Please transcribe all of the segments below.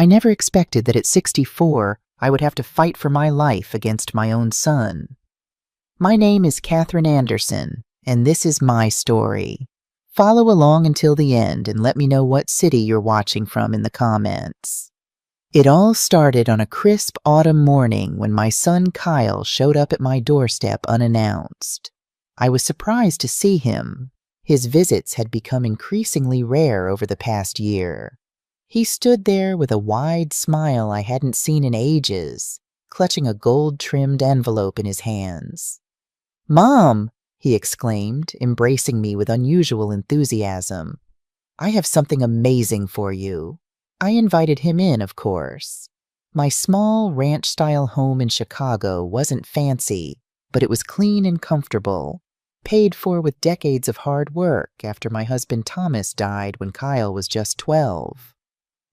I never expected that at 64, I would have to fight for my life against my own son. My name is Katherine Anderson, and this is my story. Follow along until the end and let me know what city you're watching from in the comments. It all started on a crisp autumn morning when my son Kyle showed up at my doorstep unannounced. I was surprised to see him. His visits had become increasingly rare over the past year. He stood there with a wide smile I hadn't seen in ages, clutching a gold-trimmed envelope in his hands. "Mom!" he exclaimed, embracing me with unusual enthusiasm. "I have something amazing for you." I invited him in, of course. My small ranch-style home in Chicago wasn't fancy, but it was clean and comfortable, paid for with decades of hard work after my husband Thomas died when Kyle was just 12.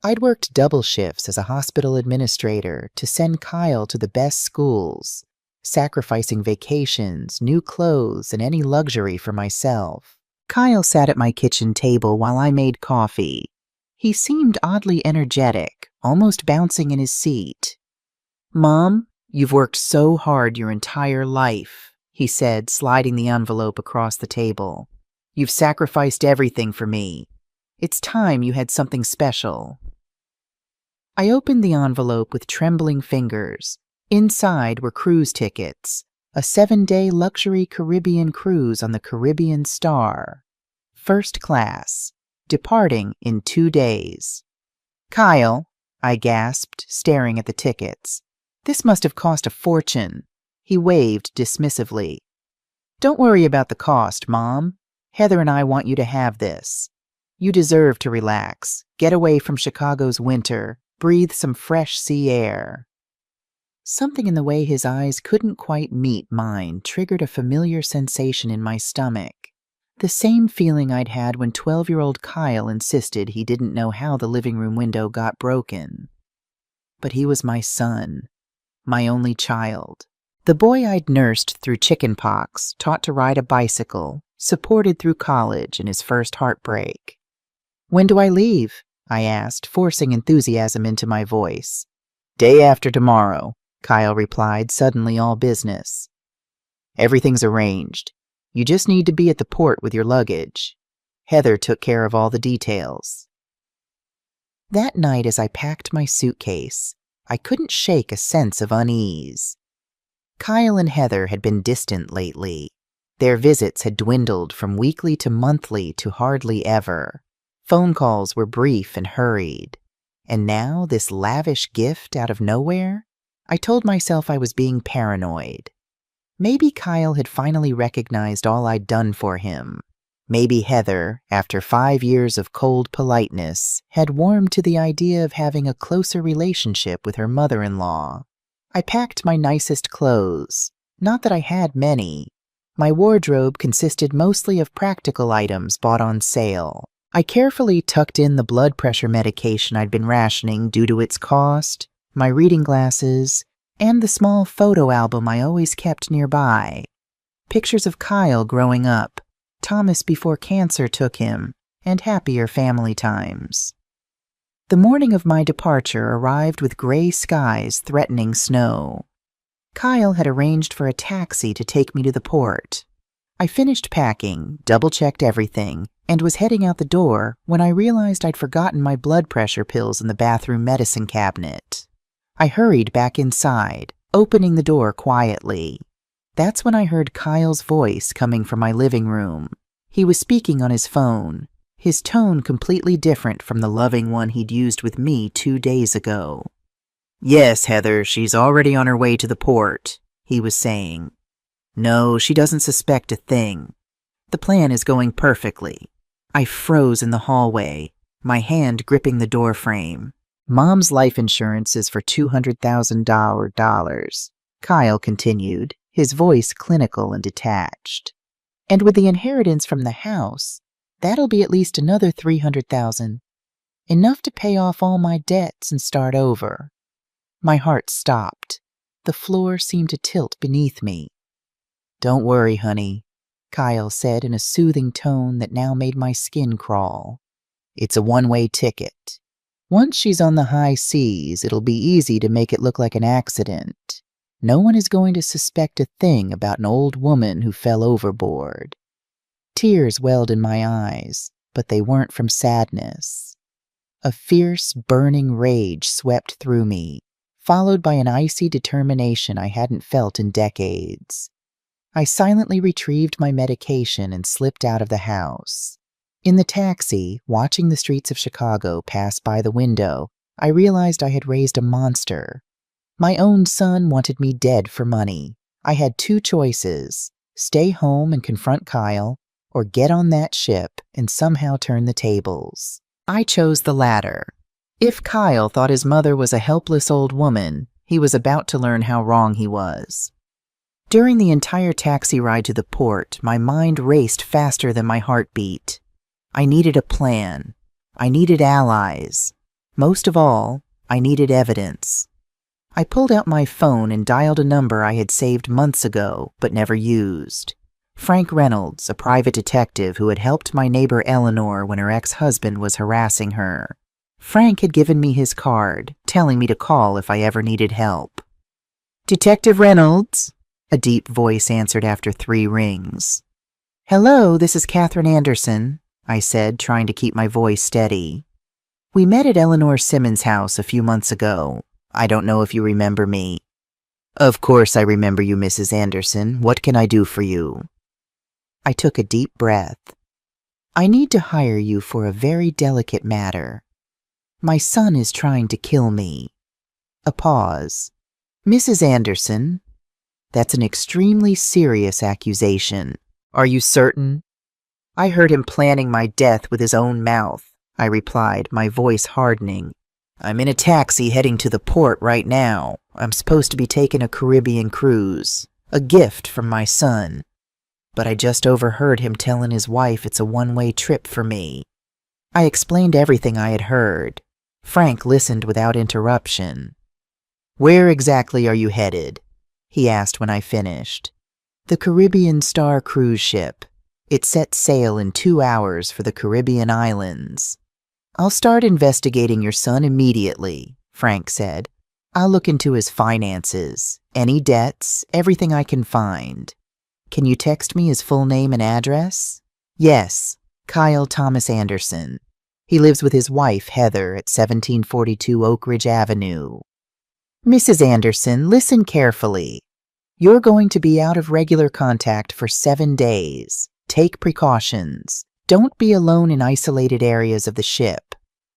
I'd worked double shifts as a hospital administrator to send Kyle to the best schools, sacrificing vacations, new clothes, and any luxury for myself. Kyle sat at my kitchen table while I made coffee. He seemed oddly energetic, almost bouncing in his seat. "Mom, you've worked so hard your entire life," he said, sliding the envelope across the table. "You've sacrificed everything for me. It's time you had something special." I opened the envelope with trembling fingers. Inside were cruise tickets, a 7-day luxury Caribbean cruise on the Caribbean Star. First class, departing in 2 days. "Kyle," I gasped, staring at the tickets. "This must have cost a fortune." He waved dismissively. "Don't worry about the cost, Mom. Heather and I want you to have this. You deserve to relax, get away from Chicago's winter, breathe some fresh sea air." Something in the way his eyes couldn't quite meet mine triggered a familiar sensation in my stomach. The same feeling I'd had when 12-year-old Kyle insisted he didn't know how the living room window got broken. But he was my son, my only child. The boy I'd nursed through chickenpox, taught to ride a bicycle, supported through college and his first heartbreak. "When do I leave?" I asked, forcing enthusiasm into my voice. "Day after tomorrow," Kyle replied, suddenly all business. "Everything's arranged. You just need to be at the port with your luggage. Heather took care of all the details." That night, as I packed my suitcase, I couldn't shake a sense of unease. Kyle and Heather had been distant lately. Their visits had dwindled from weekly to monthly to hardly ever. Phone calls were brief and hurried. And now this lavish gift out of nowhere? I told myself I was being paranoid. Maybe Kyle had finally recognized all I'd done for him. Maybe Heather, after 5 years of cold politeness, had warmed to the idea of having a closer relationship with her mother-in-law. I packed my nicest clothes. Not that I had many. My wardrobe consisted mostly of practical items bought on sale. I carefully tucked in the blood pressure medication I'd been rationing due to its cost, my reading glasses, and the small photo album I always kept nearby. Pictures of Kyle growing up, Thomas before cancer took him, and happier family times. The morning of my departure arrived with gray skies threatening snow. Kyle had arranged for a taxi to take me to the port. I finished packing, double-checked everything, and was heading out the door when I realized I'd forgotten my blood pressure pills in the bathroom medicine cabinet. I hurried back inside, opening the door quietly. That's when I heard Kyle's voice coming from my living room. He was speaking on his phone, his tone completely different from the loving one he'd used with me 2 days ago. "Yes, Heather, she's already on her way to the port," he was saying. "No, she doesn't suspect a thing. The plan is going perfectly." I froze in the hallway, my hand gripping the door frame. "Mom's life insurance is for $200,000, Kyle continued, his voice clinical and detached. "And with the inheritance from the house, that'll be at least another $300,000. Enough to pay off all my debts and start over." My heart stopped. The floor seemed to tilt beneath me. "Don't worry, honey," Kyle said in a soothing tone that now made my skin crawl. "It's a one-way ticket. Once she's on the high seas, it'll be easy to make it look like an accident. No one is going to suspect a thing about an old woman who fell overboard. Tears welled in my eyes, but they weren't from sadness. A fierce, burning rage swept through me, followed by an icy determination I hadn't felt in decades. I silently retrieved my medication and slipped out of the house. In the taxi, watching the streets of Chicago pass by the window, I realized I had raised a monster. My own son wanted me dead for money. I had two choices: stay home and confront Kyle, or get on that ship and somehow turn the tables. I chose the latter. If Kyle thought his mother was a helpless old woman, he was about to learn how wrong he was. During the entire taxi ride to the port, my mind raced faster than my heartbeat. I needed a plan. I needed allies. Most of all, I needed evidence. I pulled out my phone and dialed a number I had saved months ago but never used. Frank Reynolds, a private detective who had helped my neighbor Eleanor when her ex-husband was harassing her. Frank had given me his card, telling me to call if I ever needed help. "Detective Reynolds," a deep voice answered after 3 rings. "Hello, this is Catherine Anderson," I said, trying to keep my voice steady. "We met at Eleanor Simmons' house a few months ago. I don't know if you remember me." "Of course I remember you, Mrs. Anderson. What can I do for you?" I took a deep breath. "I need to hire you for a very delicate matter. My son is trying to kill me." A pause. "Mrs. Anderson, that's an extremely serious accusation. Are you certain?" "I heard him planning my death with his own mouth," I replied, my voice hardening. "I'm in a taxi heading to the port right now. I'm supposed to be taking a Caribbean cruise, a gift from my son. But I just overheard him telling his wife it's a one-way trip for me." I explained everything I had heard. Frank listened without interruption. "Where exactly are you headed?" he asked when I finished. "The Caribbean Star cruise ship. It sets sail in 2 hours for the Caribbean islands." "I'll start investigating your son immediately," Frank said. "I'll look into his finances, any debts, everything I can find. Can you text me his full name and address?" "Yes, Kyle Thomas Anderson. He lives with his wife, Heather, at 1742 Oak Ridge Avenue." "Mrs. Anderson, listen carefully. You're going to be out of regular contact for 7 days. Take precautions. Don't be alone in isolated areas of the ship.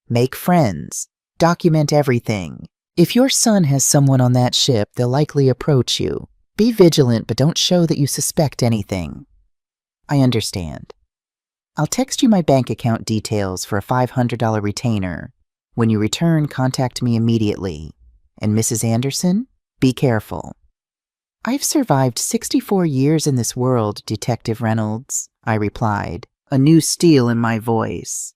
Make friends. Document everything. If your son has someone on that ship, they'll likely approach you. Be vigilant, but don't show that you suspect anything." "I understand. I'll text you my bank account details for a $500 retainer. When you return, contact me immediately. And Mrs. Anderson, be careful." "I've survived 64 years in this world, Detective Reynolds," I replied, a new steel in my voice.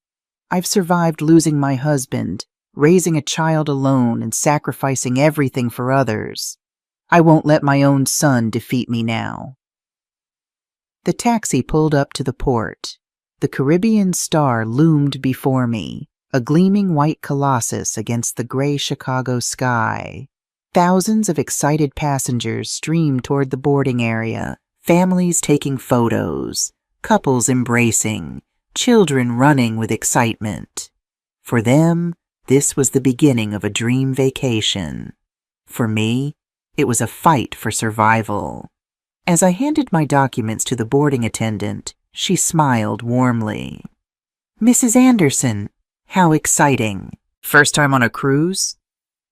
"I've survived losing my husband, raising a child alone, and sacrificing everything for others. I won't let my own son defeat me now." The taxi pulled up to the port. The Caribbean Star loomed before me, a gleaming white colossus against the gray Chicago sky. Thousands of excited passengers streamed toward the boarding area, families taking photos, couples embracing, children running with excitement. For them, this was the beginning of a dream vacation. For me, it was a fight for survival. As I handed my documents to the boarding attendant, she smiled warmly. "Mrs. Anderson, how exciting. First time on a cruise?"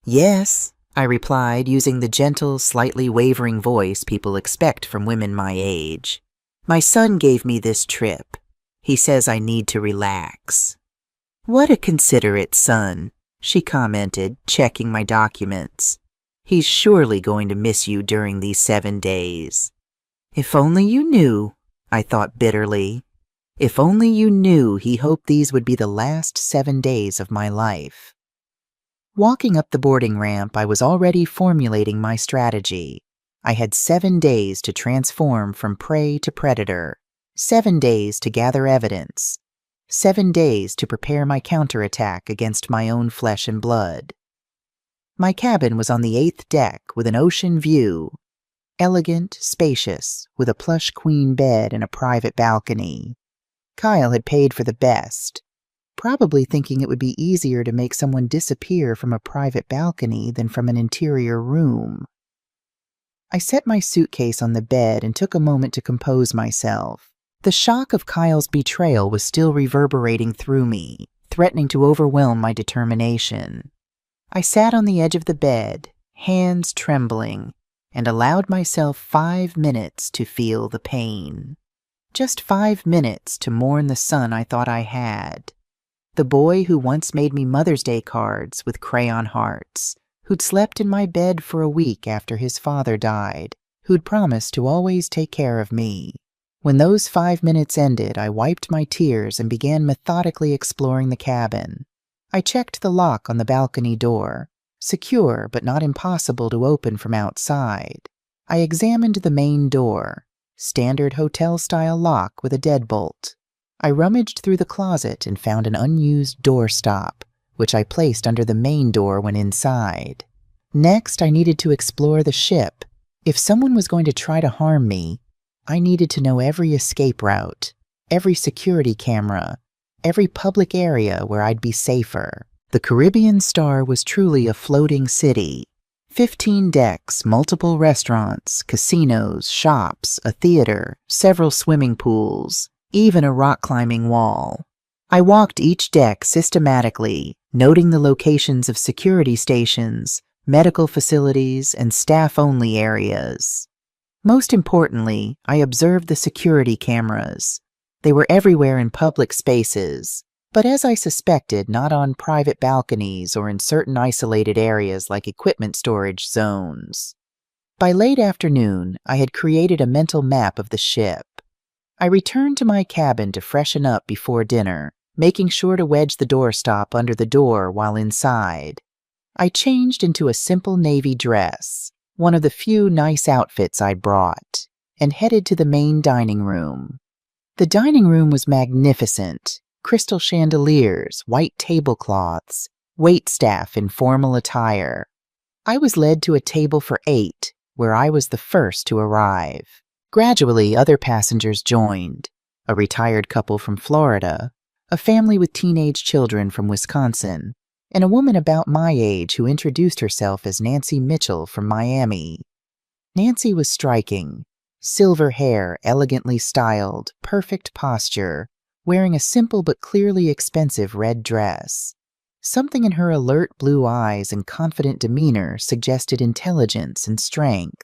"Yes," I replied, using the gentle, slightly wavering voice people expect from women my age. "My son gave me this trip. He says I need to relax." "What a considerate son," she commented, checking my documents. "He's surely going to miss you during these 7 days." "If only you knew," I thought bitterly. If only you knew he hoped these would be the last 7 days of my life. Walking up the boarding ramp, I was already formulating my strategy. I had 7 days to transform from prey to predator, 7 days to gather evidence, 7 days to prepare my counterattack against my own flesh and blood. My cabin was on the 8th deck with an ocean view, elegant, spacious, with a plush queen bed and a private balcony. Kyle had paid for the best, probably thinking it would be easier to make someone disappear from a private balcony than from an interior room. I set my suitcase on the bed and took a moment to compose myself. The shock of Kyle's betrayal was still reverberating through me, threatening to overwhelm my determination. I sat on the edge of the bed, hands trembling, and allowed myself 5 minutes to feel the pain. Just 5 minutes to mourn the son I thought I had. The boy who once made me Mother's Day cards with crayon hearts, who'd slept in my bed for a week after his father died, who'd promised to always take care of me. When those 5 minutes ended, I wiped my tears and began methodically exploring the cabin. I checked the lock on the balcony door, secure but not impossible to open from outside. I examined the main door, standard hotel-style lock with a deadbolt. I rummaged through the closet and found an unused doorstop, which I placed under the main door when inside. Next, I needed to explore the ship. If someone was going to try to harm me, I needed to know every escape route, every security camera, every public area where I'd be safer. The Caribbean Star was truly a floating city. 15 decks, multiple restaurants, casinos, shops, a theater, several swimming pools, even a rock-climbing wall. I walked each deck systematically, noting the locations of security stations, medical facilities, and staff-only areas. Most importantly, I observed the security cameras. They were everywhere in public spaces, but as I suspected, not on private balconies or in certain isolated areas like equipment storage zones. By late afternoon, I had created a mental map of the ship. I returned to my cabin to freshen up before dinner, making sure to wedge the doorstop under the door while inside. I changed into a simple navy dress, one of the few nice outfits I'd brought, and headed to the main dining room. The dining room was magnificent. Crystal chandeliers, white tablecloths, waitstaff in formal attire. I was led to a table for 8, where I was the first to arrive. Gradually, other passengers joined. A retired couple from Florida, a family with teenage children from Wisconsin, and a woman about my age who introduced herself as Nancy Mitchell from Miami. Nancy was striking. Silver hair, elegantly styled, perfect posture, wearing a simple but clearly expensive red dress. Something in her alert blue eyes and confident demeanor suggested intelligence and strength.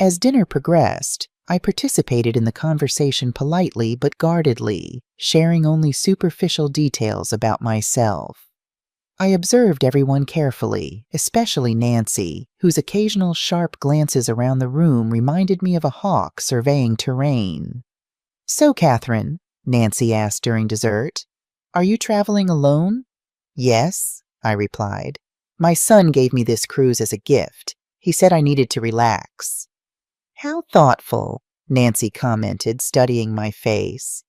As dinner progressed, I participated in the conversation politely but guardedly, sharing only superficial details about myself. I observed everyone carefully, especially Nancy, whose occasional sharp glances around the room reminded me of a hawk surveying terrain. "So, Catherine," Nancy asked during dessert, "are you traveling alone?" "Yes," I replied. "My son gave me this cruise as a gift. He said I needed to relax." "How thoughtful," Nancy commented, studying my face.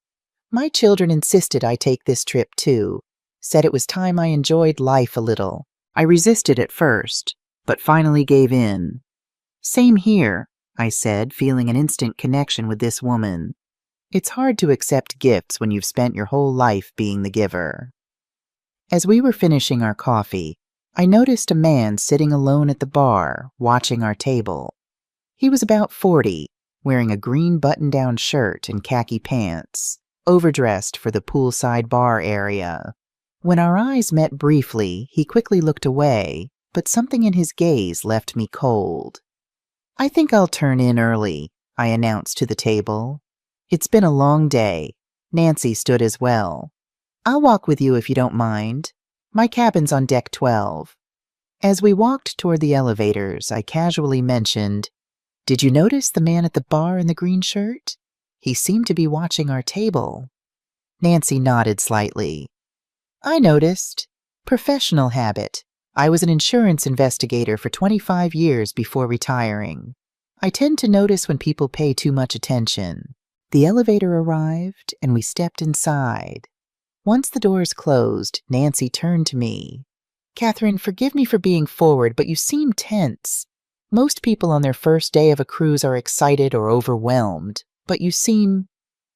"My children insisted I take this trip too, said it was time I enjoyed life a little. I resisted at first, but finally gave in." "Same here," I said, feeling an instant connection with this woman. It's hard to accept gifts when you've spent your whole life being the giver. As we were finishing our coffee, I noticed a man sitting alone at the bar, watching our table. He was about 40, wearing a green button-down shirt and khaki pants, overdressed for the poolside bar area. When our eyes met briefly, he quickly looked away, but something in his gaze left me cold. "I think I'll turn in early," I announced to the table. "It's been a long day." Nancy stood as well. "I'll walk with you if you don't mind. My cabin's on deck 12. As we walked toward the elevators, I casually mentioned, "Did you notice the man at the bar in the green shirt? He seemed to be watching our table." Nancy nodded slightly. "I noticed. Professional habit. I was an insurance investigator for 25 years before retiring. I tend to notice when people pay too much attention." The elevator arrived, and we stepped inside. Once the doors closed, Nancy turned to me. "Catherine, forgive me for being forward, but you seem tense. Most people on their first day of a cruise are excited or overwhelmed, but you seem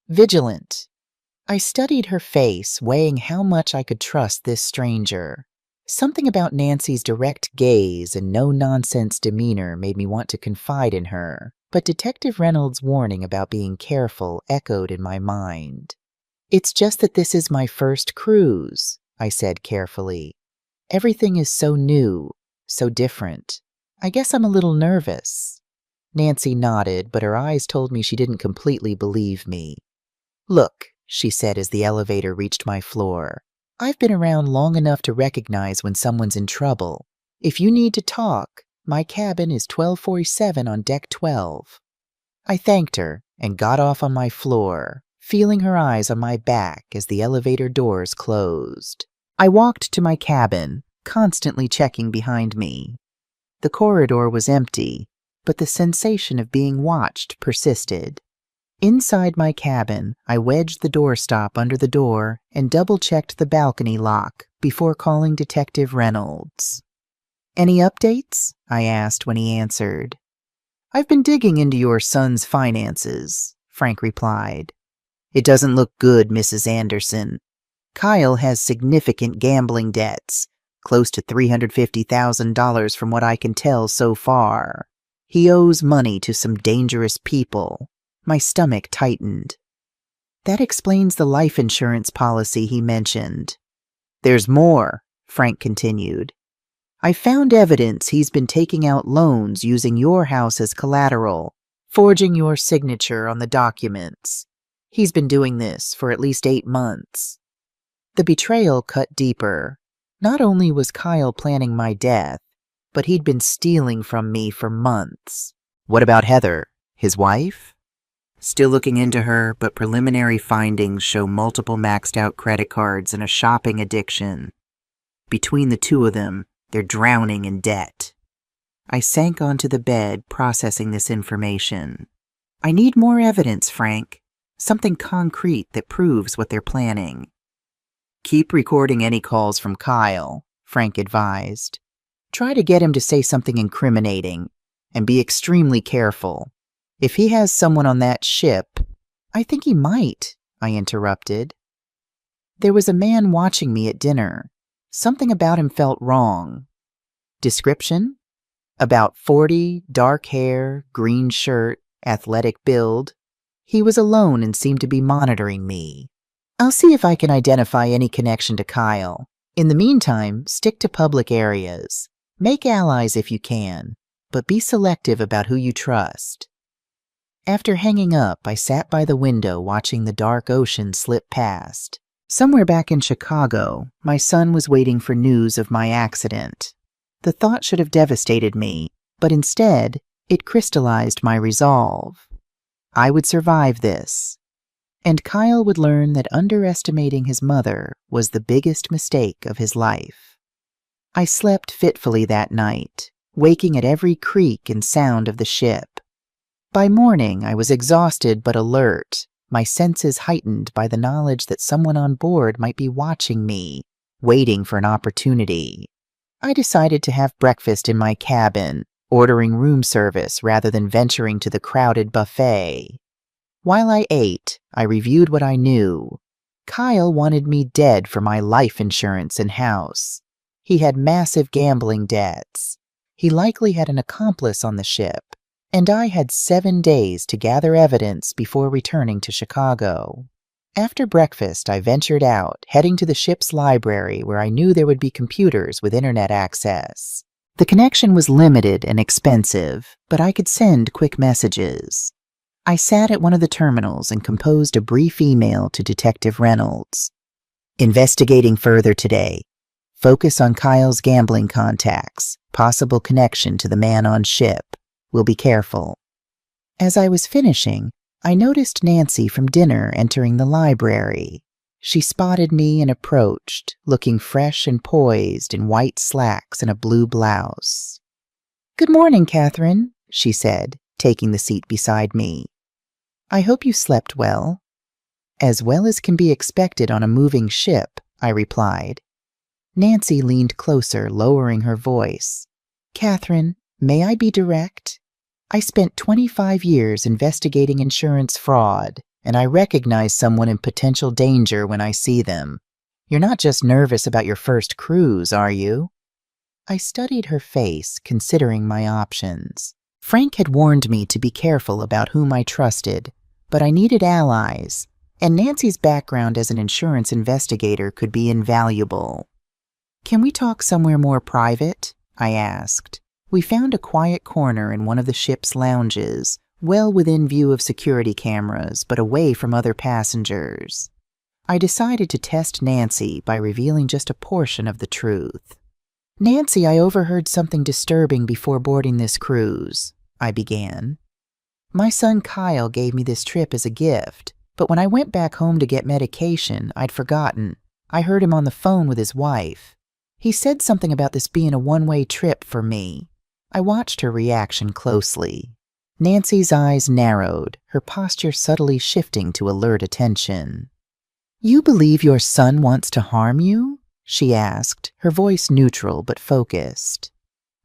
vigilant." I studied her face, weighing how much I could trust this stranger. Something about Nancy's direct gaze and no-nonsense demeanor made me want to confide in her, but Detective Reynolds' warning about being careful echoed in my mind. "It's just that this is my first cruise," I said carefully. "Everything is so new, so different. I guess I'm a little nervous." Nancy nodded, but her eyes told me she didn't completely believe me. "Look," she said as the elevator reached my floor, "I've been around long enough to recognize when someone's in trouble. If you need to talk, my cabin is 1247 on deck 12. I thanked her and got off on my floor, feeling her eyes on my back as the elevator doors closed. I walked to my cabin, constantly checking behind me. The corridor was empty, but the sensation of being watched persisted. Inside my cabin, I wedged the doorstop under the door and double-checked the balcony lock before calling Detective Reynolds. "Any updates?" I asked when he answered. "I've been digging into your son's finances," Frank replied. "It doesn't look good, Mrs. Anderson. Kyle has significant gambling debts, close to $350,000 from what I can tell so far. He owes money to some dangerous people." My stomach tightened. "That explains the life insurance policy he mentioned." "There's more," Frank continued. "I found evidence he's been taking out loans using your house as collateral, forging your signature on the documents. He's been doing this for at least 8 months. The betrayal cut deeper. Not only was Kyle planning my death, but he'd been stealing from me for months." "What about Heather, his wife?" "Still looking into her, but preliminary findings show multiple maxed-out credit cards and a shopping addiction. Between the two of them, they're drowning in debt." I sank onto the bed, processing this information. "I need more evidence, Frank. Something concrete that proves what they're planning." "Keep recording any calls from Kyle," Frank advised. "Try to get him to say something incriminating, and be extremely careful. If he has someone on that ship—" "I think he might," I interrupted. "There was a man watching me at dinner. Something about him felt wrong." "Description?" "About 40, dark hair, green shirt, athletic build. He was alone and seemed to be monitoring me. I'll see if I can identify any connection to Kyle. In the meantime, stick to public areas. Make allies if you can, but be selective about who you trust." After hanging up, I sat by the window watching the dark ocean slip past. Somewhere back in Chicago, my son was waiting for news of my accident. The thought should have devastated me, but instead, it crystallized my resolve. I would survive this, and Kyle would learn that underestimating his mother was the biggest mistake of his life. I slept fitfully that night, waking at every creak and sound of the ship. By morning, I was exhausted but alert, my senses heightened by the knowledge that someone on board might be watching me, waiting for an opportunity. I decided to have breakfast in my cabin, ordering room service rather than venturing to the crowded buffet. While I ate, I reviewed what I knew. Kyle wanted me dead for my life insurance and house. He had massive gambling debts. He likely had an accomplice on the ship, and I had 7 days to gather evidence before returning to Chicago. After breakfast, I ventured out, heading to the ship's library where I knew there would be computers with internet access. The connection was limited and expensive, but I could send quick messages. I sat at one of the terminals and composed a brief email to Detective Reynolds. "Investigating further today. Focus on Kyle's gambling contacts, possible connection to the man on ship. We'll be careful." As I was finishing, I noticed Nancy from dinner entering the library. She spotted me and approached, looking fresh and poised in white slacks and a blue blouse. "Good morning, Catherine," she said, taking the seat beside me. "I hope you slept well." As well as can be expected on a moving ship, I replied. Nancy leaned closer, lowering her voice. Catherine, may I be direct? I spent 25 years investigating insurance fraud, and I recognize someone in potential danger when I see them. You're not just nervous about your first cruise, are you? I studied her face, considering my options. Frank had warned me to be careful about whom I trusted, but I needed allies, and Nancy's background as an insurance investigator could be invaluable. Can we talk somewhere more private? I asked. We found a quiet corner in one of the ship's lounges, well within view of security cameras, but away from other passengers. I decided to test Nancy by revealing just a portion of the truth. Nancy, I overheard something disturbing before boarding this cruise, I began. My son Kyle gave me this trip as a gift, but when I went back home to get medication, I'd forgotten. I heard him on the phone with his wife. He said something about this being a one-way trip for me. I watched her reaction closely. Nancy's eyes narrowed, her posture subtly shifting to alert attention. You believe your son wants to harm you? She asked, her voice neutral but focused.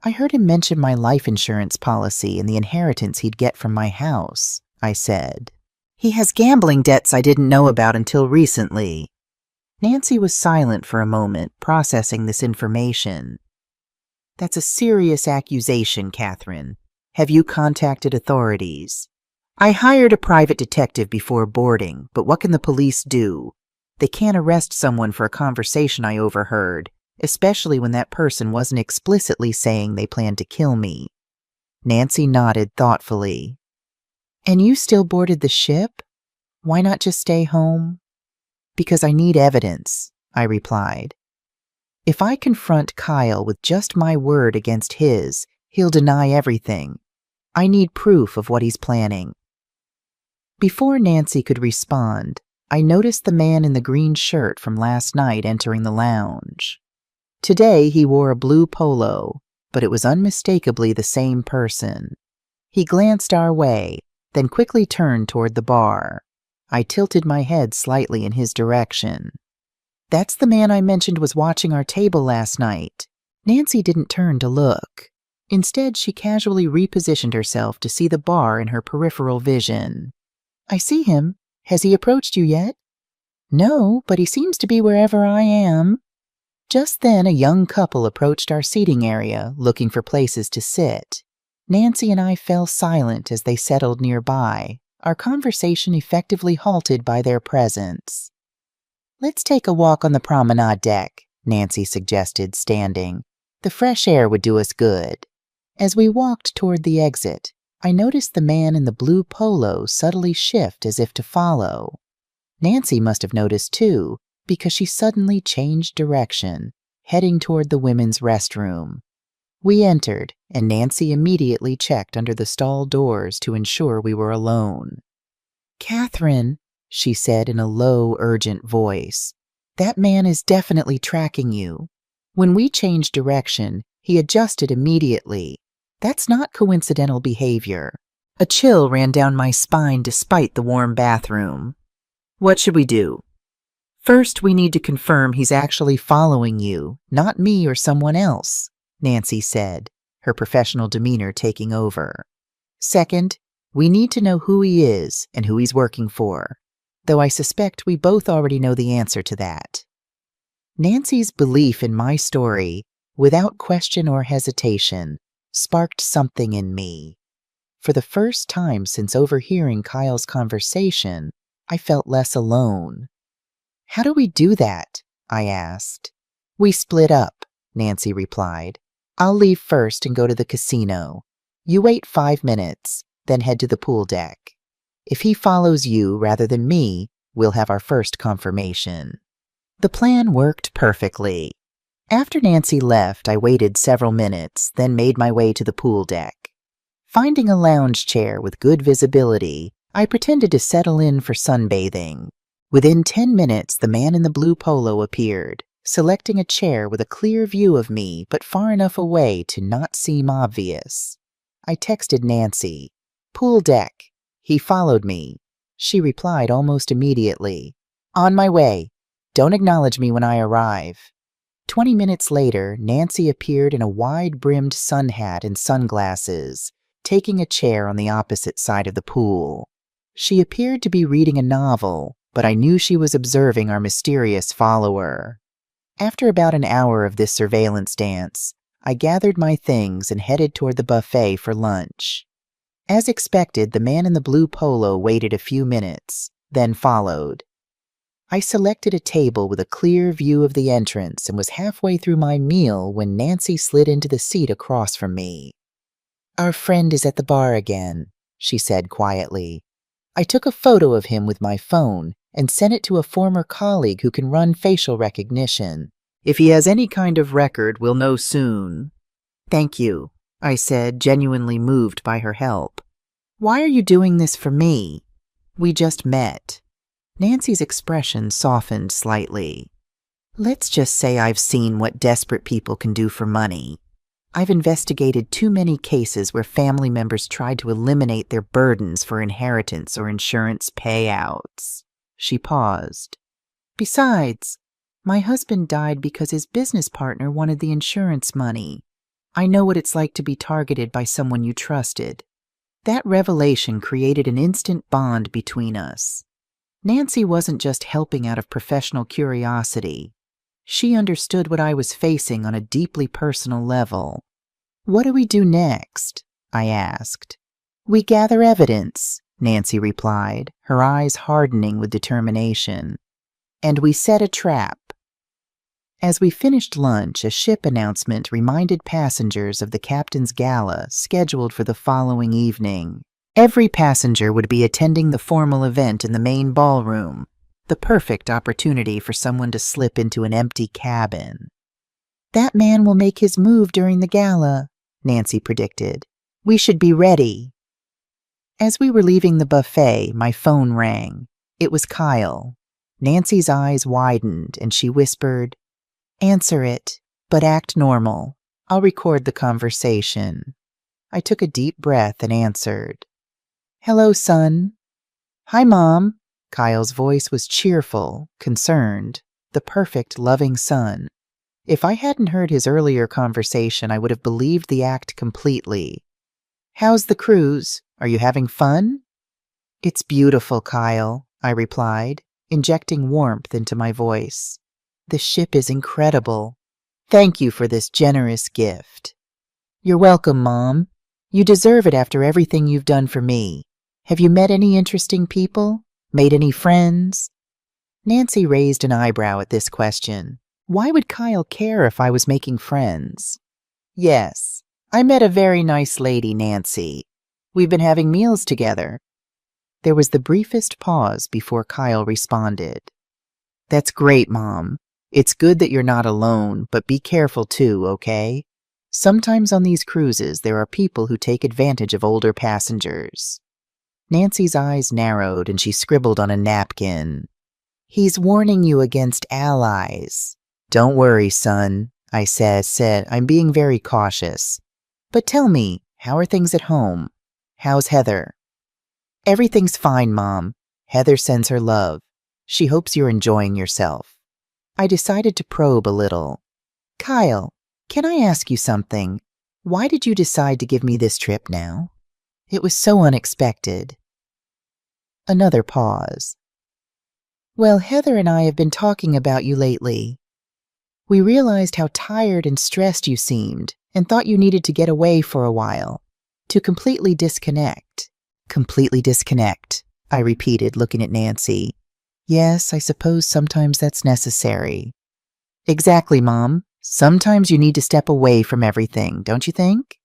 I heard him mention my life insurance policy and the inheritance he'd get from my house, I said. He has gambling debts I didn't know about until recently. Nancy was silent for a moment, processing this information. That's a serious accusation, Catherine. Have you contacted authorities? I hired a private detective before boarding, but what can the police do? They can't arrest someone for a conversation I overheard, especially when that person wasn't explicitly saying they planned to kill me. Nancy nodded thoughtfully. And you still boarded the ship? Why not just stay home? Because I need evidence, I replied. If I confront Kyle with just my word against his, he'll deny everything. I need proof of what he's planning. Before Nancy could respond, I noticed the man in the green shirt from last night entering the lounge. Today he wore a blue polo, but it was unmistakably the same person. He glanced our way, then quickly turned toward the bar. I tilted my head slightly in his direction. That's the man I mentioned was watching our table last night. Nancy didn't turn to look. Instead, she casually repositioned herself to see the bar in her peripheral vision. I see him. Has he approached you yet? No, but he seems to be wherever I am. Just then, a young couple approached our seating area, looking for places to sit. Nancy and I fell silent as they settled nearby, our conversation effectively halted by their presence. Let's take a walk on the promenade deck, Nancy suggested, standing. The fresh air would do us good. As we walked toward the exit, I noticed the man in the blue polo subtly shift as if to follow. Nancy must have noticed too, because she suddenly changed direction, heading toward the women's restroom. We entered, and Nancy immediately checked under the stall doors to ensure we were alone. Catherine, she said in a low, urgent voice, that man is definitely tracking you. When we changed direction, he adjusted immediately. That's not coincidental behavior. A chill ran down my spine despite the warm bathroom. What should we do? First, we need to confirm he's actually following you, not me or someone else, Nancy said, her professional demeanor taking over. Second, we need to know who he is and who he's working for, though I suspect we both already know the answer to that. Nancy's belief in my story, without question or hesitation, sparked something in me. For the first time since overhearing Kyle's conversation, I felt less alone. How do we do that? I asked. We split up, Nancy replied. I'll leave first and go to the casino. You wait 5 minutes, then head to the pool deck. If he follows you rather than me, we'll have our first confirmation. The plan worked perfectly. After Nancy left, I waited several minutes, then made my way to the pool deck. Finding a lounge chair with good visibility, I pretended to settle in for sunbathing. Within 10 minutes, the man in the blue polo appeared, selecting a chair with a clear view of me but far enough away to not seem obvious. I texted Nancy, "Pool deck." He followed me. She replied almost immediately. On my way. Don't acknowledge me when I arrive. 20 minutes later, Nancy appeared in a wide-brimmed sun hat and sunglasses, taking a chair on the opposite side of the pool. She appeared to be reading a novel, but I knew she was observing our mysterious follower. After about an hour of this surveillance dance, I gathered my things and headed toward the buffet for lunch. As expected, the man in the blue polo waited a few minutes, then followed. I selected a table with a clear view of the entrance and was halfway through my meal when Nancy slid into the seat across from me. Our friend is at the bar again, she said quietly. I took a photo of him with my phone and sent it to a former colleague who can run facial recognition. If he has any kind of record, we'll know soon. Thank you, I said, genuinely moved by her help. Why are you doing this for me? We just met. Nancy's expression softened slightly. Let's just say I've seen what desperate people can do for money. I've investigated too many cases where family members tried to eliminate their burdens for inheritance or insurance payouts. She paused. Besides, my husband died because his business partner wanted the insurance money. I know what it's like to be targeted by someone you trusted. That revelation created an instant bond between us. Nancy wasn't just helping out of professional curiosity. She understood what I was facing on a deeply personal level. What do we do next? I asked. We gather evidence, Nancy replied, her eyes hardening with determination. And we set a trap. As we finished lunch, a ship announcement reminded passengers of the captain's gala scheduled for the following evening. Every passenger would be attending the formal event in the main ballroom, the perfect opportunity for someone to slip into an empty cabin. That man will make his move during the gala, Nancy predicted. We should be ready. As we were leaving the buffet, my phone rang. It was Kyle. Nancy's eyes widened and she whispered, Answer it, but act normal. I'll record the conversation. I took a deep breath and answered. Hello, son. Hi, Mom. Kyle's voice was cheerful, concerned, the perfect, loving son. If I hadn't heard his earlier conversation, I would have believed the act completely. How's the cruise? Are you having fun? It's beautiful, Kyle, I replied, injecting warmth into my voice. The ship is incredible. Thank you for this generous gift. You're welcome, Mom. You deserve it after everything you've done for me. Have you met any interesting people? Made any friends? Nancy raised an eyebrow at this question. Why would Kyle care if I was making friends? Yes, I met a very nice lady, Nancy. We've been having meals together. There was the briefest pause before Kyle responded. That's great, Mom. It's good that you're not alone, but be careful too, okay? Sometimes on these cruises, there are people who take advantage of older passengers. Nancy's eyes narrowed and she scribbled on a napkin. He's warning you against allies. Don't worry, son, I said, I'm being very cautious. But tell me, how are things at home? How's Heather? Everything's fine, Mom. Heather sends her love. She hopes you're enjoying yourself. I decided to probe a little. Kyle, can I ask you something? Why did you decide to give me this trip now? It was so unexpected. Another pause. Well, Heather and I have been talking about you lately. We realized how tired and stressed you seemed and thought you needed to get away for a while, to completely disconnect. Completely disconnect, I repeated, looking at Nancy. Yes, I suppose sometimes that's necessary. Exactly, Mom. Sometimes you need to step away from everything, don't you think?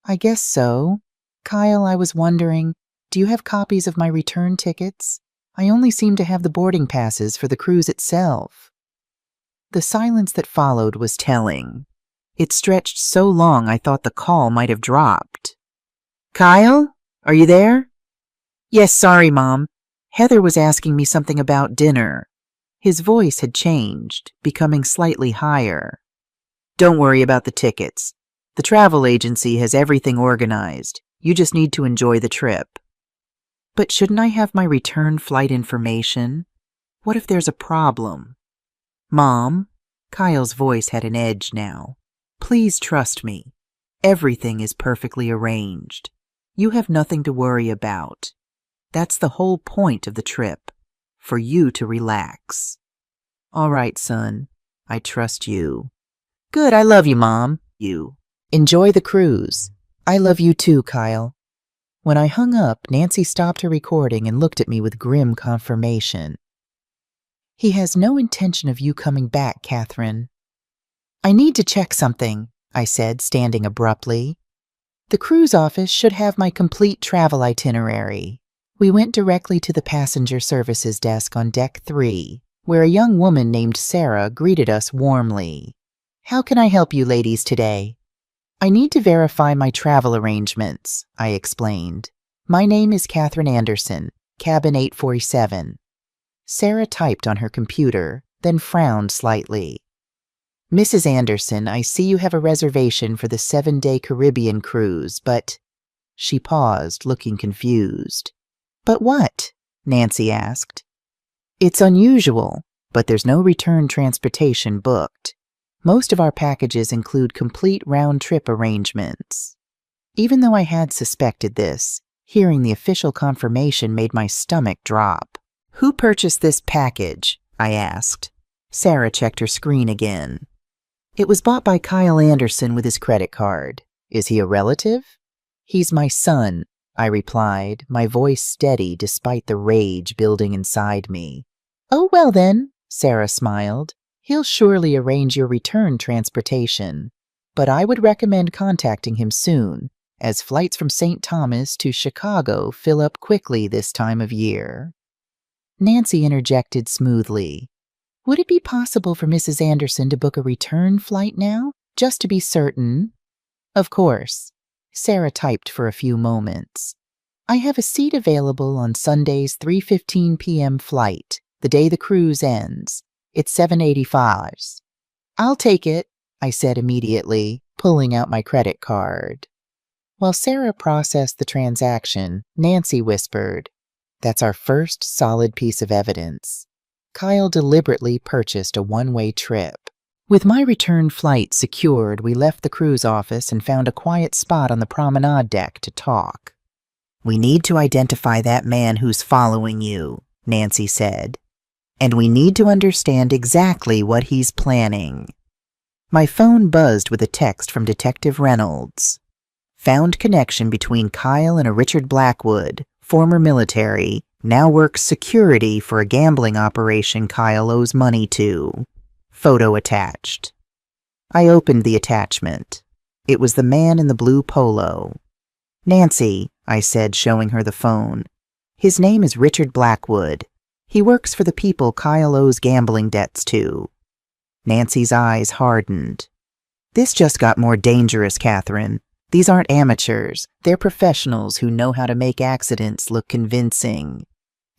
I guess so. Kyle, I was wondering, do you have copies of my return tickets? I only seem to have the boarding passes for the cruise itself. The silence that followed was telling. It stretched so long I thought the call might have dropped. Kyle, are you there? Yes, sorry, Mom. Heather was asking me something about dinner. His voice had changed, becoming slightly higher. Don't worry about the tickets. The travel agency has everything organized. You just need to enjoy the trip. But shouldn't I have my return flight information? What if there's a problem? Mom, Kyle's voice had an edge now. Please trust me. Everything is perfectly arranged. You have nothing to worry about. That's the whole point of the trip, for you to relax. All right, son. I trust you. Good, I love you, Mom. You. Enjoy the cruise. I love you too, Kyle. When I hung up, Nancy stopped her recording and looked at me with grim confirmation. He has no intention of you coming back, Catherine. I need to check something, I said, standing abruptly. The cruise office should have my complete travel itinerary. We went directly to the passenger services desk on deck 3, where a young woman named Sarah greeted us warmly. How can I help you ladies today? I need to verify my travel arrangements, I explained. My name is Catherine Anderson, cabin 847. Sarah typed on her computer, then frowned slightly. Mrs. Anderson, I see you have a reservation for the 7-day Caribbean cruise, but... She paused, looking confused. But what? Nancy asked. It's unusual, but there's no return transportation booked. Most of our packages include complete round-trip arrangements. Even though I had suspected this, hearing the official confirmation made my stomach drop. Who purchased this package? I asked. Sarah checked her screen again. It was bought by Kyle Anderson with his credit card. Is he a relative? He's my son, I replied, my voice steady despite the rage building inside me. Oh, well then, Sarah smiled. He'll surely arrange your return transportation, but I would recommend contacting him soon, as flights from St. Thomas to Chicago fill up quickly this time of year. Nancy interjected smoothly. Would it be possible for Mrs. Anderson to book a return flight now, just to be certain? Of course. Sarah typed for a few moments. I have a seat available on Sunday's 3:15 p.m. flight, the day the cruise ends. It's $7.85. I'll take it, I said immediately, pulling out my credit card. While Sarah processed the transaction, Nancy whispered, That's our first solid piece of evidence. Kyle deliberately purchased a one-way trip. With my return flight secured, we left the cruise office and found a quiet spot on the promenade deck to talk. We need to identify that man who's following you, Nancy said. And we need to understand exactly what he's planning. My phone buzzed with a text from Detective Reynolds. Found connection between Kyle and a Richard Blackwood, former military, now works security for a gambling operation Kyle owes money to. Photo attached. I opened the attachment. It was the man in the blue polo. Nancy, I said, showing her the phone. His name is Richard Blackwood. He works for the people Kyle owes gambling debts to. Nancy's eyes hardened. This just got more dangerous, Catherine. These aren't amateurs. They're professionals who know how to make accidents look convincing.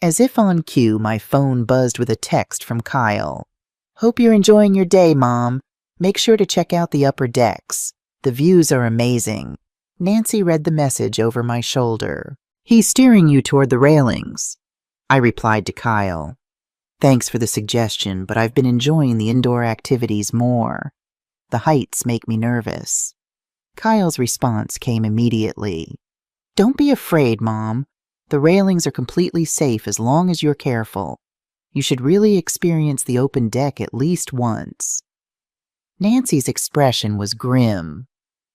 As if on cue, my phone buzzed with a text from Kyle. Hope you're enjoying your day, Mom. Make sure to check out the upper decks. The views are amazing. Nancy read the message over my shoulder. He's steering you toward the railings. I replied to Kyle. Thanks for the suggestion, but I've been enjoying the indoor activities more. The heights make me nervous. Kyle's response came immediately. Don't be afraid, Mom. The railings are completely safe as long as you're careful. You should really experience the open deck at least once. Nancy's expression was grim.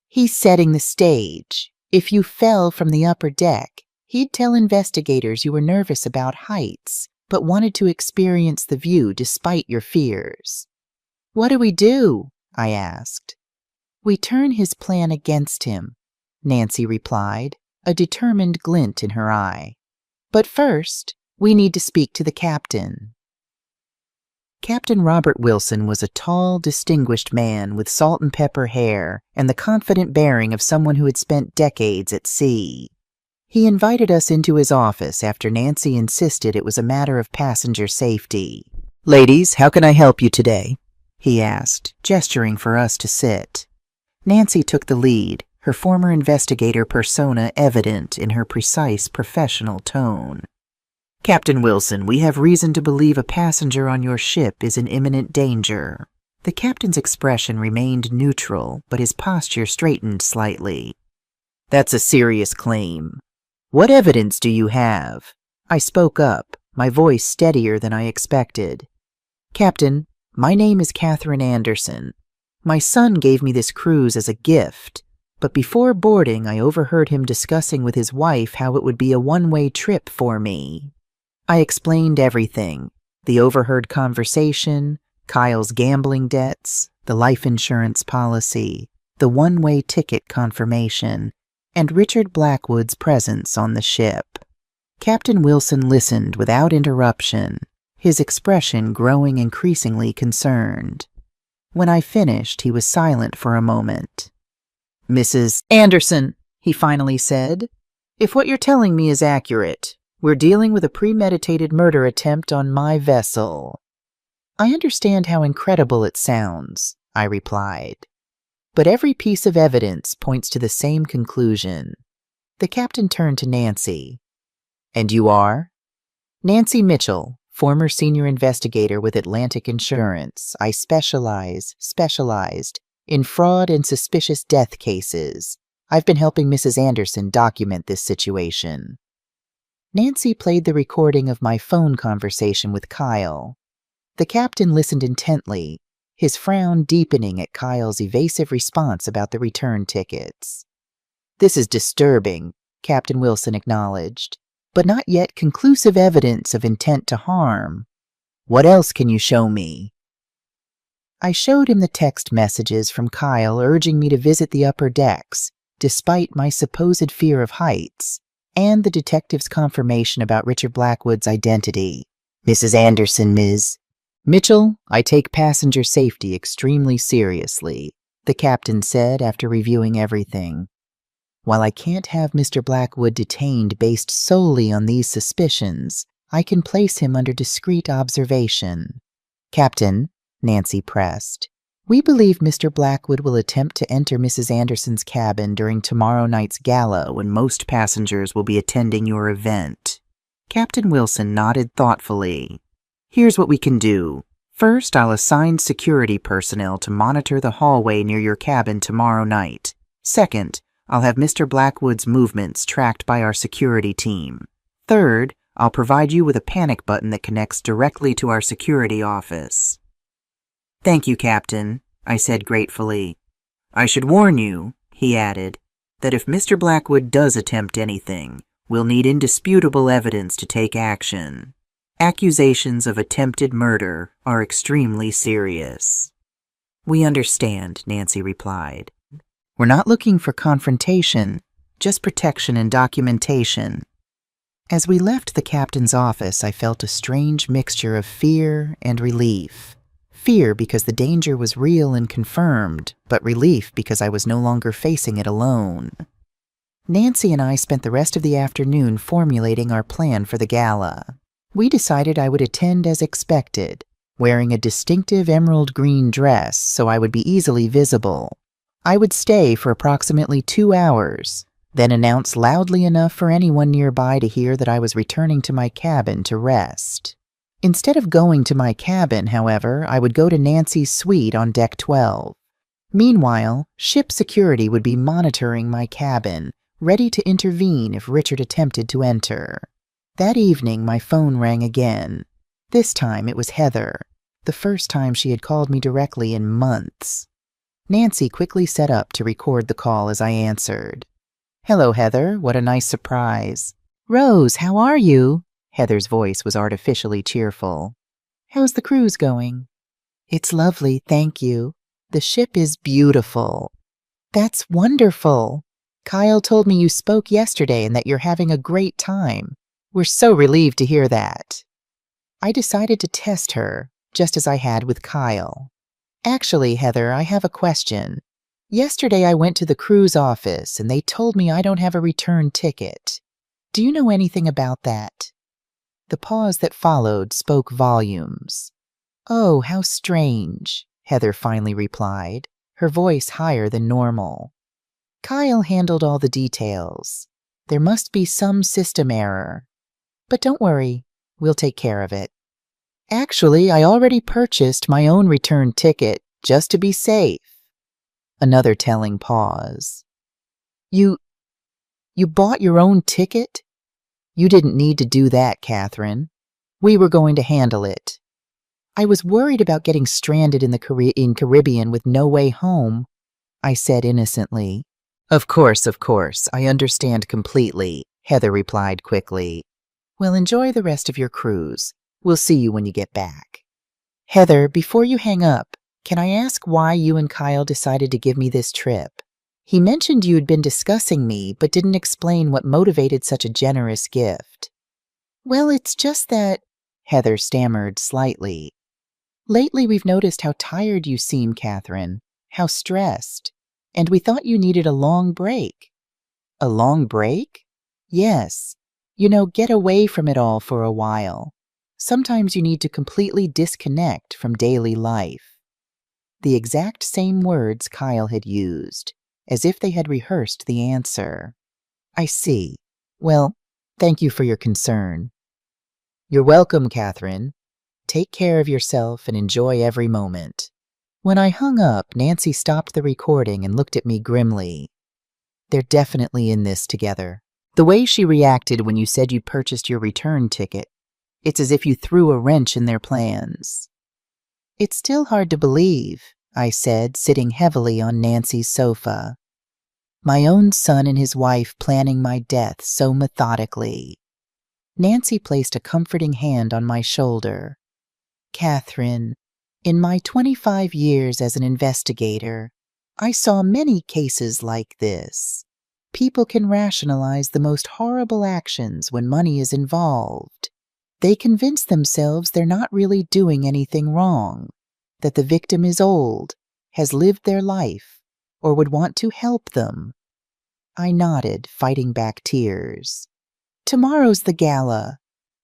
He's setting the stage. If you fell from the upper deck, he'd tell investigators you were nervous about heights, but wanted to experience the view despite your fears. What do we do? I asked. We turn his plan against him, Nancy replied, a determined glint in her eye. But first, we need to speak to the captain. Captain Robert Wilson was a tall, distinguished man with salt and pepper hair and the confident bearing of someone who had spent decades at sea. He invited us into his office after Nancy insisted it was a matter of passenger safety. Ladies, how can I help you today? He asked, gesturing for us to sit. Nancy took the lead, her former investigator persona evident in her precise professional tone. "Captain Wilson, we have reason to believe a passenger on your ship is in imminent danger." The captain's expression remained neutral, but his posture straightened slightly. "That's a serious claim. What evidence do you have?" I spoke up, my voice steadier than I expected. "Captain, my name is Catherine Anderson. My son gave me this cruise as a gift, but before boarding I overheard him discussing with his wife how it would be a one-way trip for me." I explained everything: the overheard conversation, Kyle's gambling debts, the life insurance policy, the one-way ticket confirmation, and Richard Blackwood's presence on the ship. Captain Wilson listened without interruption, his expression growing increasingly concerned. When I finished, he was silent for a moment. "Mrs. Anderson," he finally said, "if what you're telling me is accurate, we're dealing with a premeditated murder attempt on my vessel." "I understand how incredible it sounds," I replied. "But every piece of evidence points to the same conclusion." The captain turned to Nancy. "And you are?" "Nancy Mitchell, former senior investigator with Atlantic Insurance. I specialized in fraud and suspicious death cases. I've been helping Mrs. Anderson document this situation." Nancy played the recording of my phone conversation with Kyle. The captain listened intently, his frown deepening at Kyle's evasive response about the return tickets. "This is disturbing," Captain Wilson acknowledged, "but not yet conclusive evidence of intent to harm. What else can you show me?" I showed him the text messages from Kyle urging me to visit the upper decks, despite my supposed fear of heights, and the detective's confirmation about Richard Blackwood's identity. "Mrs. Anderson, Ms. Mitchell, I take passenger safety extremely seriously," the captain said after reviewing everything. "While I can't have Mr. Blackwood detained based solely on these suspicions, I can place him under discreet observation." "Captain," Nancy pressed, "we believe Mr. Blackwood will attempt to enter Mrs. Anderson's cabin during tomorrow night's gala when most passengers will be attending your event." Captain Wilson nodded thoughtfully. "Here's what we can do. First, I'll assign security personnel to monitor the hallway near your cabin tomorrow night. Second, I'll have Mr. Blackwood's movements tracked by our security team. Third, I'll provide you with a panic button that connects directly to our security office." "Thank you, Captain," I said gratefully. "I should warn you," he added, "that if Mr. Blackwood does attempt anything, we'll need indisputable evidence to take action. Accusations of attempted murder are extremely serious." "We understand," Nancy replied. "We're not looking for confrontation, just protection and documentation." As we left the captain's office, I felt a strange mixture of fear and relief. Fear because the danger was real and confirmed, but relief because I was no longer facing it alone. Nancy and I spent the rest of the afternoon formulating our plan for the gala. We decided I would attend as expected, wearing a distinctive emerald green dress so I would be easily visible. I would stay for approximately 2 hours, then announce loudly enough for anyone nearby to hear that I was returning to my cabin to rest. Instead of going to my cabin, however, I would go to Nancy's suite on Deck 12. Meanwhile, ship security would be monitoring my cabin, ready to intervene if Richard attempted to enter. That evening, my phone rang again. This time it was Heather, the first time she had called me directly in months. Nancy quickly set up to record the call as I answered. "Hello, Heather. What a nice surprise." "Rose, how are you?" Heather's voice was artificially cheerful. "How's the cruise going?" "It's lovely, thank you. The ship is beautiful." "That's wonderful. Kyle told me you spoke yesterday and that you're having a great time. We're so relieved to hear that." I decided to test her, just as I had with Kyle. "Actually, Heather, I have a question. Yesterday I went to the cruise office and they told me I don't have a return ticket. Do you know anything about that?" The pause that followed spoke volumes. "Oh, how strange," Heather finally replied, her voice higher than normal. Kyle handled all the details. There must be some system error. But don't worry, we'll take care of it. Actually, I already purchased my own return ticket just to be safe. Another telling pause. You bought your own ticket? You didn't need to do that, Catherine. We were going to handle it. I was worried about getting stranded in the Caribbean with no way home, I said innocently. Of course, I understand completely, Heather replied quickly. Well, enjoy the rest of your cruise. We'll see you when you get back. Heather, before you hang up, can I ask why you and Kyle decided to give me this trip? He mentioned you had been discussing me, but didn't explain what motivated such a generous gift. Well, it's just that, Heather stammered slightly. Lately we've noticed how tired you seem, Catherine, how stressed, and we thought you needed a long break. A long break? Yes. Get away from it all for a while. Sometimes you need to completely disconnect from daily life. The exact same words Kyle had used, as if they had rehearsed the answer. I see. Well, thank you for your concern. You're welcome, Catherine. Take care of yourself and enjoy every moment. When I hung up, Nancy stopped the recording and looked at me grimly. They're definitely in this together. The way she reacted when you said you purchased your return ticket, it's as if you threw a wrench in their plans. It's still hard to believe, I said, sitting heavily on Nancy's sofa. My own son and his wife planning my death so methodically. Nancy placed a comforting hand on my shoulder. Catherine, in my 25 years as an investigator, I saw many cases like this. People can rationalize the most horrible actions when money is involved. They convince themselves they're not really doing anything wrong, that the victim is old, has lived their life, or would want to help them. I nodded, fighting back tears. Tomorrow's the gala.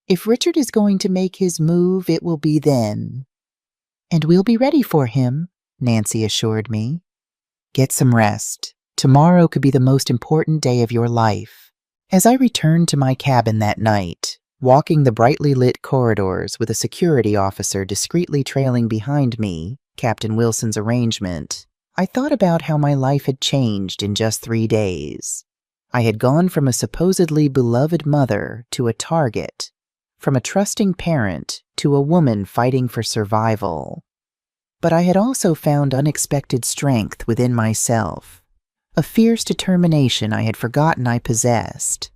If Richard is going to make his move, it will be then. And we'll be ready for him, Nancy assured me. Get some rest. Tomorrow could be the most important day of your life. As I returned to my cabin that night, walking the brightly lit corridors with a security officer discreetly trailing behind me, Captain Wilson's arrangement, I thought about how my life had changed in just 3 days. I had gone from a supposedly beloved mother to a target, from a trusting parent to a woman fighting for survival. But I had also found unexpected strength within myself, a fierce determination I had forgotten I possessed.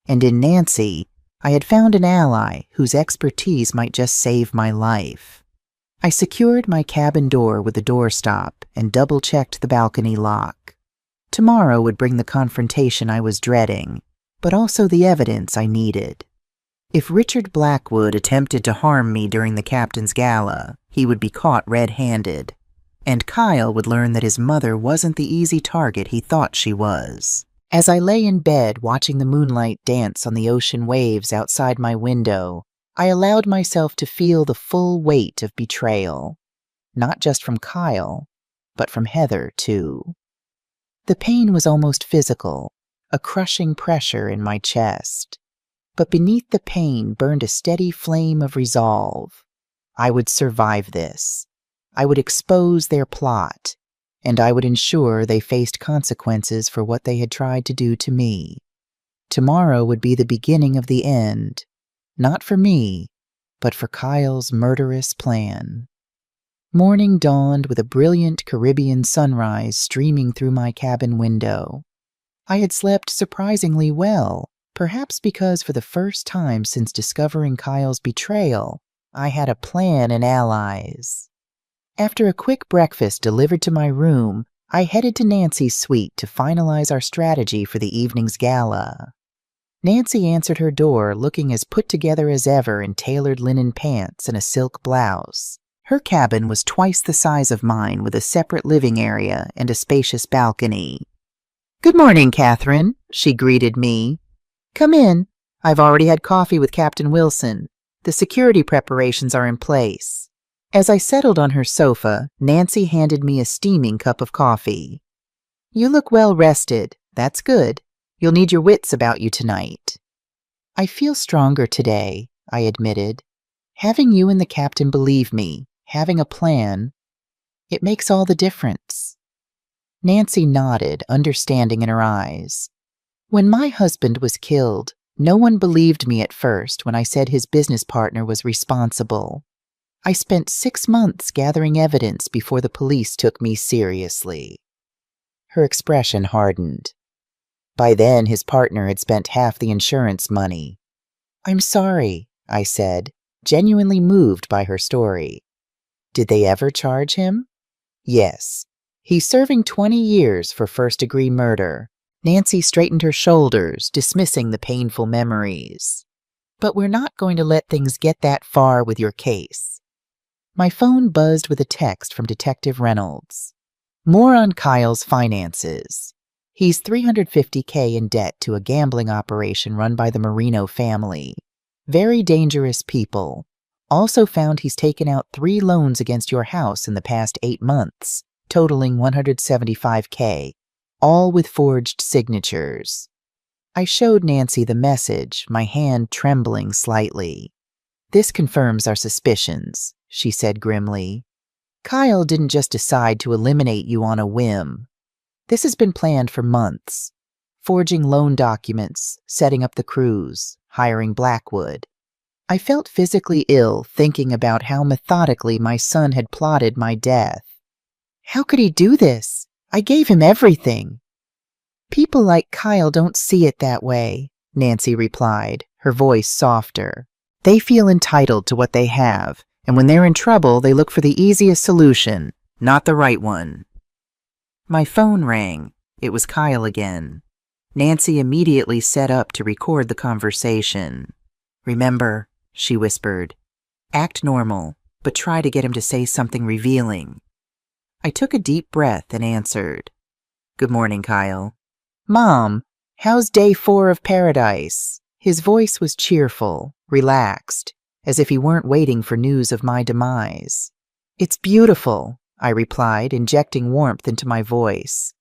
And in Nancy, I had found an ally whose expertise might just save my life. I secured my cabin door with a doorstop and double-checked the balcony lock. Tomorrow would bring the confrontation I was dreading, but also the evidence I needed. If Richard Blackwood attempted to harm me during the captain's gala, he would be caught red-handed, and Kyle would learn that his mother wasn't the easy target he thought she was. As I lay in bed watching the moonlight dance on the ocean waves outside my window, I allowed myself to feel the full weight of betrayal, not just from Kyle, but from Heather, too. The pain was almost physical, a crushing pressure in my chest. But beneath the pain burned a steady flame of resolve. I would survive this. I would expose their plot, and I would ensure they faced consequences for what they had tried to do to me. Tomorrow would be the beginning of the end, not for me, but for Kyle's murderous plan. Morning dawned with a brilliant Caribbean sunrise streaming through my cabin window. I had slept surprisingly well, perhaps because for the first time since discovering Kyle's betrayal, I had a plan and allies. After a quick breakfast delivered to my room, I headed to Nancy's suite to finalize our strategy for the evening's gala. Nancy answered her door looking as put together as ever in tailored linen pants and a silk blouse. Her cabin was twice the size of mine with a separate living area and a spacious balcony. "Good morning, Catherine," she greeted me. "Come in. I've already had coffee with Captain Wilson. The security preparations are in place." As I settled on her sofa, Nancy handed me a steaming cup of coffee. You look well rested. That's good. You'll need your wits about you tonight. I feel stronger today, I admitted. Having you and the captain believe me, having a plan, it makes all the difference. Nancy nodded, understanding in her eyes. When my husband was killed, no one believed me at first when I said his business partner was responsible. I spent 6 months gathering evidence before the police took me seriously. Her expression hardened. By then, his partner had spent half the insurance money. I'm sorry, I said, genuinely moved by her story. Did they ever charge him? Yes. He's serving 20 years for first-degree murder. Nancy straightened her shoulders, dismissing the painful memories. But we're not going to let things get that far with your case. My phone buzzed with a text from Detective Reynolds. More on Kyle's finances. He's $350K in debt to a gambling operation run by the Marino family. Very dangerous people. Also found he's taken out 3 loans against your house in the past 8 months, totaling $175K, all with forged signatures. I showed Nancy the message, my hand trembling slightly. This confirms our suspicions, she said grimly. Kyle didn't just decide to eliminate you on a whim. This has been planned for months. Forging loan documents, setting up the cruise, hiring Blackwood. I felt physically ill thinking about how methodically my son had plotted my death. How could he do this? I gave him everything. People like Kyle don't see it that way, Nancy replied, her voice softer. They feel entitled to what they have, and when they're in trouble, they look for the easiest solution, not the right one. My phone rang. It was Kyle again. Nancy immediately set up to record the conversation. Remember, she whispered, act normal, but try to get him to say something revealing. I took a deep breath and answered, Good morning, Kyle. Mom, how's day 4 of paradise? His voice was cheerful, relaxed, as if he weren't waiting for news of my demise. It's beautiful, I replied, injecting warmth into my voice.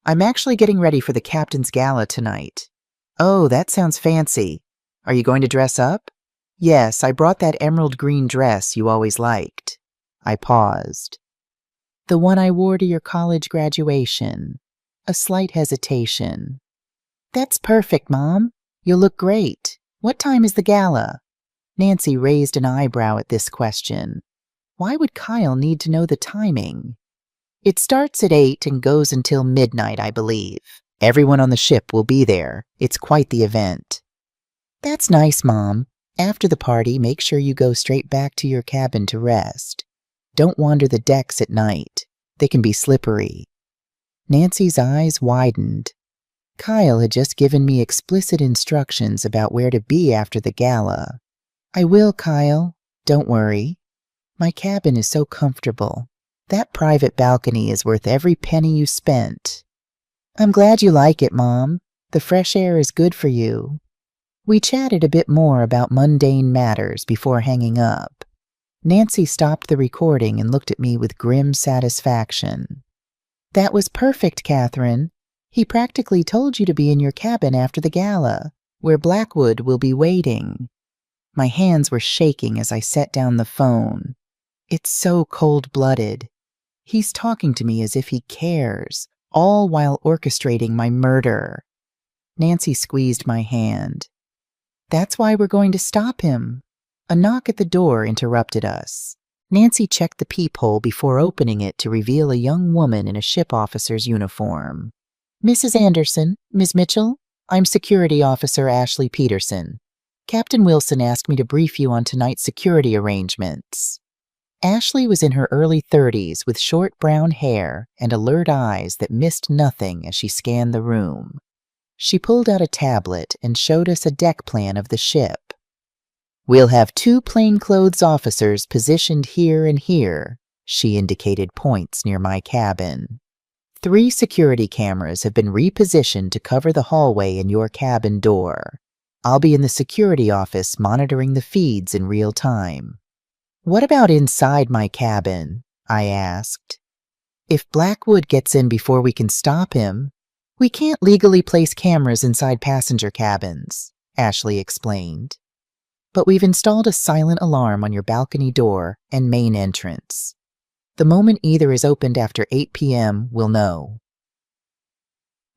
I'm actually getting ready for the captain's gala tonight. Oh, that sounds fancy. Are you going to dress up? Yes, I brought that emerald green dress you always liked. I paused. The one I wore to your college graduation. A slight hesitation. That's perfect, Mom. You'll look great. What time is the gala? Nancy raised an eyebrow at this question. Why would Kyle need to know the timing? It starts at 8 and goes until midnight, I believe. Everyone on the ship will be there. It's quite the event. That's nice, Mom. After the party, make sure you go straight back to your cabin to rest. Don't wander the decks at night. They can be slippery. Nancy's eyes widened. Kyle had just given me explicit instructions about where to be after the gala. I will, Kyle. Don't worry. My cabin is so comfortable. That private balcony is worth every penny you spent. I'm glad you like it, Mom. The fresh air is good for you. We chatted a bit more about mundane matters before hanging up. Nancy stopped the recording and looked at me with grim satisfaction. That was perfect, Catherine. He practically told you to be in your cabin after the gala, where Blackwood will be waiting. My hands were shaking as I set down the phone. It's so cold-blooded. He's talking to me as if he cares, all while orchestrating my murder. Nancy squeezed my hand. That's why we're going to stop him. A knock at the door interrupted us. Nancy checked the peephole before opening it to reveal a young woman in a ship officer's uniform. Mrs. Anderson, Ms. Mitchell, I'm Security Officer Ashley Peterson. Captain Wilson asked me to brief you on tonight's security arrangements. Ashley was in her early 30s with short brown hair and alert eyes that missed nothing as she scanned the room. She pulled out a tablet and showed us a deck plan of the ship. We'll have 2 plainclothes officers positioned here and here, she indicated points near my cabin. 3 security cameras have been repositioned to cover the hallway and your cabin door. I'll be in the security office monitoring the feeds in real time. What about inside my cabin? I asked. If Blackwood gets in before we can stop him, we can't legally place cameras inside passenger cabins, Ashley explained. But we've installed a silent alarm on your balcony door and main entrance. The moment either is opened after 8 p.m., we'll know.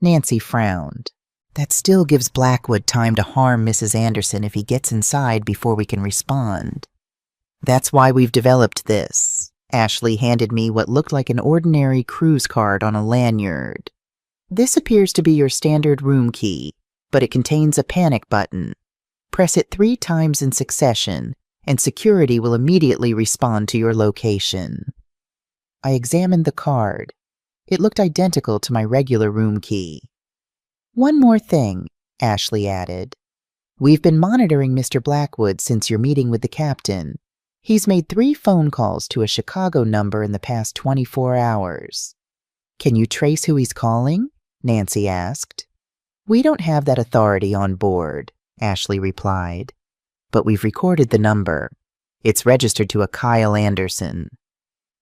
Nancy frowned. That still gives Blackwood time to harm Mrs. Anderson if he gets inside before we can respond. That's why we've developed this. Ashley handed me what looked like an ordinary cruise card on a lanyard. This appears to be your standard room key, but it contains a panic button. Press it 3 times in succession, and security will immediately respond to your location. I examined the card. It looked identical to my regular room key. One more thing, Ashley added. We've been monitoring Mr. Blackwood since your meeting with the captain. He's made 3 phone calls to a Chicago number in the past 24 hours. Can you trace who he's calling? Nancy asked. We don't have that authority on board, Ashley replied. But we've recorded the number. It's registered to a Kyle Anderson.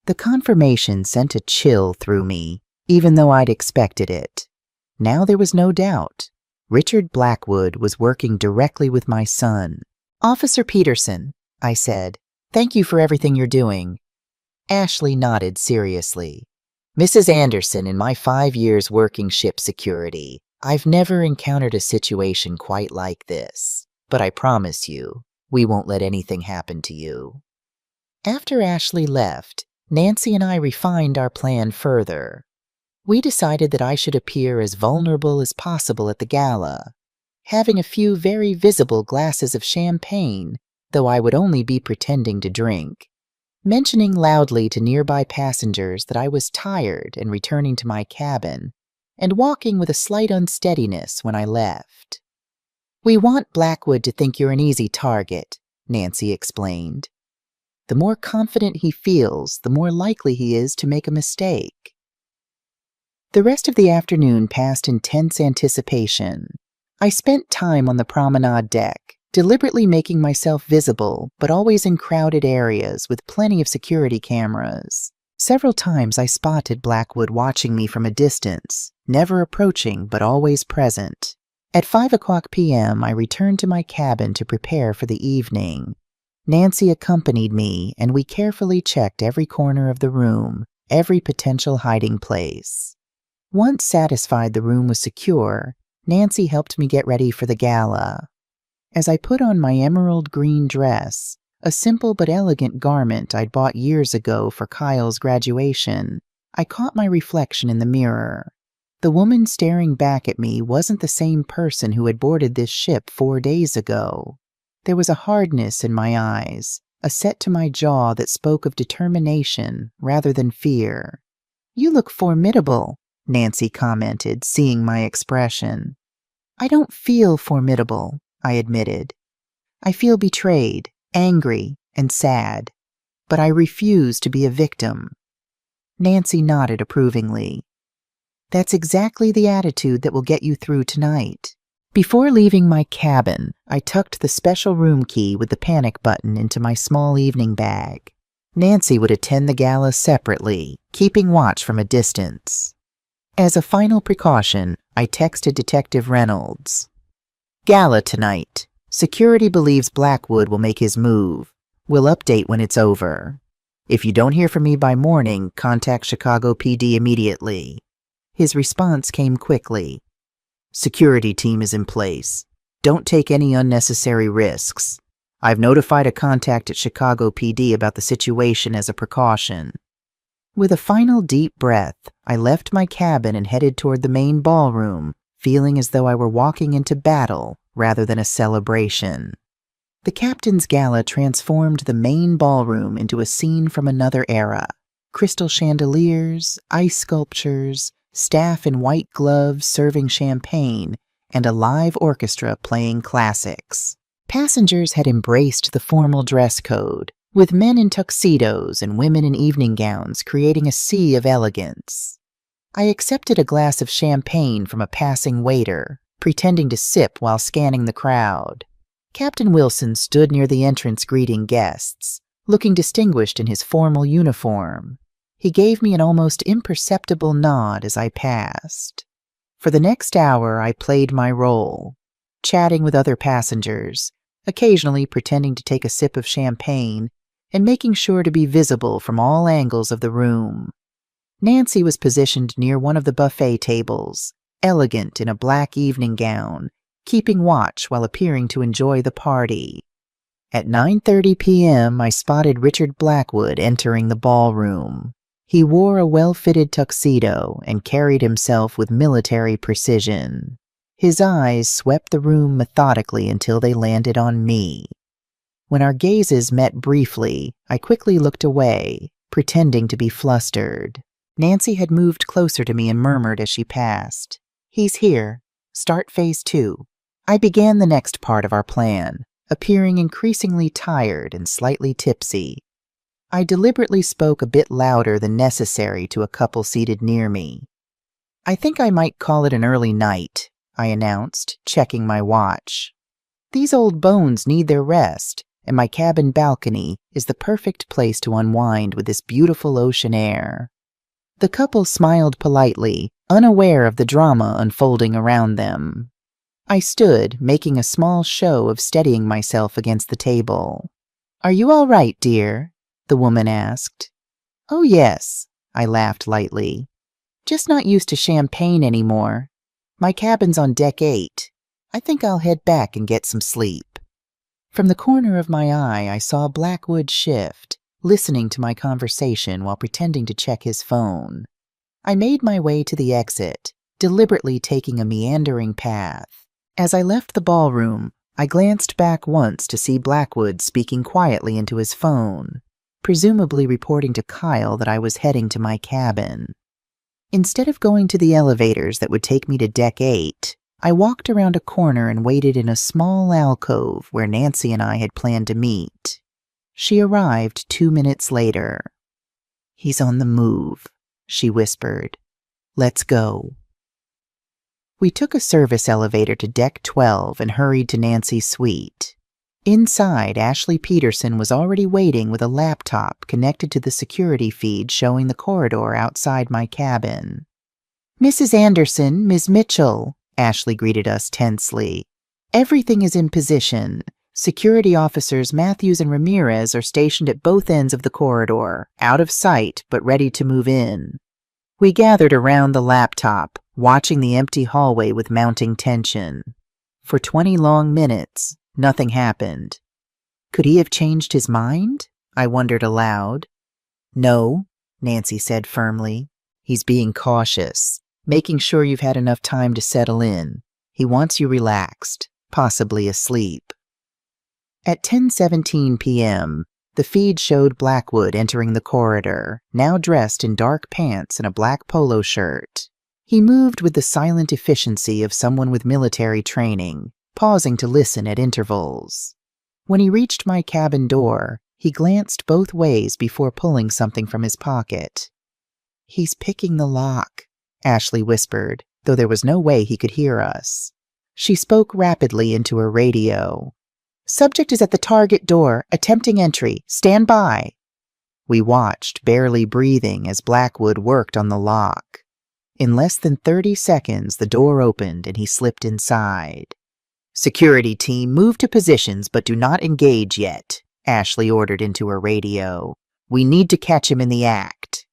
The confirmation sent a chill through me, even though I'd expected it. Now there was no doubt. Richard Blackwood was working directly with my son. Officer Peterson, I said, thank you for everything you're doing. Ashley nodded seriously. Mrs. Anderson, in my 5 years working ship security, I've never encountered a situation quite like this. But I promise you, we won't let anything happen to you. After Ashley left, Nancy and I refined our plan further. We decided that I should appear as vulnerable as possible at the gala, having a few very visible glasses of champagne, though I would only be pretending to drink, mentioning loudly to nearby passengers that I was tired and returning to my cabin, and walking with a slight unsteadiness when I left. We want Blackwood to think you're an easy target, Nancy explained. The more confident he feels, the more likely he is to make a mistake. The rest of the afternoon passed in tense anticipation. I spent time on the promenade deck, deliberately making myself visible, but always in crowded areas with plenty of security cameras. Several times I spotted Blackwood watching me from a distance, never approaching but always present. At 5:00 p.m., I returned to my cabin to prepare for the evening. Nancy accompanied me, and we carefully checked every corner of the room, every potential hiding place. Once satisfied the room was secure, Nancy helped me get ready for the gala. As I put on my emerald green dress, a simple but elegant garment I'd bought years ago for Kyle's graduation, I caught my reflection in the mirror. The woman staring back at me wasn't the same person who had boarded this ship 4 days ago. There was a hardness in my eyes, a set to my jaw that spoke of determination rather than fear. "You look formidable," Nancy commented, seeing my expression. "I don't feel formidable," I admitted. "I feel betrayed, angry, and sad, but I refuse to be a victim." Nancy nodded approvingly. "That's exactly the attitude that will get you through tonight." Before leaving my cabin, I tucked the special room key with the panic button into my small evening bag. Nancy would attend the gala separately, keeping watch from a distance. As a final precaution, I texted Detective Reynolds. "Gala tonight. Security believes Blackwood will make his move. We'll update when it's over. If you don't hear from me by morning, contact Chicago PD immediately." His response came quickly. "Security team is in place. Don't take any unnecessary risks. I've notified a contact at Chicago PD about the situation as a precaution." With a final deep breath, I left my cabin and headed toward the main ballroom, feeling as though I were walking into battle rather than a celebration. The captain's gala transformed the main ballroom into a scene from another era. Crystal chandeliers, ice sculptures, staff in white gloves serving champagne, and a live orchestra playing classics. Passengers had embraced the formal dress code, with men in tuxedos and women in evening gowns creating a sea of elegance. I accepted a glass of champagne from a passing waiter, pretending to sip while scanning the crowd. Captain Wilson stood near the entrance greeting guests, looking distinguished in his formal uniform. He gave me an almost imperceptible nod as I passed. For the next hour, I played my role, chatting with other passengers, occasionally pretending to take a sip of champagne, and making sure to be visible from all angles of the room. Nancy was positioned near one of the buffet tables, elegant in a black evening gown, keeping watch while appearing to enjoy the party. At 9:30 p.m., I spotted Richard Blackwood entering the ballroom. He wore a well-fitted tuxedo and carried himself with military precision. His eyes swept the room methodically until they landed on me. When our gazes met briefly, I quickly looked away, pretending to be flustered. Nancy had moved closer to me and murmured as she passed, "He's here. Start phase 2. I began the next part of our plan, appearing increasingly tired and slightly tipsy. I deliberately spoke a bit louder than necessary to a couple seated near me. "I think I might call it an early night," I announced, checking my watch. "These old bones need their rest, and my cabin balcony is the perfect place to unwind with this beautiful ocean air." The couple smiled politely, unaware of the drama unfolding around them. I stood, making a small show of steadying myself against the table. "Are you all right, dear?" the woman asked. "Oh, yes," I laughed lightly. "Just not used to champagne anymore. My cabin's on deck 8. I think I'll head back and get some sleep." From the corner of my eye, I saw Blackwood shift, listening to my conversation while pretending to check his phone. I made my way to the exit, deliberately taking a meandering path. As I left the ballroom, I glanced back once to see Blackwood speaking quietly into his phone, presumably reporting to Kyle that I was heading to my cabin. Instead of going to the elevators that would take me to deck 8, I walked around a corner and waited in a small alcove where Nancy and I had planned to meet. She arrived 2 minutes later. "He's on the move," she whispered. "Let's go." We took a service elevator to deck 12 and hurried to Nancy's suite. Inside, Ashley Peterson was already waiting with a laptop connected to the security feed showing the corridor outside my cabin. "Mrs. Anderson, Ms. Mitchell," Ashley greeted us tensely. "Everything is in position. Security officers Matthews and Ramirez are stationed at both ends of the corridor, out of sight but ready to move in." We gathered around the laptop, watching the empty hallway with mounting tension. For 20 long minutes, nothing happened. Could he have changed his mind? I wondered aloud. "No," Nancy said firmly. "He's being cautious, making sure you've had enough time to settle in. He wants you relaxed, possibly asleep." At 10:17 p.m., the feed showed Blackwood entering the corridor, now dressed in dark pants and a black polo shirt. He moved with the silent efficiency of someone with military training, pausing to listen at intervals. When he reached my cabin door, he glanced both ways before pulling something from his pocket. "He's picking the lock," Ashley whispered, though there was no way he could hear us. She spoke rapidly into her radio. "Subject is at the target door, attempting entry. Stand by." We watched, barely breathing, as Blackwood worked on the lock. In less than 30 seconds, the door opened and he slipped inside. "Security team, move to positions but do not engage yet," Ashley ordered into her radio. "We need to catch him in the act."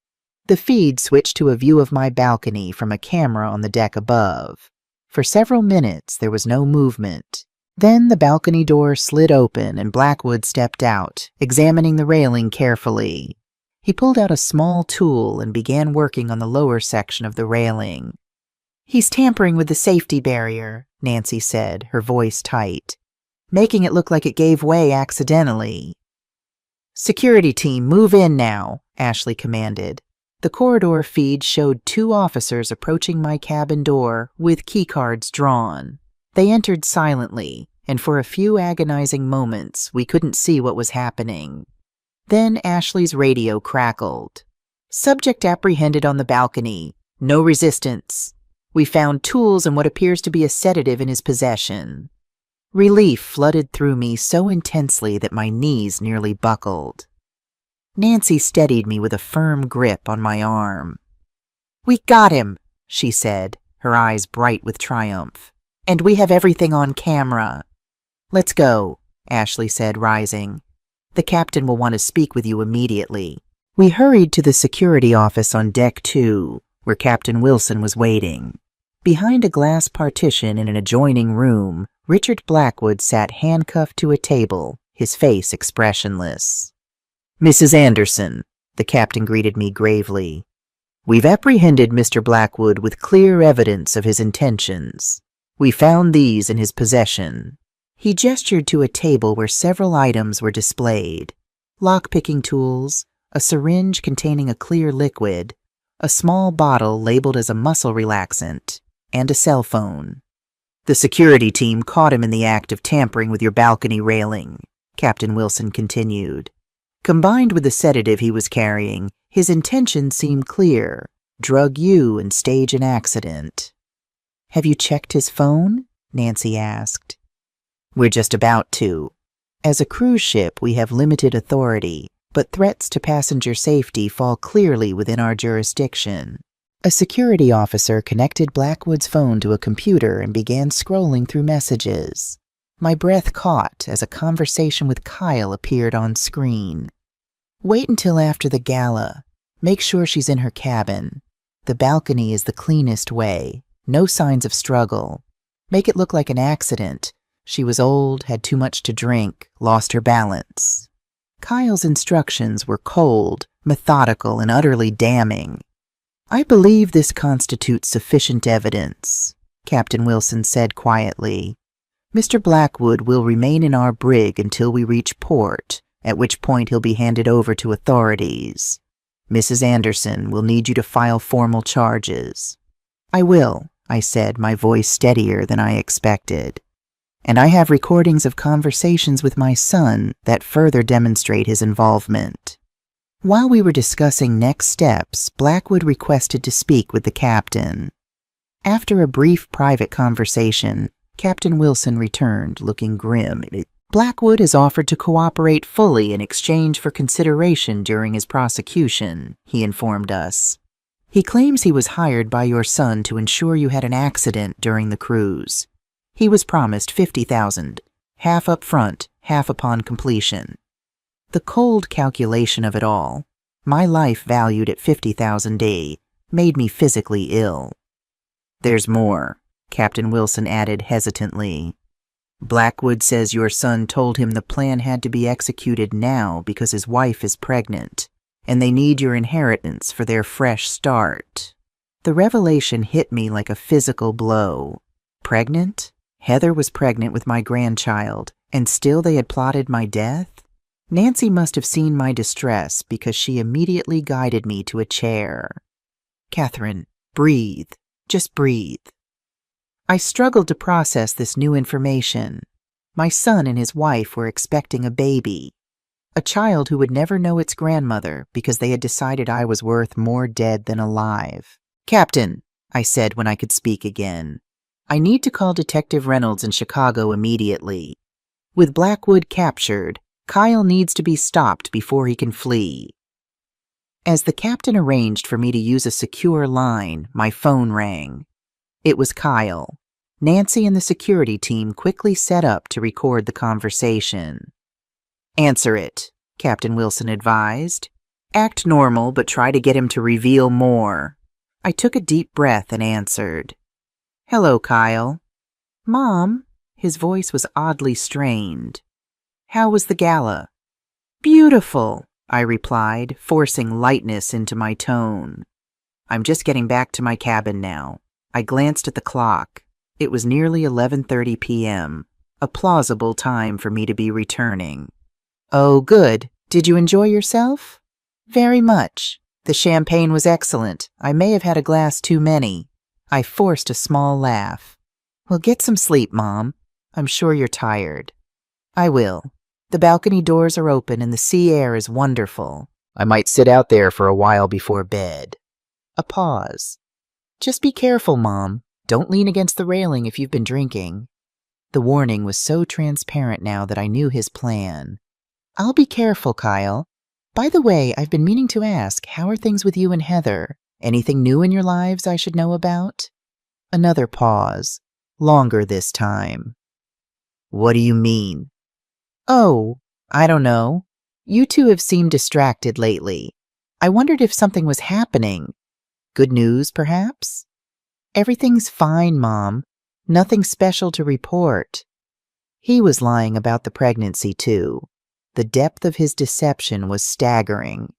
The feed switched to a view of my balcony from a camera on the deck above. For several minutes, there was no movement. Then the balcony door slid open and Blackwood stepped out, examining the railing carefully. He pulled out a small tool and began working on the lower section of the railing. "He's tampering with the safety barrier," Nancy said, her voice tight, "making it look like it gave way accidentally." "Security team, move in now," Ashley commanded. The corridor feed showed 2 officers approaching my cabin door with keycards drawn. They entered silently, and for a few agonizing moments, we couldn't see what was happening. Then Ashley's radio crackled. "Subject apprehended on the balcony. No resistance. We found tools and what appears to be a sedative in his possession." Relief flooded through me so intensely that my knees nearly buckled. Nancy steadied me with a firm grip on my arm. "We got him," she said, her eyes bright with triumph. "And we have everything on camera." "Let's go," Ashley said, rising. "The captain will want to speak with you immediately." We hurried to the security office on Deck 2, where Captain Wilson was waiting. Behind a glass partition in an adjoining room, Richard Blackwood sat handcuffed to a table, his face expressionless. "Mrs. Anderson," the captain greeted me gravely, "we've apprehended Mr. Blackwood with clear evidence of his intentions. We found these in his possession." He gestured to a table where several items were displayed: lock-picking tools, a syringe containing a clear liquid, a small bottle labeled as a muscle relaxant, and a cell phone. "The security team caught him in the act of tampering with your balcony railing," Captain Wilson continued. "Combined with the sedative he was carrying, his intentions seem clear: drug you and stage an accident." "Have you checked his phone?" Nancy asked. "We're just about to. As a cruise ship, we have limited authority, but threats to passenger safety fall clearly within our jurisdiction." A security officer connected Blackwood's phone to a computer and began scrolling through messages. My breath caught as a conversation with Kyle appeared on screen. "Wait until after the gala. Make sure she's in her cabin. The balcony is the cleanest way. No signs of struggle. Make it look like an accident. She was old, had too much to drink, lost her balance." Kyle's instructions were cold, methodical, and utterly damning. "I believe this constitutes sufficient evidence," Captain Wilson said quietly. "Mr. Blackwood will remain in our brig until we reach port, at which point he'll be handed over to authorities. Mrs. Anderson will need you to file formal charges." "I will," I said, my voice steadier than I expected. "And I have recordings of conversations with my son that further demonstrate his involvement." While we were discussing next steps, Blackwood requested to speak with the captain. After a brief private conversation, Captain Wilson returned, looking grim. "Blackwood has offered to cooperate fully in exchange for consideration during his prosecution," he informed us. "He claims he was hired by your son to ensure you had an accident during the cruise. He was promised $50,000, half up front, half upon completion." The cold calculation of it all, my life valued at $50,000, made me physically ill. "There's more," Captain Wilson added hesitantly. "Blackwood says your son told him the plan had to be executed now because his wife is pregnant, and they need your inheritance for their fresh start." The revelation hit me like a physical blow. Pregnant? Heather was pregnant with my grandchild, and still they had plotted my death? Nancy must have seen my distress because she immediately guided me to a chair. "Catherine, breathe. Just breathe." I struggled to process this new information. My son and his wife were expecting a baby, a child who would never know its grandmother because they had decided I was worth more dead than alive. "Captain," I said when I could speak again, "I need to call Detective Reynolds in Chicago immediately. With Blackwood captured, Kyle needs to be stopped before he can flee." As the captain arranged for me to use a secure line, my phone rang. It was Kyle. Nancy and the security team quickly set up to record the conversation. "Answer it," Captain Wilson advised. "Act normal, but try to get him to reveal more." I took a deep breath and answered. "Hello, Kyle." "Mom?" His voice was oddly strained. "How was the gala?" "Beautiful," I replied, forcing lightness into my tone. "I'm just getting back to my cabin now." I glanced at the clock. It was nearly 11:30 p.m., a plausible time for me to be returning. "Oh, good. Did you enjoy yourself?" "Very much. The champagne was excellent. I may have had a glass too many." I forced a small laugh. "Well, get some sleep, Mom. I'm sure you're tired." "I will. The balcony doors are open and the sea air is wonderful. I might sit out there for a while before bed." A pause. "Just be careful, Mom. Don't lean against the railing if you've been drinking." The warning was so transparent now that I knew his plan. "I'll be careful, Kyle." By the way, I've been meaning to ask, how are things with you and Heather? Anything new in your lives I should know about? Another pause, longer this time. What do you mean? Oh, I don't know. You two have seemed distracted lately. I wondered if something was happening. Good news, perhaps? Everything's fine, Mom. Nothing special to report. He was lying about the pregnancy, too. The depth of his deception was staggering.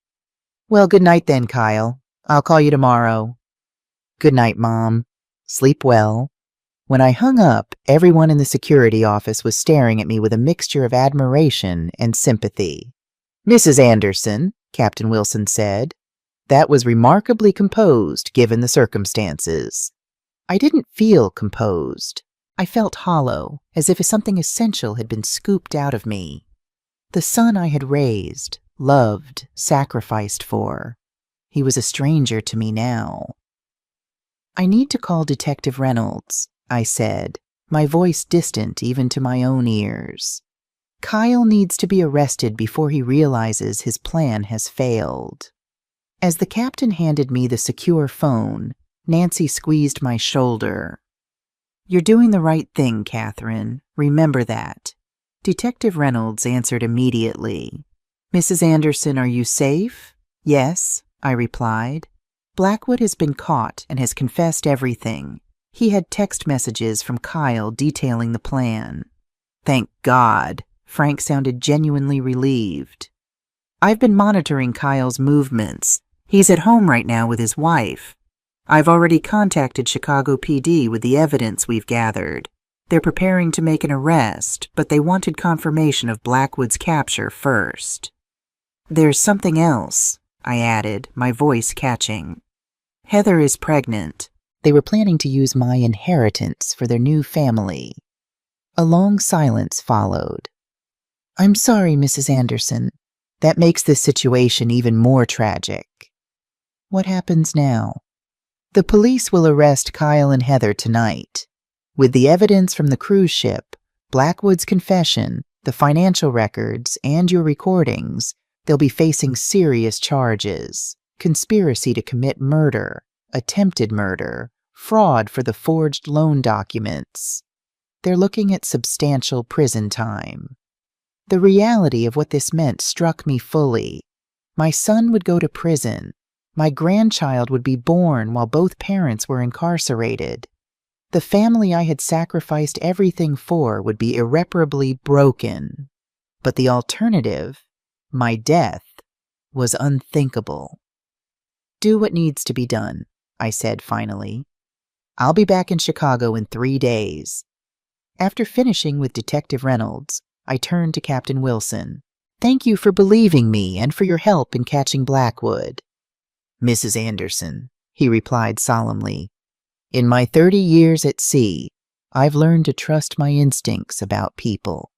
Well, good night then, Kyle. I'll call you tomorrow. Good night, Mom. Sleep well. When I hung up, everyone in the security office was staring at me with a mixture of admiration and sympathy. Mrs. Anderson, Captain Wilson said, that was remarkably composed given the circumstances. I didn't feel composed. I felt hollow, as if something essential had been scooped out of me. The son I had raised, loved, sacrificed for. He was a stranger to me now. I need to call Detective Reynolds, I said, my voice distant even to my own ears. Kyle needs to be arrested before he realizes his plan has failed. As the captain handed me the secure phone, Nancy squeezed my shoulder. You're doing the right thing, Catherine. Remember that. Detective Reynolds answered immediately. Mrs. Anderson, are you safe? Yes, I replied. Blackwood has been caught and has confessed everything. He had text messages from Kyle detailing the plan. Thank God. Frank sounded genuinely relieved. I've been monitoring Kyle's movements. He's at home right now with his wife. I've already contacted Chicago PD with the evidence we've gathered. They're preparing to make an arrest, but they wanted confirmation of Blackwood's capture first. There's something else, I added, my voice catching. Heather is pregnant. They were planning to use my inheritance for their new family. A long silence followed. I'm sorry, Mrs. Anderson. That makes this situation even more tragic. What happens now? The police will arrest Kyle and Heather tonight. With the evidence from the cruise ship, Blackwood's confession, the financial records, and your recordings, they'll be facing serious charges: conspiracy to commit murder, attempted murder, fraud for the forged loan documents. They're looking at substantial prison time. The reality of what this meant struck me fully. My son would go to prison. My grandchild would be born while both parents were incarcerated. The family I had sacrificed everything for would be irreparably broken. But the alternative, my death, was unthinkable. Do what needs to be done, I said finally. I'll be back in Chicago in 3 days. After finishing with Detective Reynolds, I turned to Captain Wilson. Thank you for believing me and for your help in catching Blackwood. Mrs. Anderson, he replied solemnly, in my 30 years at sea, I've learned to trust my instincts about people.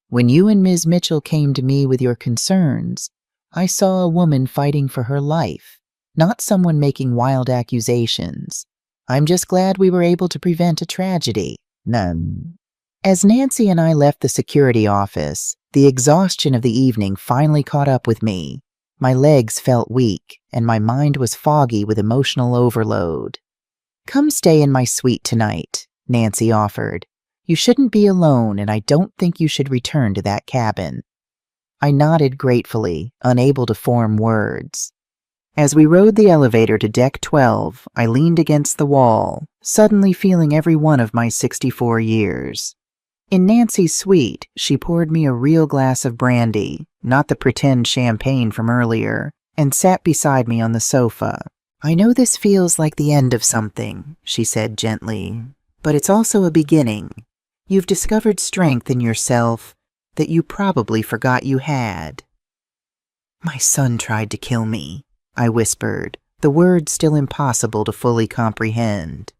When you and Ms. Mitchell came to me with your concerns, I saw a woman fighting for her life, not someone making wild accusations. I'm just glad we were able to prevent a tragedy. None. As Nancy and I left the security office, the exhaustion of the evening finally caught up with me. My legs felt weak, and my mind was foggy with emotional overload. Come stay in my suite tonight, Nancy offered. You shouldn't be alone, and I don't think you should return to that cabin. I nodded gratefully, unable to form words. As we rode the elevator to Deck 12, I leaned against the wall, suddenly feeling every one of my 64 years. In Nancy's suite, she poured me a real glass of brandy, not the pretend champagne from earlier, and sat beside me on the sofa. I know this feels like the end of something, she said gently, but it's also a beginning. You've discovered strength in yourself that you probably forgot you had. My son tried to kill me, I whispered, the words still impossible to fully comprehend.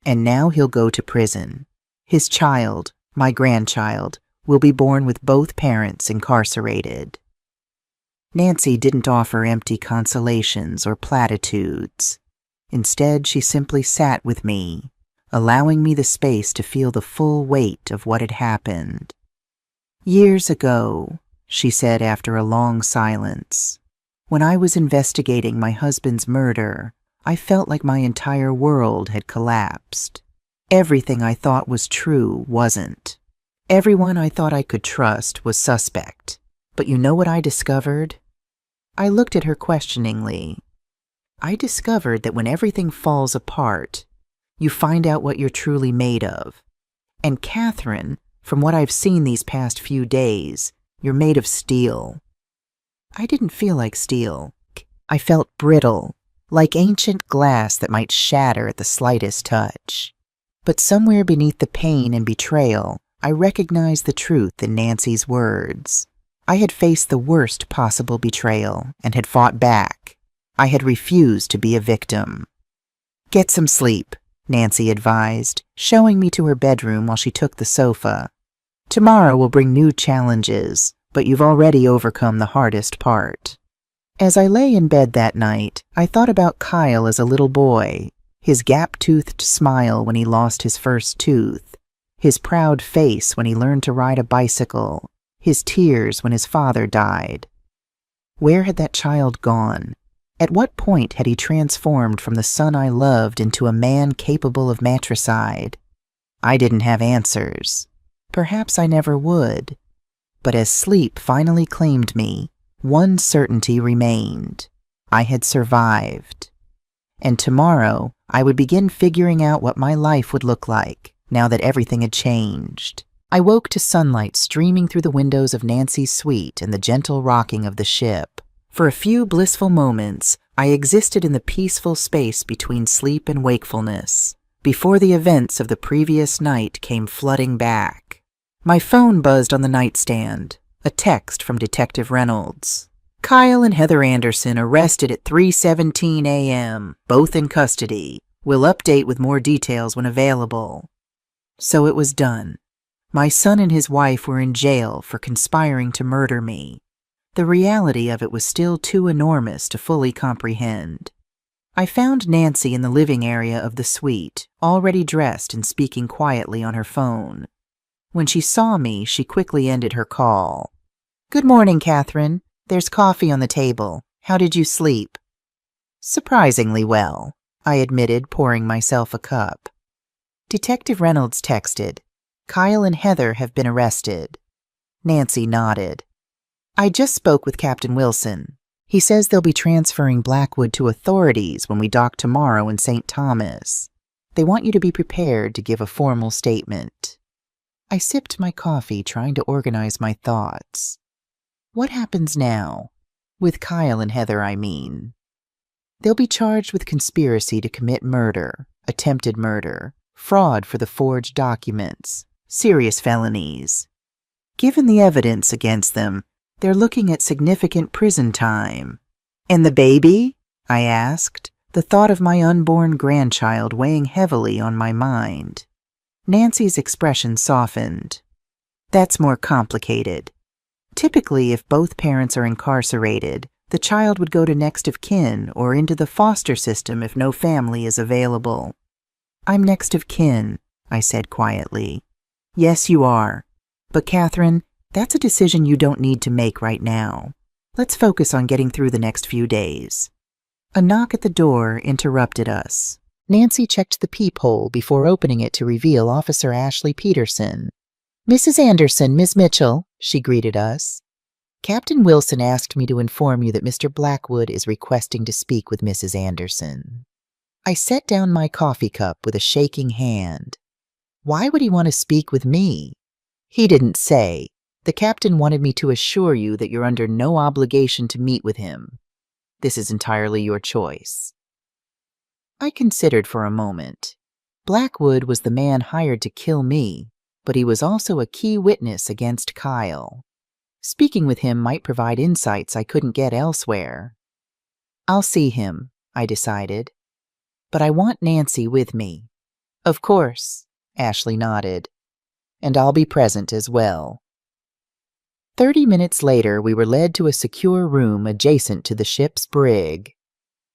And now he'll go to prison. His child, my grandchild, will be born with both parents incarcerated. Nancy didn't offer empty consolations or platitudes. Instead, she simply sat with me, allowing me the space to feel the full weight of what had happened. Years ago, she said after a long silence. When I was investigating my husband's murder, I felt like my entire world had collapsed. Everything I thought was true wasn't. Everyone I thought I could trust was suspect. But you know what I discovered? I looked at her questioningly. I discovered that when everything falls apart, you find out what you're truly made of. And Catherine, from what I've seen these past few days, you're made of steel. I didn't feel like steel. I felt brittle, like ancient glass that might shatter at the slightest touch. But somewhere beneath the pain and betrayal, I recognized the truth in Nancy's words. I had faced the worst possible betrayal and had fought back. I had refused to be a victim. "Get some sleep," Nancy advised, showing me to her bedroom while she took the sofa. "Tomorrow will bring new challenges, but you've already overcome the hardest part." As I lay in bed that night, I thought about Kyle as a little boy, his gap-toothed smile when he lost his first tooth, his proud face when he learned to ride a bicycle, his tears when his father died. Where had that child gone? At what point had he transformed from the son I loved into a man capable of matricide? I didn't have answers. Perhaps I never would. But as sleep finally claimed me, one certainty remained. I had survived. And tomorrow, I would begin figuring out what my life would look like, now that everything had changed. I woke to sunlight streaming through the windows of Nancy's suite and the gentle rocking of the ship. For a few blissful moments, I existed in the peaceful space between sleep and wakefulness, before the events of the previous night came flooding back. My phone buzzed on the nightstand, a text from Detective Reynolds. "Kyle and Heather Anderson arrested at 3:17 a.m., both in custody. We'll update with more details when available." So it was done. My son and his wife were in jail for conspiring to murder me. The reality of it was still too enormous to fully comprehend. I found Nancy in the living area of the suite, already dressed and speaking quietly on her phone. When she saw me, she quickly ended her call. "Good morning, Catherine. There's coffee on the table. How did you sleep?" "Surprisingly well," I admitted, pouring myself a cup. Detective Reynolds texted, "Kyle and Heather have been arrested." Nancy nodded. "I just spoke with Captain Wilson. He says they'll be transferring Blackwood to authorities when we dock tomorrow in St. Thomas. They want you to be prepared to give a formal statement." I sipped my coffee, trying to organize my thoughts. What happens now? With Kyle and Heather, I mean. They'll be charged with conspiracy to commit murder, attempted murder, fraud for the forged documents, serious felonies. Given the evidence against them, they're looking at significant prison time. "And the baby?" I asked, the thought of my unborn grandchild weighing heavily on my mind. Nancy's expression softened. "That's more complicated. Typically, if both parents are incarcerated, the child would go to next of kin or into the foster system if no family is available." "I'm next of kin," I said quietly. "Yes, you are. But Catherine, that's a decision you don't need to make right now. Let's focus on getting through the next few days." A knock at the door interrupted us. Nancy checked the peephole before opening it to reveal Officer Ashley Peterson. "Mrs. Anderson, Miss Mitchell," she greeted us. "Captain Wilson asked me to inform you that Mr. Blackwood is requesting to speak with Mrs. Anderson." I set down my coffee cup with a shaking hand. Why would he want to speak with me? He didn't say. "The captain wanted me to assure you that you're under no obligation to meet with him. This is entirely your choice." I considered for a moment. Blackwood was the man hired to kill me, but he was also a key witness against Kyle. Speaking with him might provide insights I couldn't get elsewhere. "I'll see him," I decided. "But I want Nancy with me." "Of course," Ashley nodded. "And I'll be present as well." 30 minutes later, we were led to a secure room adjacent to the ship's brig.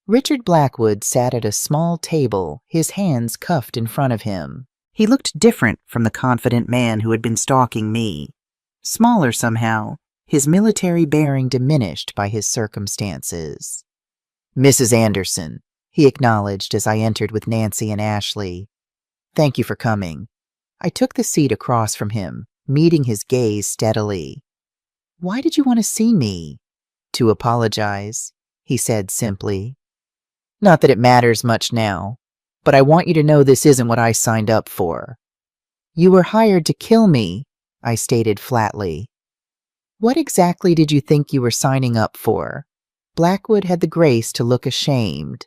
Richard Blackwood sat at a small table, his hands cuffed in front of him. He looked different from the confident man who had been stalking me. Smaller somehow, his military bearing diminished by his circumstances. "Mrs. Anderson," he acknowledged as I entered with Nancy and Ashley. "Thank you for coming." I took the seat across from him, meeting his gaze steadily. "Why did you want to see me?" "To apologize," he said simply. "Not that it matters much now, but I want you to know this isn't what I signed up for." "You were hired to kill me," I stated flatly. "What exactly did you think you were signing up for?" Blackwood had the grace to look ashamed.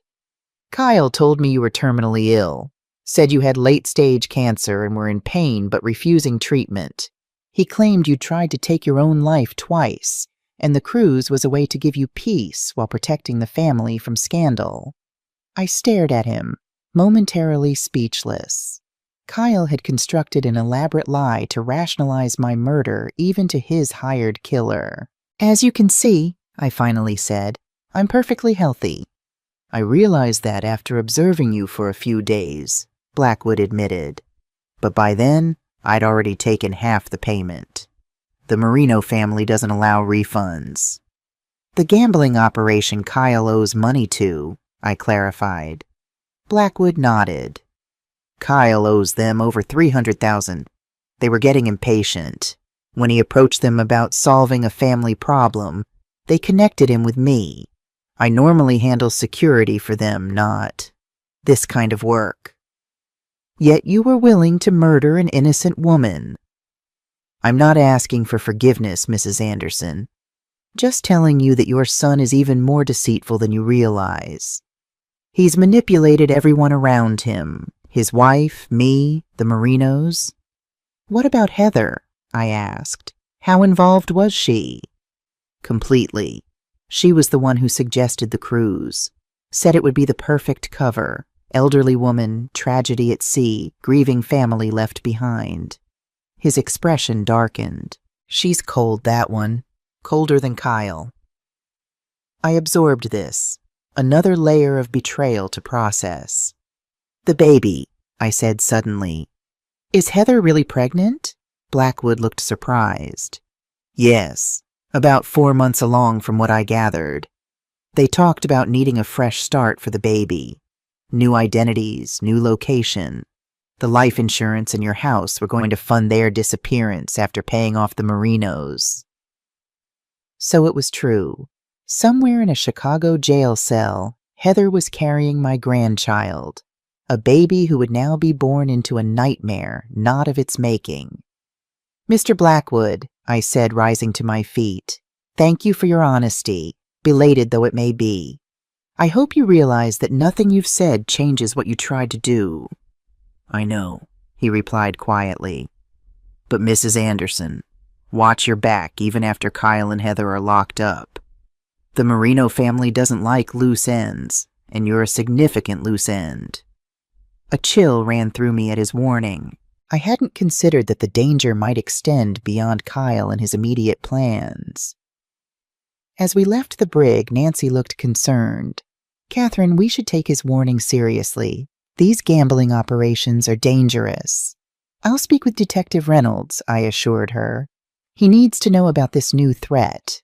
"Kyle told me you were terminally ill, said you had late-stage cancer and were in pain but refusing treatment. He claimed you tried to take your own life twice, and the cruise was a way to give you peace while protecting the family from scandal." I stared at him, momentarily speechless. Kyle had constructed an elaborate lie to rationalize my murder even to his hired killer. "As you can see," I finally said, "I'm perfectly healthy." "I realized that after observing you for a few days," Blackwood admitted. "But by then, I'd already taken half the payment. The Marino family doesn't allow refunds." "The gambling operation Kyle owes money to," I clarified. Blackwood nodded. "Kyle owes them over $300,000. They were getting impatient. When he approached them about solving a family problem, they connected him with me. I normally handle security for them, not this kind of work." "Yet you were willing to murder an innocent woman." "I'm not asking for forgiveness, Mrs. Anderson. Just telling you that your son is even more deceitful than you realize. He's manipulated everyone around him. His wife, me, the Marinos." "What about Heather?" I asked. "How involved was she?" "Completely. She was the one who suggested the cruise. Said it would be the perfect cover. Elderly woman, tragedy at sea, grieving family left behind." His expression darkened. "She's cold, that one. Colder than Kyle." I absorbed this. Another layer of betrayal to process. "The baby," I said suddenly. "Is Heather really pregnant?" Blackwood looked surprised. "Yes, about 4 months along from what I gathered. They talked about needing a fresh start for the baby. New identities, new location. The life insurance in your house were going to fund their disappearance after paying off the Marinos." So it was true. Somewhere in a Chicago jail cell, Heather was carrying my grandchild, a baby who would now be born into a nightmare not of its making. "Mr. Blackwood," I said, rising to my feet, "thank you for your honesty, belated though it may be. I hope you realize that nothing you've said changes what you tried to do." "I know," he replied quietly. "But Mrs. Anderson, watch your back even after Kyle and Heather are locked up. The Marino family doesn't like loose ends, and you're a significant loose end." A chill ran through me at his warning. I hadn't considered that the danger might extend beyond Kyle and his immediate plans. As we left the brig, Nancy looked concerned. "Catherine, we should take his warning seriously. These gambling operations are dangerous." "I'll speak with Detective Reynolds," I assured her. "He needs to know about this new threat."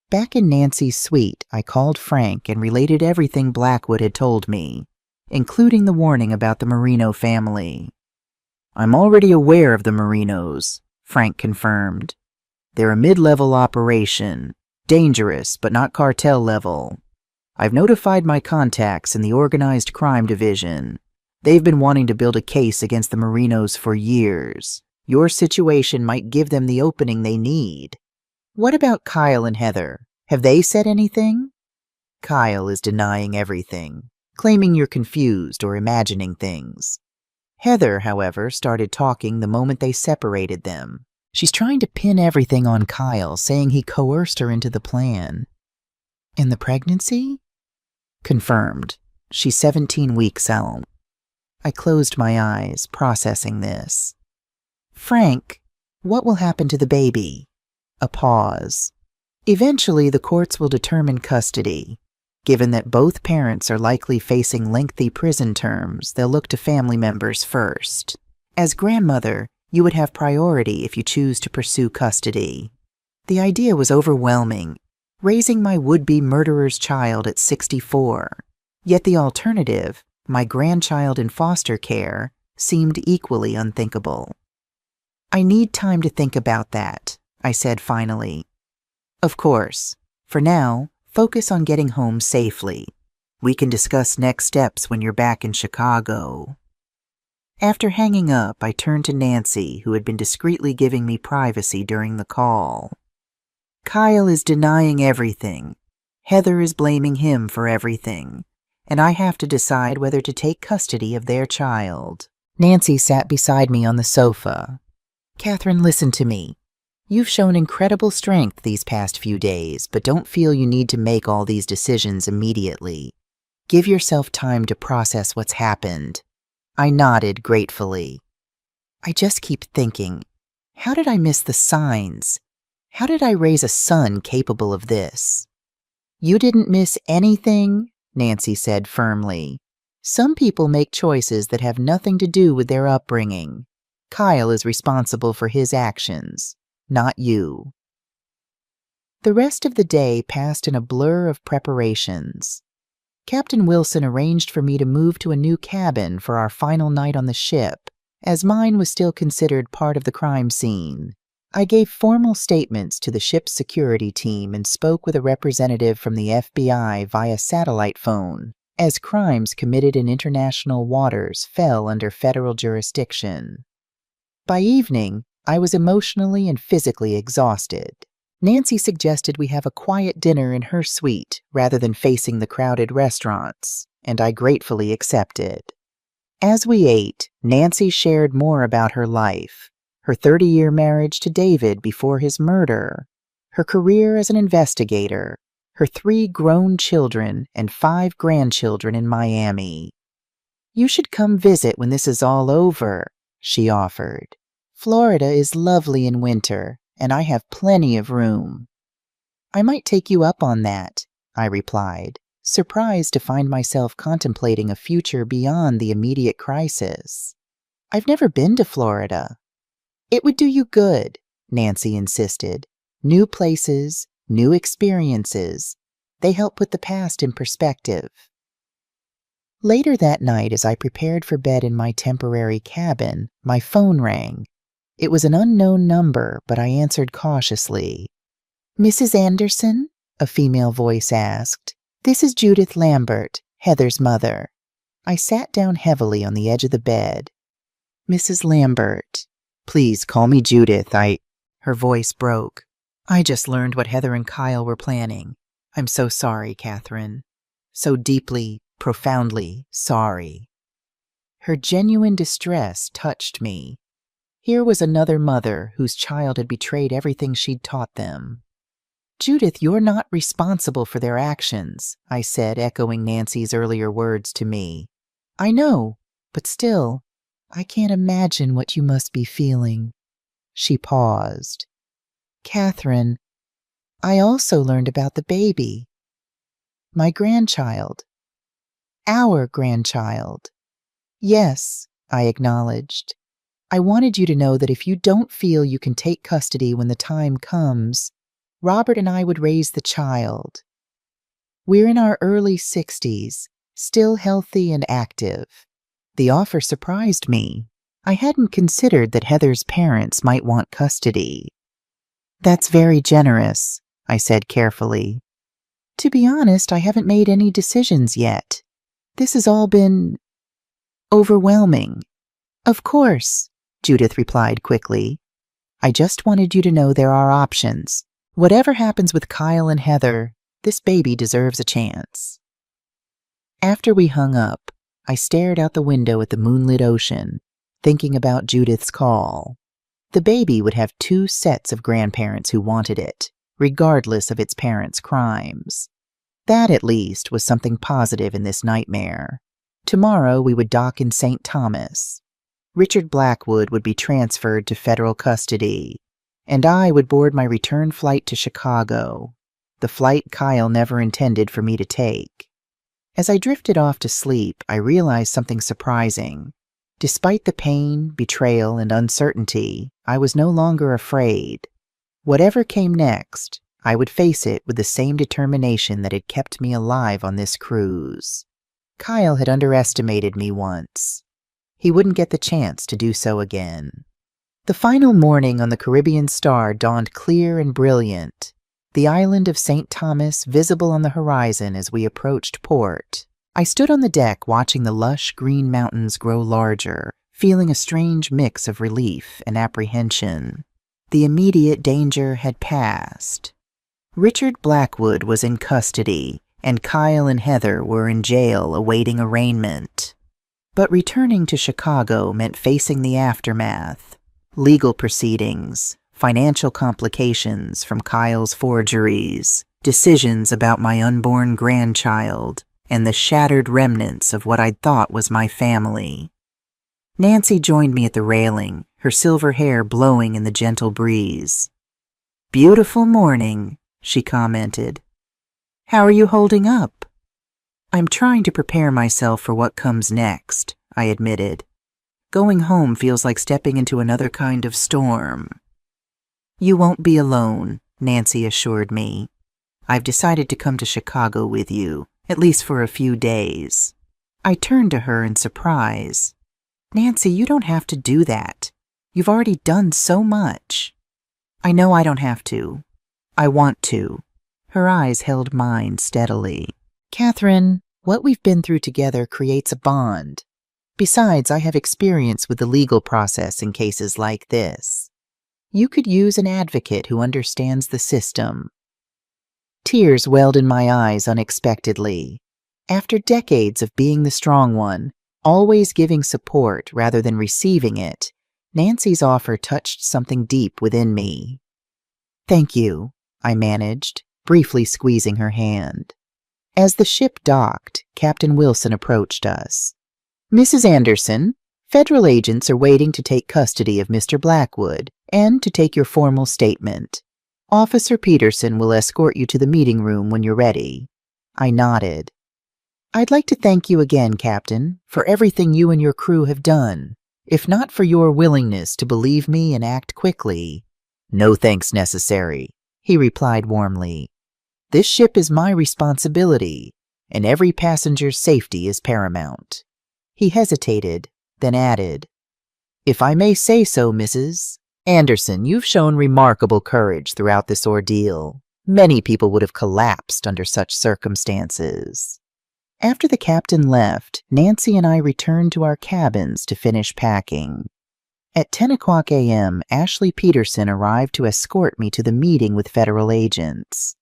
Back in Nancy's suite, I called Frank and related everything Blackwood had told me, including the warning about the Marino family. "I'm already aware of the Marinos," Frank confirmed. "They're a mid-level operation, dangerous but not cartel level. I've notified my contacts in the organized crime division. They've been wanting to build a case against the Marinos for years. Your situation might give them the opening they need." "What about Kyle and Heather? Have they said anything?" "Kyle is denying everything, claiming you're confused or imagining things. Heather, however, started talking the moment they separated them. She's trying to pin everything on Kyle, saying he coerced her into the plan." "And the pregnancy?" "Confirmed. She's 17 weeks out." I closed my eyes, processing this. "Frank, what will happen to the baby?" A pause. "Eventually, the courts will determine custody. Given that both parents are likely facing lengthy prison terms, they'll look to family members first. As grandmother, you would have priority if you choose to pursue custody." The idea was overwhelming, raising my would-be murderer's child at 64. Yet the alternative, my grandchild in foster care, seemed equally unthinkable. "I need time to think about that," I said finally. "Of course. For now, focus on getting home safely. We can discuss next steps when you're back in Chicago." After hanging up, I turned to Nancy, who had been discreetly giving me privacy during the call. "Kyle is denying everything. Heather is blaming him for everything, and I have to decide whether to take custody of their child." Nancy sat beside me on the sofa. "Catherine, listen to me. You've shown incredible strength these past few days, but don't feel you need to make all these decisions immediately. Give yourself time to process what's happened." I nodded gratefully. "I just keep thinking, how did I miss the signs? How did I raise a son capable of this?" "You didn't miss anything," Nancy said firmly. "Some people make choices that have nothing to do with their upbringing. Kyle is responsible for his actions, not you." The rest of the day passed in a blur of preparations. Captain Wilson arranged for me to move to a new cabin for our final night on the ship, as mine was still considered part of the crime scene. I gave formal statements to the ship's security team and spoke with a representative from the FBI via satellite phone, as crimes committed in international waters fell under federal jurisdiction. By evening, I was emotionally and physically exhausted. Nancy suggested we have a quiet dinner in her suite rather than facing the crowded restaurants, and I gratefully accepted. As we ate, Nancy shared more about her life, her 30-year marriage to David before his murder, her career as an investigator, her 3 grown children and 5 grandchildren in Miami. "You should come visit when this is all over," she offered. "Florida is lovely in winter, and I have plenty of room." "I might take you up on that," I replied, surprised to find myself contemplating a future beyond the immediate crisis. "I've never been to Florida." "It would do you good," Nancy insisted. "New places, new experiences. They help put the past in perspective." Later that night, as I prepared for bed in my temporary cabin, my phone rang. It was an unknown number, but I answered cautiously. "Mrs. Anderson?" a female voice asked. "This is Judith Lambert, Heather's mother." I sat down heavily on the edge of the bed. "Mrs. Lambert, please call me Judith. Her voice broke. "I just learned what Heather and Kyle were planning. I'm so sorry, Catherine. So deeply, profoundly sorry." Her genuine distress touched me. Here was another mother whose child had betrayed everything she'd taught them. "Judith, you're not responsible for their actions," I said, echoing Nancy's earlier words to me. "I know, but still, I can't imagine what you must be feeling." She paused. "Catherine, I also learned about the baby. My grandchild. Our grandchild." "Yes," I acknowledged. "I wanted you to know that if you don't feel you can take custody when the time comes, Robert and I would raise the child. We're in our early 60s, still healthy and active." The offer surprised me. I hadn't considered that Heather's parents might want custody. "That's very generous," I said carefully. "To be honest, I haven't made any decisions yet. This has all been overwhelming." "Of course," Judith replied quickly. "I just wanted you to know there are options. Whatever happens with Kyle and Heather, this baby deserves a chance." After we hung up, I stared out the window at the moonlit ocean, thinking about Judith's call. The baby would have 2 sets of grandparents who wanted it, regardless of its parents' crimes. That, at least, was something positive in this nightmare. Tomorrow we would dock in St. Thomas. Richard Blackwood would be transferred to federal custody, and I would board my return flight to Chicago, the flight Kyle never intended for me to take. As I drifted off to sleep, I realized something surprising. Despite the pain, betrayal, and uncertainty, I was no longer afraid. Whatever came next, I would face it with the same determination that had kept me alive on this cruise. Kyle had underestimated me once. He wouldn't get the chance to do so again. The final morning on the Caribbean Star dawned clear and brilliant, the island of St. Thomas visible on the horizon as we approached port. I stood on the deck watching the lush green mountains grow larger, feeling a strange mix of relief and apprehension. The immediate danger had passed. Richard Blackwood was in custody, and Kyle and Heather were in jail awaiting arraignment. But returning to Chicago meant facing the aftermath. Legal proceedings, financial complications from Kyle's forgeries, decisions about my unborn grandchild, and the shattered remnants of what I'd thought was my family. Nancy joined me at the railing, her silver hair blowing in the gentle breeze. "Beautiful morning," she commented. "How are you holding up?" "I'm trying to prepare myself for what comes next," I admitted. "Going home feels like stepping into another kind of storm." "You won't be alone," Nancy assured me. "I've decided to come to Chicago with you, at least for a few days." I turned to her in surprise. "Nancy, you don't have to do that. You've already done so much." "I know I don't have to. I want to." Her eyes held mine steadily. "Catherine, what we've been through together creates a bond. Besides, I have experience with the legal process in cases like this. You could use an advocate who understands the system." Tears welled in my eyes unexpectedly. After decades of being the strong one, always giving support rather than receiving it, Nancy's offer touched something deep within me. "Thank you," I managed, briefly squeezing her hand. As the ship docked, Captain Wilson approached us. "Mrs. Anderson, federal agents are waiting to take custody of Mr. Blackwood and to take your formal statement. Officer Peterson will escort you to the meeting room when you're ready." I nodded. "I'd like to thank you again, Captain, for everything you and your crew have done. If not for your willingness to believe me and act quickly—" "No thanks necessary," he replied warmly. "This ship is my responsibility, and every passenger's safety is paramount." He hesitated, then added, "If I may say so, Mrs. Anderson, you've shown remarkable courage throughout this ordeal. Many people would have collapsed under such circumstances." After the captain left, Nancy and I returned to our cabins to finish packing. At 10 o'clock a.m., Ashley Peterson arrived to escort me to the meeting with federal agents.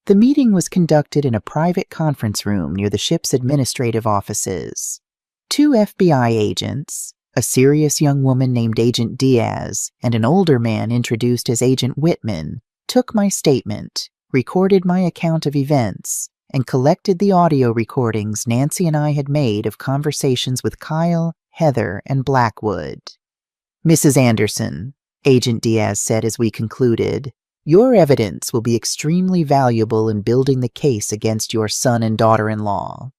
The meeting was conducted in a private conference room near the ship's administrative offices. 2 FBI agents, a serious young woman named Agent Diaz, and an older man introduced as Agent Whitman, took my statement, recorded my account of events, and collected the audio recordings Nancy and I had made of conversations with Kyle, Heather, and Blackwood. "Mrs. Anderson," Agent Diaz said as we concluded, "your evidence will be extremely valuable in building the case against your son and daughter-in-law.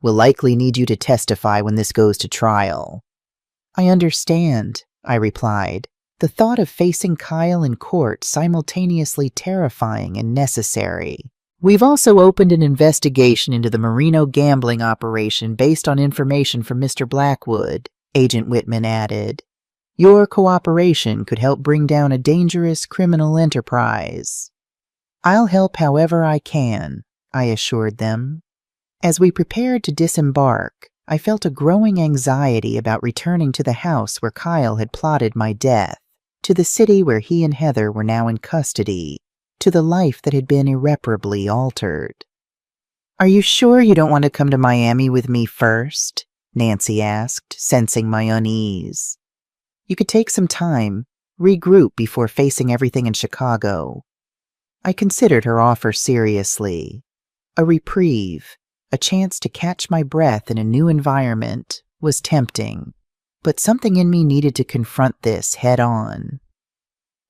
We'll likely need you to testify when this goes to trial." "I understand," I replied, the thought of facing Kyle in court simultaneously terrifying and necessary. "We've also opened an investigation into the Merino gambling operation based on information from Mr. Blackwood," Agent Whitman added. "Your cooperation could help bring down a dangerous criminal enterprise." "I'll help however I can," I assured them. As we prepared to disembark, I felt a growing anxiety about returning to the house where Kyle had plotted my death, to the city where he and Heather were now in custody, to the life that had been irreparably altered. "Are you sure you don't want to come to Miami with me first?" Nancy asked, sensing my unease. "You could take some time, regroup before facing everything in Chicago." I considered her offer seriously. A reprieve, a chance to catch my breath in a new environment, was tempting, but something in me needed to confront this head-on.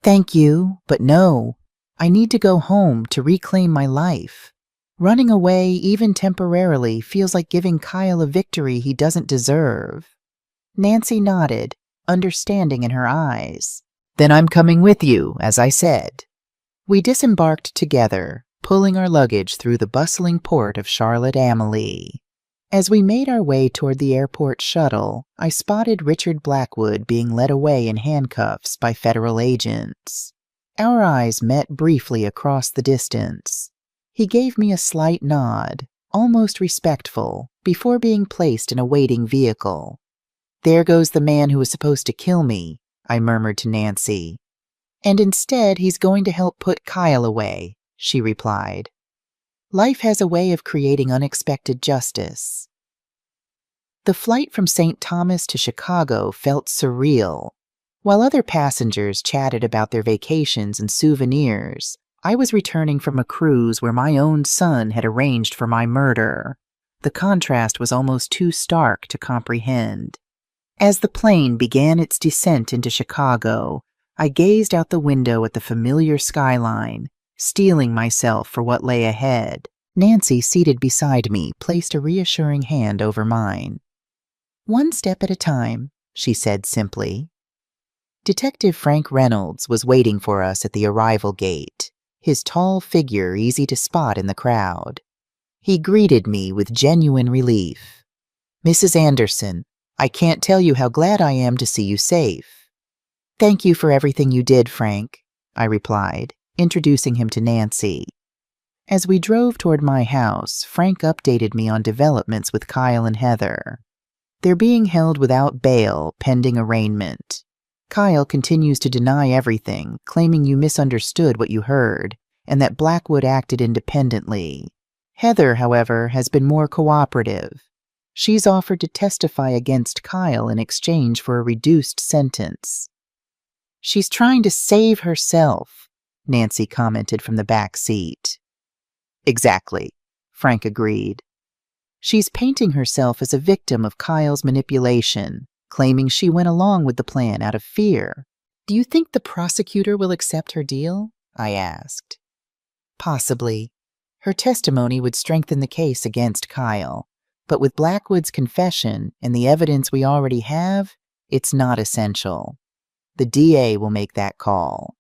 "Thank you, but no. I need to go home to reclaim my life. Running away, even temporarily, feels like giving Kyle a victory he doesn't deserve." Nancy nodded, understanding in her eyes. "Then I'm coming with you, as I said." We disembarked together, pulling our luggage through the bustling port of Charlotte-Amalie. As we made our way toward the airport shuttle, I spotted Richard Blackwood being led away in handcuffs by federal agents. Our eyes met briefly across the distance. He gave me a slight nod, almost respectful, before being placed in a waiting vehicle. "There goes the man who was supposed to kill me," I murmured to Nancy. "And instead he's going to help put Kyle away," she replied. Life has a way of creating unexpected justice. The flight from St. Thomas to Chicago felt surreal. While other passengers chatted about their vacations and souvenirs, I was returning from a cruise where my own son had arranged for my murder. The contrast was almost too stark to comprehend. As the plane began its descent into Chicago, I gazed out the window at the familiar skyline, steeling myself for what lay ahead. Nancy, seated beside me, placed a reassuring hand over mine. "One step at a time," she said simply. Detective Frank Reynolds was waiting for us at the arrival gate, his tall figure easy to spot in the crowd. He greeted me with genuine relief. "Mrs. Anderson, I can't tell you how glad I am to see you safe." "Thank you for everything you did, Frank," I replied, introducing him to Nancy. As we drove toward my house, Frank updated me on developments with Kyle and Heather. They're being held without bail, pending arraignment. Kyle continues to deny everything, claiming you misunderstood what you heard, and that Blackwood acted independently. Heather, however, has been more cooperative. She's offered to testify against Kyle in exchange for a reduced sentence. "She's trying to save herself," Nancy commented from the back seat. "Exactly," Frank agreed. "She's painting herself as a victim of Kyle's manipulation, claiming she went along with the plan out of fear. Do you think the prosecutor will accept her deal?" I asked. "Possibly. Her testimony would strengthen the case against Kyle, but with Blackwood's confession and the evidence we already have, it's not essential. The DA will make that call."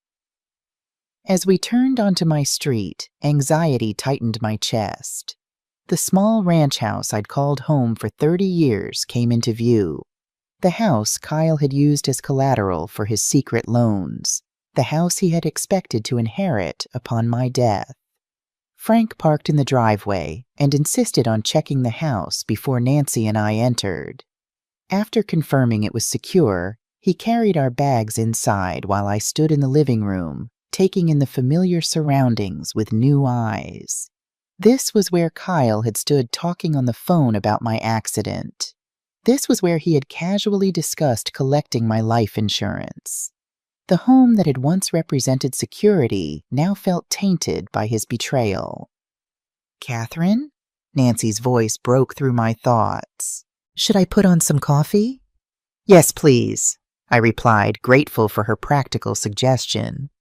As we turned onto my street, anxiety tightened my chest. The small ranch house I'd called home for 30 years came into view. The house Kyle had used as collateral for his secret loans. The house he had expected to inherit upon my death. Frank parked in the driveway and insisted on checking the house before Nancy and I entered. After confirming it was secure, he carried our bags inside while I stood in the living room, taking in the familiar surroundings with new eyes. This was where Kyle had stood talking on the phone about my accident. This was where he had casually discussed collecting my life insurance. The home that had once represented security now felt tainted by his betrayal. "Catherine?" Nancy's voice broke through my thoughts. "Should I put on some coffee?" "Yes, please," I replied, grateful for her practical suggestion.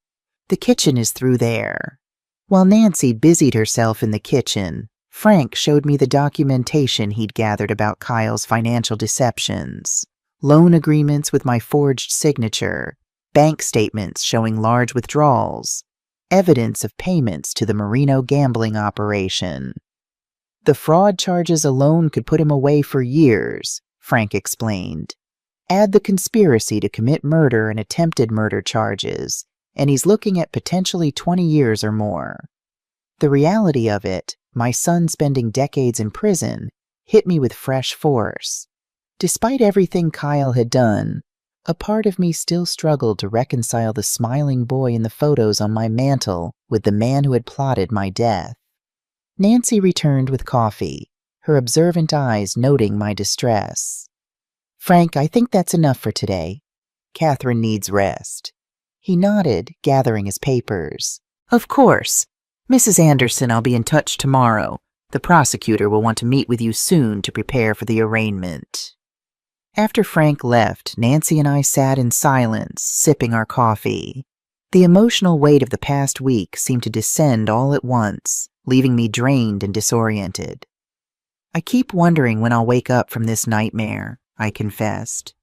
"The kitchen is through there." While Nancy busied herself in the kitchen, Frank showed me the documentation he'd gathered about Kyle's financial deceptions. Loan agreements with my forged signature, bank statements showing large withdrawals, evidence of payments to the Marino gambling operation. "The fraud charges alone could put him away for years," Frank explained. "Add the conspiracy to commit murder and attempted murder charges, and he's looking at potentially 20 years or more." The reality of it, my son spending decades in prison, hit me with fresh force. Despite everything Kyle had done, a part of me still struggled to reconcile the smiling boy in the photos on my mantel with the man who had plotted my death. Nancy returned with coffee, her observant eyes noting my distress. "Frank, I think that's enough for today. Catherine needs rest." He nodded, gathering his papers. "Of course. Mrs. Anderson, I'll be in touch tomorrow. The prosecutor will want to meet with you soon to prepare for the arraignment." After Frank left, Nancy and I sat in silence, sipping our coffee. The emotional weight of the past week seemed to descend all at once, leaving me drained and disoriented. "I keep wondering when I'll wake up from this nightmare," I confessed.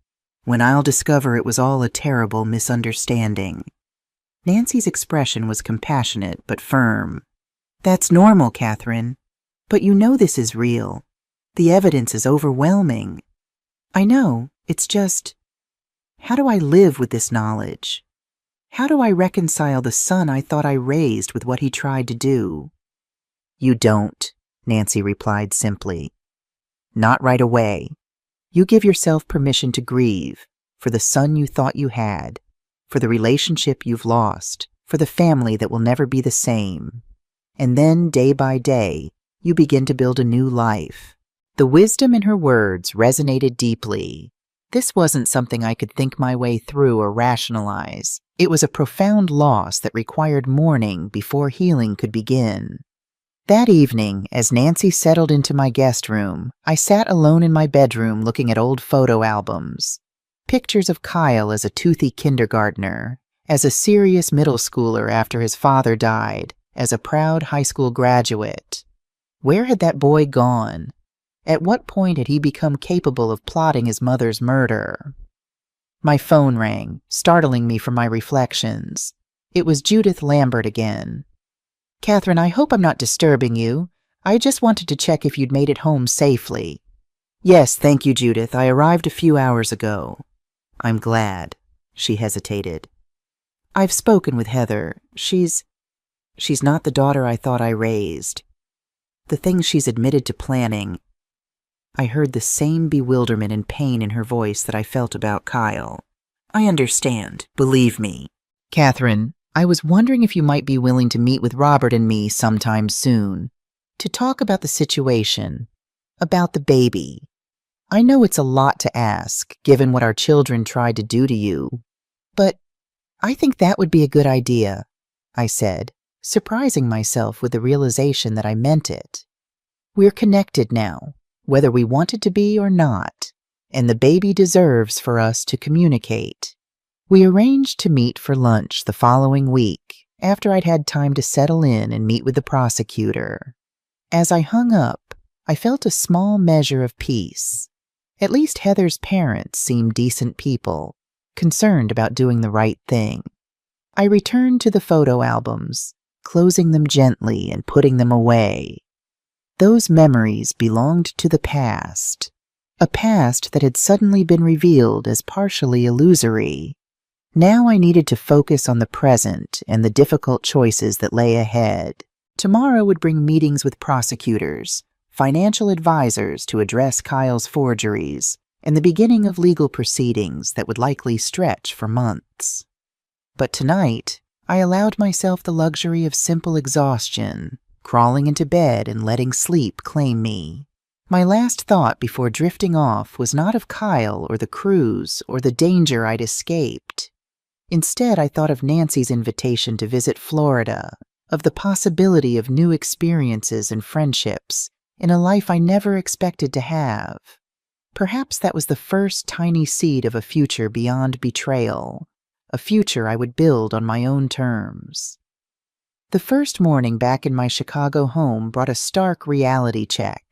"When I'll discover it was all a terrible misunderstanding." Nancy's expression was compassionate but firm. That's normal, Catherine. But you know this is real. The evidence is overwhelming. I know, it's just, how do I live with this knowledge? How do I reconcile the son I thought I raised with what he tried to do? You don't, Nancy replied simply. Not right away. You give yourself permission to grieve for the son you thought you had, for the relationship you've lost, for the family that will never be the same. And then, day by day, you begin to build a new life. The wisdom in her words resonated deeply. This wasn't something I could think my way through or rationalize. It was a profound loss that required mourning before healing could begin. That evening, as Nancy settled into my guest room, I sat alone in my bedroom looking at old photo albums. Pictures of Kyle as a toothy kindergartner, as a serious middle schooler after his father died, as a proud high school graduate. Where had that boy gone? At what point had he become capable of plotting his mother's murder? My phone rang, startling me from my reflections. It was Judith Lambert again. Catherine, I hope I'm not disturbing you. I just wanted to check if you'd made it home safely. Yes, thank you, Judith. I arrived a few hours ago. I'm glad. She hesitated. I've spoken with Heather. She's not the daughter I thought I raised. The things she's admitted to planning. I heard the same bewilderment and pain in her voice that I felt about Kyle. I understand, believe me. Catherine, I was wondering if you might be willing to meet with Robert and me sometime soon, to talk about the situation, about the baby. I know it's a lot to ask, given what our children tried to do to you, but I think that would be a good idea, I said, surprising myself with the realization that I meant it. We're connected now, whether we wanted to be or not, and the baby deserves for us to communicate. We arranged to meet for lunch the following week, after I'd had time to settle in and meet with the prosecutor. As I hung up, I felt a small measure of peace. At least Heather's parents seemed decent people, concerned about doing the right thing. I returned to the photo albums, closing them gently and putting them away. Those memories belonged to the past, a past that had suddenly been revealed as partially illusory. Now I needed to focus on the present and the difficult choices that lay ahead. Tomorrow would bring meetings with prosecutors, financial advisors to address Kyle's forgeries, and the beginning of legal proceedings that would likely stretch for months. But tonight, I allowed myself the luxury of simple exhaustion, crawling into bed and letting sleep claim me. My last thought before drifting off was not of Kyle or the cruise or the danger I'd escaped. Instead, I thought of Nancy's invitation to visit Florida, of the possibility of new experiences and friendships in a life I never expected to have. Perhaps that was the first tiny seed of a future beyond betrayal, a future I would build on my own terms. The first morning back in my Chicago home brought a stark reality check.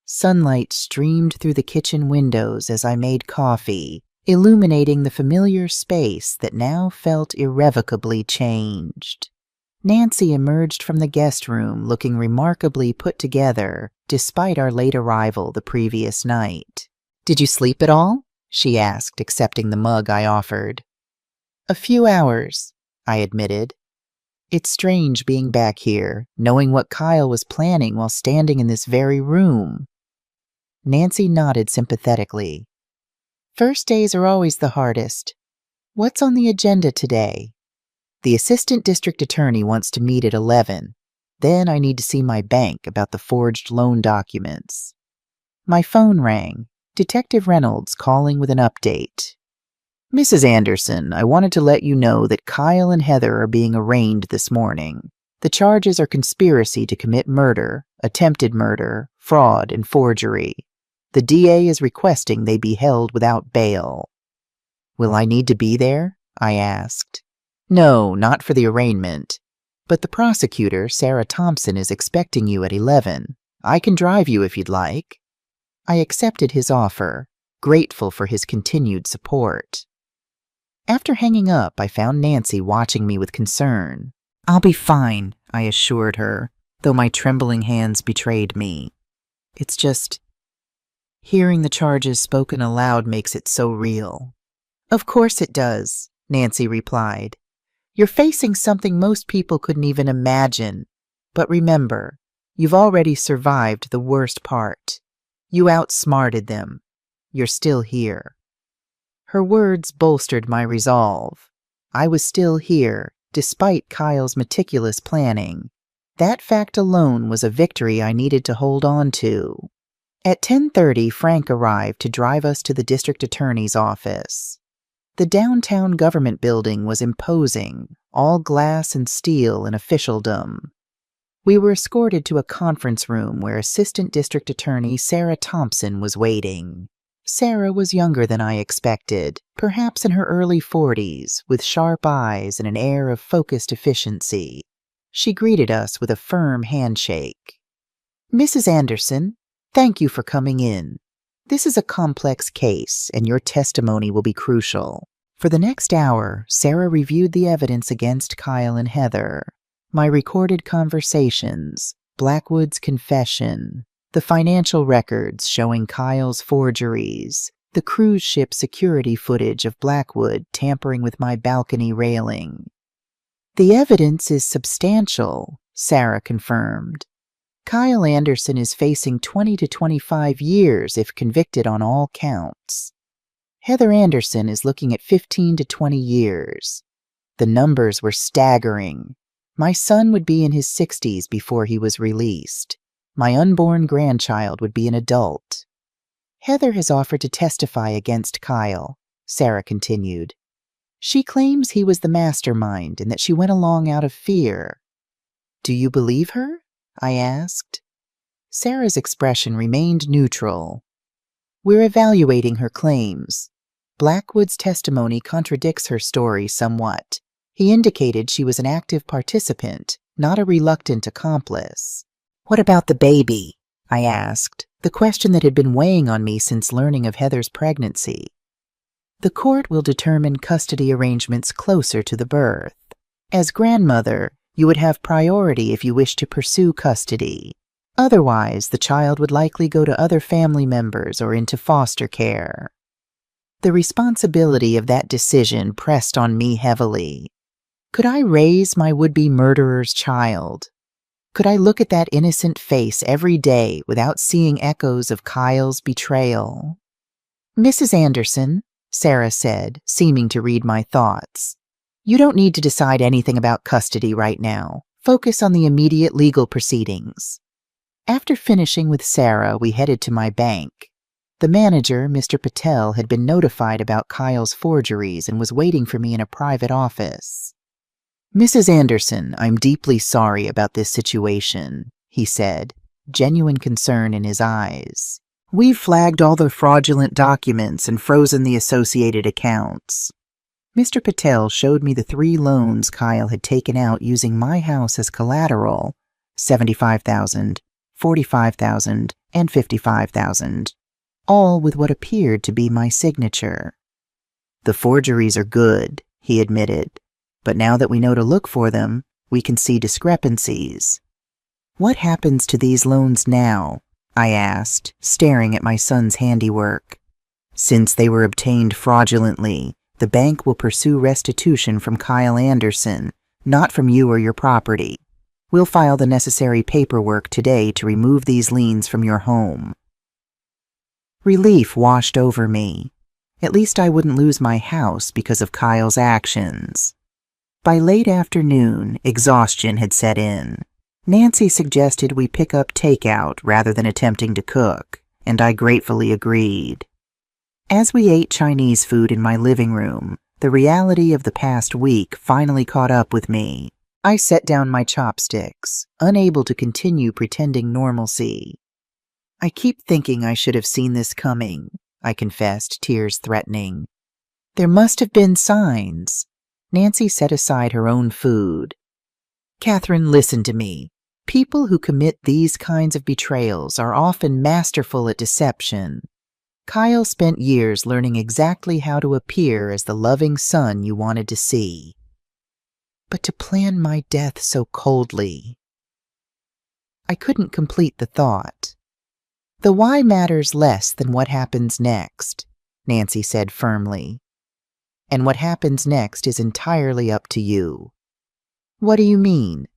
Sunlight streamed through the kitchen windows as I made coffee, illuminating the familiar space that now felt irrevocably changed. Nancy emerged from the guest room looking remarkably put together, despite our late arrival the previous night. "Did you sleep at all?" she asked, accepting the mug I offered. "A few hours," I admitted. It's strange being back here, knowing what Kyle was planning while standing in this very room. Nancy nodded sympathetically. "First days are always the hardest. What's on the agenda today?" "The assistant district attorney wants to meet at 11. Then I need to see my bank about the forged loan documents." My phone rang. Detective Reynolds calling with an update. "Mrs. Anderson, I wanted to let you know that Kyle and Heather are being arraigned this morning. The charges are conspiracy to commit murder, attempted murder, fraud, and forgery. The DA is requesting they be held without bail." "Will I need to be there?" I asked. "No, not for the arraignment. But the prosecutor, Sarah Thompson, is expecting you at 11. I can drive you if you'd like." I accepted his offer, grateful for his continued support. After hanging up, I found Nancy watching me with concern. "I'll be fine," I assured her, though my trembling hands betrayed me. "It's just hearing the charges spoken aloud makes it so real." "Of course it does," Nancy replied. "You're facing something most people couldn't even imagine. But remember, you've already survived the worst part. You outsmarted them. You're still here." Her words bolstered my resolve. I was still here, despite Kyle's meticulous planning. That fact alone was a victory I needed to hold on to. At 10:30, Frank arrived to drive us to the district attorney's office. The downtown government building was imposing, all glass and steel and officialdom. We were escorted to a conference room where Assistant District Attorney Sarah Thompson was waiting. Sarah was younger than I expected, perhaps in her early 40s, with sharp eyes and an air of focused efficiency. She greeted us with a firm handshake. "Mrs. Anderson, thank you for coming in. This is a complex case, and your testimony will be crucial." For the next hour, Sarah reviewed the evidence against Kyle and Heather. My recorded conversations, Blackwood's confession, the financial records showing Kyle's forgeries, the cruise ship security footage of Blackwood tampering with my balcony railing. "The evidence is substantial," Sarah confirmed. "Kyle Anderson is facing 20 to 25 years if convicted on all counts. Heather Anderson is looking at 15 to 20 years. The numbers were staggering. My son would be in his 60s before he was released. My unborn grandchild would be an adult." "Heather has offered to testify against Kyle," Sarah continued. "She claims he was the mastermind and that she went along out of fear." "Do you believe her?" I asked. Sarah's expression remained neutral. "We're evaluating her claims. Blackwood's testimony contradicts her story somewhat. He indicated she was an active participant, not a reluctant accomplice." "What about the baby?" I asked, the question that had been weighing on me since learning of Heather's pregnancy. "The court will determine custody arrangements closer to the birth. As grandmother, you would have priority if you wish to pursue custody. Otherwise, the child would likely go to other family members or into foster care." The responsibility of that decision pressed on me heavily. Could I raise my would-be murderer's child? Could I look at that innocent face every day without seeing echoes of Kyle's betrayal? "Mrs. Anderson," Sarah said, seeming to read my thoughts, "you don't need to decide anything about custody right now. Focus on the immediate legal proceedings." After finishing with Sarah, we headed to my bank. The manager, Mr. Patel, had been notified about Kyle's forgeries and was waiting for me in a private office. "Mrs. Anderson, I'm deeply sorry about this situation," he said, genuine concern in his eyes. "We've flagged all the fraudulent documents and frozen the associated accounts." Mr. Patel showed me the 3 loans Kyle had taken out using my house as collateral, $75,000, $45,000, and $55,000, all with what appeared to be my signature. "The forgeries are good," he admitted, "but now that we know to look for them, we can see discrepancies." "What happens to these loans now?" I asked, staring at my son's handiwork. "Since they were obtained fraudulently, the bank will pursue restitution from Kyle Anderson, not from you or your property. We'll file the necessary paperwork today to remove these liens from your home." Relief washed over me. At least I wouldn't lose my house because of Kyle's actions. By late afternoon, exhaustion had set in. Nancy suggested we pick up takeout rather than attempting to cook, and I gratefully agreed. As we ate Chinese food in my living room, the reality of the past week finally caught up with me. I set down my chopsticks, unable to continue pretending normalcy. "I keep thinking I should have seen this coming," I confessed, tears threatening. "There must have been signs." Nancy set aside her own food. "Catherine, listen to me. People who commit these kinds of betrayals are often masterful at deception. Kyle spent years learning exactly how to appear as the loving son you wanted to see. But to plan my death so coldly. I couldn't complete the thought. The why matters less than what happens next, Nancy said firmly. And what happens next is entirely up to you. What do you mean?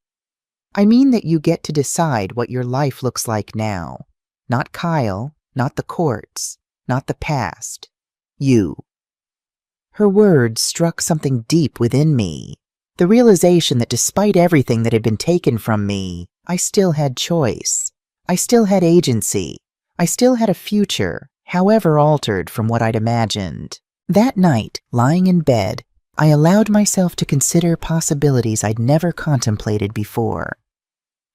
I mean that you get to decide what your life looks like now. Not Kyle, not the courts, not the past. You. Her words struck something deep within me. The realization that despite everything that had been taken from me, I still had choice. I still had agency. I still had a future, however altered from what I'd imagined. That night, lying in bed, I allowed myself to consider possibilities I'd never contemplated before.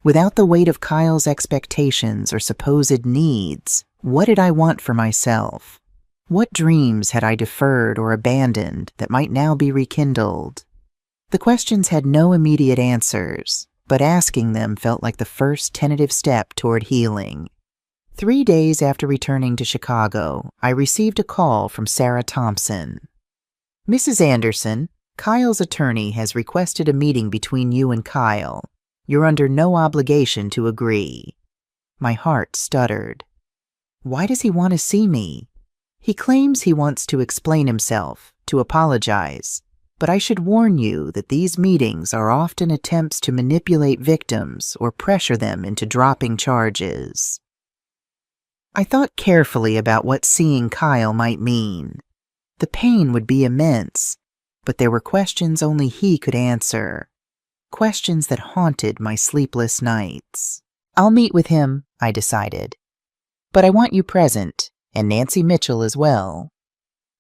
Without the weight of Kyle's expectations or supposed needs, what did I want for myself? What dreams had I deferred or abandoned that might now be rekindled? The questions had no immediate answers, but asking them felt like the first tentative step toward healing. 3 days after returning to Chicago, I received a call from Sarah Thompson. Mrs. Anderson, Kyle's attorney has requested a meeting between you and Kyle. You're under no obligation to agree. My heart stuttered. Why does he want to see me? He claims he wants to explain himself, to apologize. But I should warn you that these meetings are often attempts to manipulate victims or pressure them into dropping charges. I thought carefully about what seeing Kyle might mean. The pain would be immense, but there were questions only he could answer. Questions that haunted my sleepless nights. I'll meet with him, I decided. But I want you present, and Nancy Mitchell as well.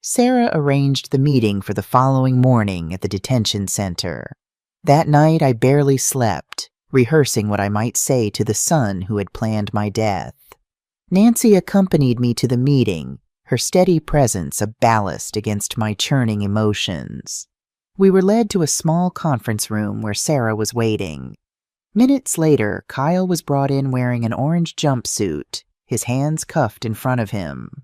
Sarah arranged the meeting for the following morning at the detention center. That night I barely slept, rehearsing what I might say to the son who had planned my death. Nancy accompanied me to the meeting, her steady presence a ballast against my churning emotions. We were led to a small conference room where Sarah was waiting. Minutes later, Kyle was brought in wearing an orange jumpsuit, his hands cuffed in front of him.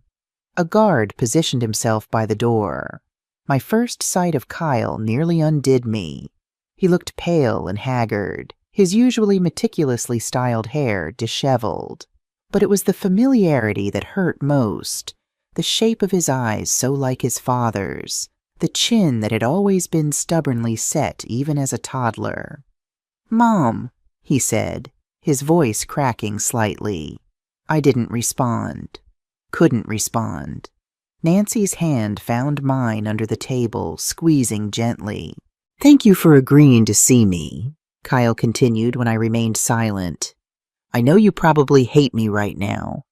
A guard positioned himself by the door. My first sight of Kyle nearly undid me. He looked pale and haggard, his usually meticulously styled hair disheveled. But it was the familiarity that hurt most, the shape of his eyes so like his father's, the chin that had always been stubbornly set even as a toddler. "Mom," he said, his voice cracking slightly. I didn't respond. Couldn't respond. Nancy's hand found mine under the table, squeezing gently. "Thank you for agreeing to see me," Kyle continued when I remained silent. "I know you probably hate me right now."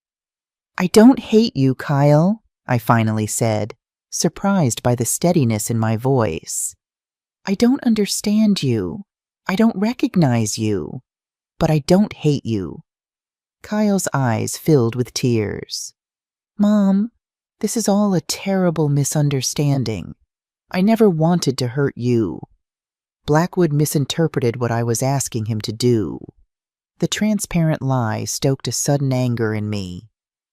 "I don't hate you, Kyle," I finally said, surprised by the steadiness in my voice. "I don't understand you. I don't recognize you. But I don't hate you." Kyle's eyes filled with tears. "Mom, this is all a terrible misunderstanding. I never wanted to hurt you. Blackwood misinterpreted what I was asking him to do." The transparent lie stoked a sudden anger in me.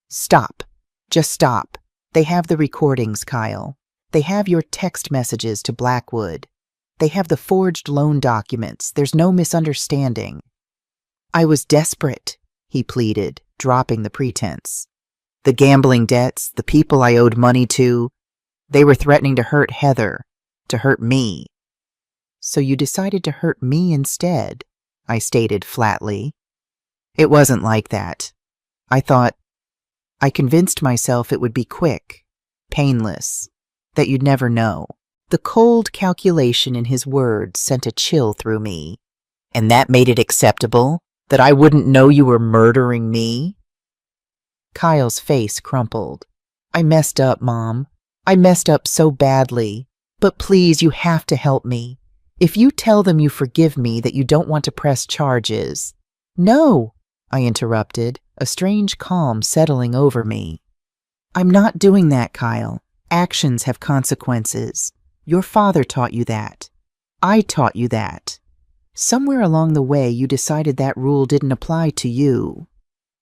"Stop. Just stop. They have the recordings, Kyle. They have your text messages to Blackwood. They have the forged loan documents. There's no misunderstanding." "I was desperate," he pleaded, dropping the pretense. "The gambling debts, the people I owed money to, they were threatening to hurt Heather, to hurt me." "So you decided to hurt me instead," I stated flatly. "It wasn't like that. I convinced myself it would be quick, painless, that you'd never know." The cold calculation in his words sent a chill through me. "And that made it acceptable? That I wouldn't know you were murdering me?" Kyle's face crumpled. "I messed up, Mom. I messed up so badly. But please, you have to help me. If you tell them you forgive me, that you don't want to press charges." "No," I interrupted, a strange calm settling over me. "I'm not doing that, Kyle. Actions have consequences. Your father taught you that. I taught you that. Somewhere along the way, you decided that rule didn't apply to you.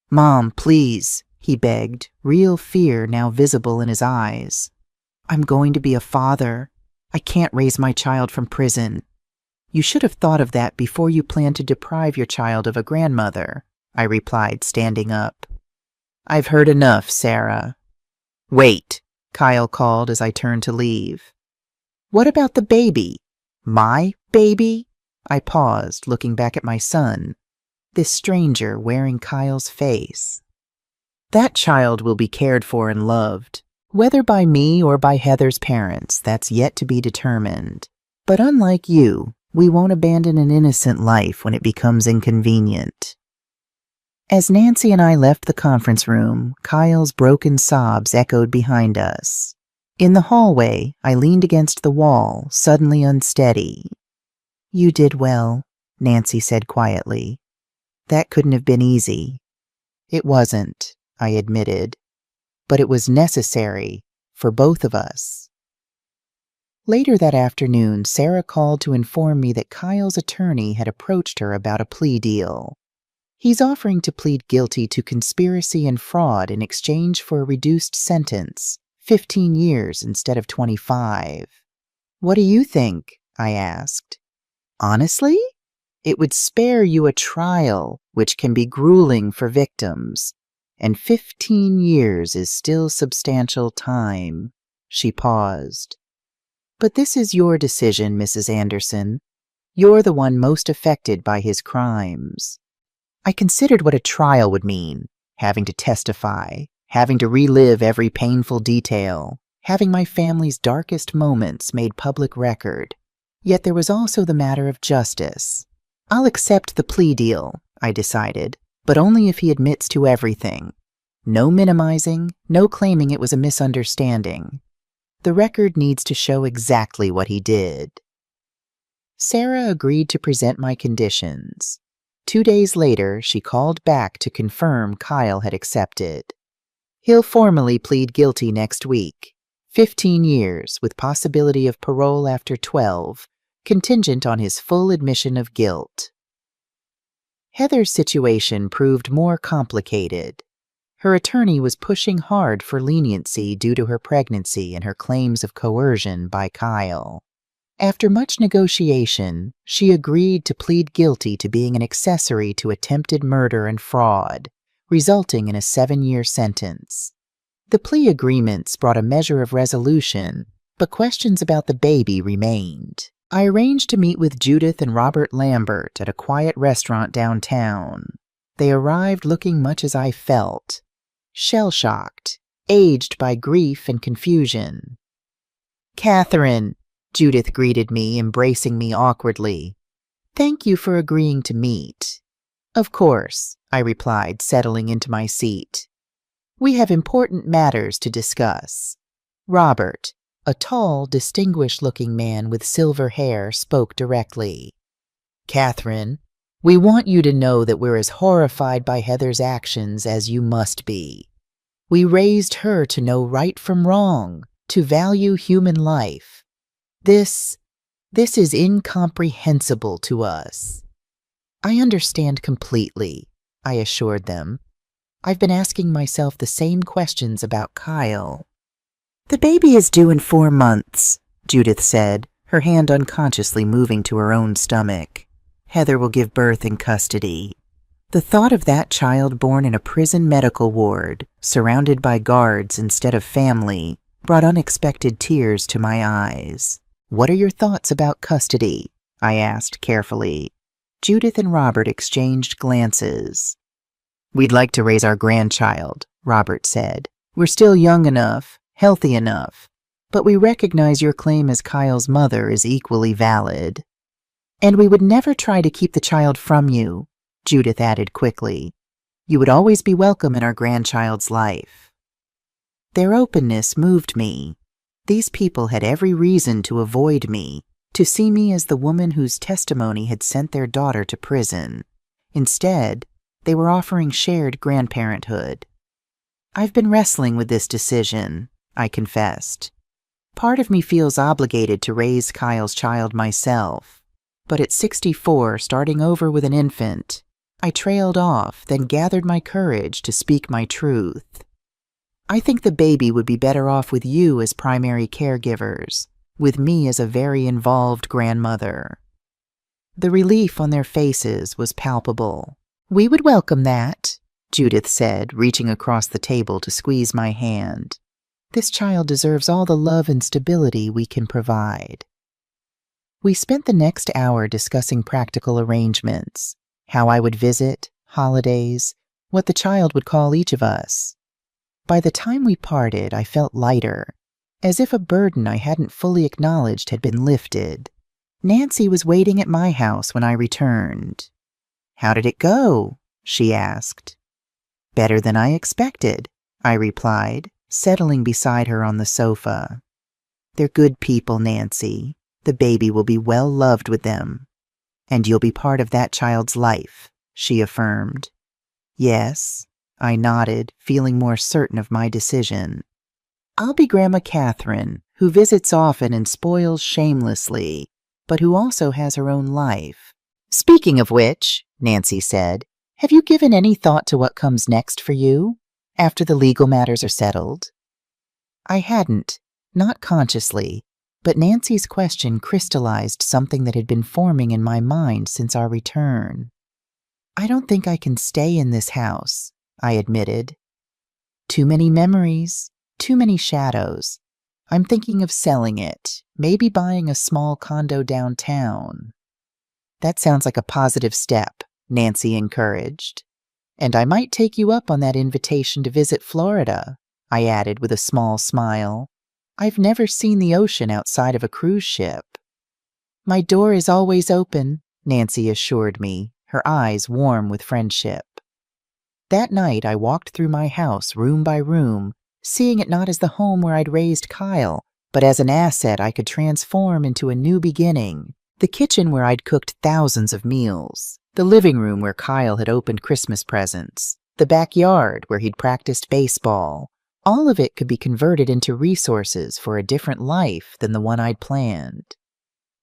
Mom, please, he begged, real fear now visible in his eyes. I'm going to be a father. I can't raise my child from prison. You should have thought of that before you planned to deprive your child of a grandmother, I replied, standing up. I've heard enough, Sarah. Wait, Kyle called as I turned to leave. What about the baby? My baby? I paused, looking back at my son, this stranger wearing Kyle's face. That child will be cared for and loved, whether by me or by Heather's parents, that's yet to be determined. But unlike you, we won't abandon an innocent life when it becomes inconvenient. As Nancy and I left the conference room, Kyle's broken sobs echoed behind us. In the hallway, I leaned against the wall, suddenly unsteady. You did well, Nancy said quietly. That couldn't have been easy. It wasn't, I admitted, but it was necessary for both of us. Later that afternoon, Sarah called to inform me that Kyle's attorney had approached her about a plea deal. He's offering to plead guilty to conspiracy and fraud in exchange for a reduced sentence, 15 years instead of 25. What do you think? I asked. Honestly? It would spare you a trial, which can be grueling for victims, and 15 years is still substantial time. She paused. But this is your decision, Mrs. Anderson. You're the one most affected by his crimes. I considered what a trial would mean, having to testify, having to relive every painful detail, having my family's darkest moments made public record. Yet there was also the matter of justice. I'll accept the plea deal, I decided, but only if he admits to everything. No minimizing, no claiming it was a misunderstanding. The record needs to show exactly what he did. Sarah agreed to present my conditions. 2 days later, she called back to confirm Kyle had accepted. He'll formally plead guilty next week. 15 years, with possibility of parole after 12, contingent on his full admission of guilt. Heather's situation proved more complicated. Her attorney was pushing hard for leniency due to her pregnancy and her claims of coercion by Kyle. After much negotiation, she agreed to plead guilty to being an accessory to attempted murder and fraud, resulting in a 7-year sentence. The plea agreements brought a measure of resolution, but questions about the baby remained. I arranged to meet with Judith and Robert Lambert at a quiet restaurant downtown. They arrived looking much as I felt, shell-shocked, aged by grief and confusion. "Catherine," Judith greeted me, embracing me awkwardly. "Thank you for agreeing to meet." "Of course," I replied, settling into my seat. "We have important matters to discuss." Robert, a tall, distinguished-looking man with silver hair, spoke directly. "Catherine, we want you to know that we're as horrified by Heather's actions as you must be. We raised her to know right from wrong, to value human life. This is incomprehensible to us." "I understand completely," I assured them. "I've been asking myself the same questions about Kyle." "The baby is due in 4 months, Judith said, her hand unconsciously moving to her own stomach. "Heather will give birth in custody." The thought of that child born in a prison medical ward, surrounded by guards instead of family, brought unexpected tears to my eyes. "What are your thoughts about custody?" I asked carefully. Judith and Robert exchanged glances. "We'd like to raise our grandchild," Robert said. "We're still young enough, healthy enough, but we recognize your claim as Kyle's mother is equally valid." "And we would never try to keep the child from you," Judith added quickly. "You would always be welcome in our grandchild's life." Their openness moved me. These people had every reason to avoid me, to see me as the woman whose testimony had sent their daughter to prison. Instead, they were offering shared grandparenthood. "I've been wrestling with this decision," I confessed. "Part of me feels obligated to raise Kyle's child myself, but at 64, starting over with an infant, I trailed off, then gathered my courage to speak my truth. I think the baby would be better off with you as primary caregivers, with me as a very involved grandmother. The relief on their faces was palpable. We would welcome that, Judith said, reaching across the table to squeeze my hand. This child deserves all the love and stability we can provide. We spent the next hour discussing practical arrangements, how I would visit, holidays, what the child would call each of us. By the time we parted, I felt lighter, as if a burden I hadn't fully acknowledged had been lifted. Nancy was waiting at my house when I returned. "How did it go?" she asked. "Better than I expected," I replied, settling beside her on the sofa. "They're good people, Nancy. The baby will be well loved with them. And you'll be part of that child's life," she affirmed. "Yes," I nodded, feeling more certain of my decision. "I'll be Grandma Catherine, who visits often and spoils shamelessly, but who also has her own life." "Speaking of which," Nancy said, "have you given any thought to what comes next for you, after the legal matters are settled?" I hadn't, not consciously, but Nancy's question crystallized something that had been forming in my mind since our return. "I don't think I can stay in this house," I admitted. "Too many memories, too many shadows. I'm thinking of selling it, maybe buying a small condo downtown." "That sounds like a positive step," Nancy encouraged. "And I might take you up on that invitation to visit Florida," I added with a small smile. "I've never seen the ocean outside of a cruise ship." "My door is always open," Nancy assured me, her eyes warm with friendship. That night I walked through my house room by room, seeing it not as the home where I'd raised Kyle, but as an asset I could transform into a new beginning. The kitchen where I'd cooked thousands of meals, the living room where Kyle had opened Christmas presents, the backyard where he'd practiced baseball. All of it could be converted into resources for a different life than the one I'd planned.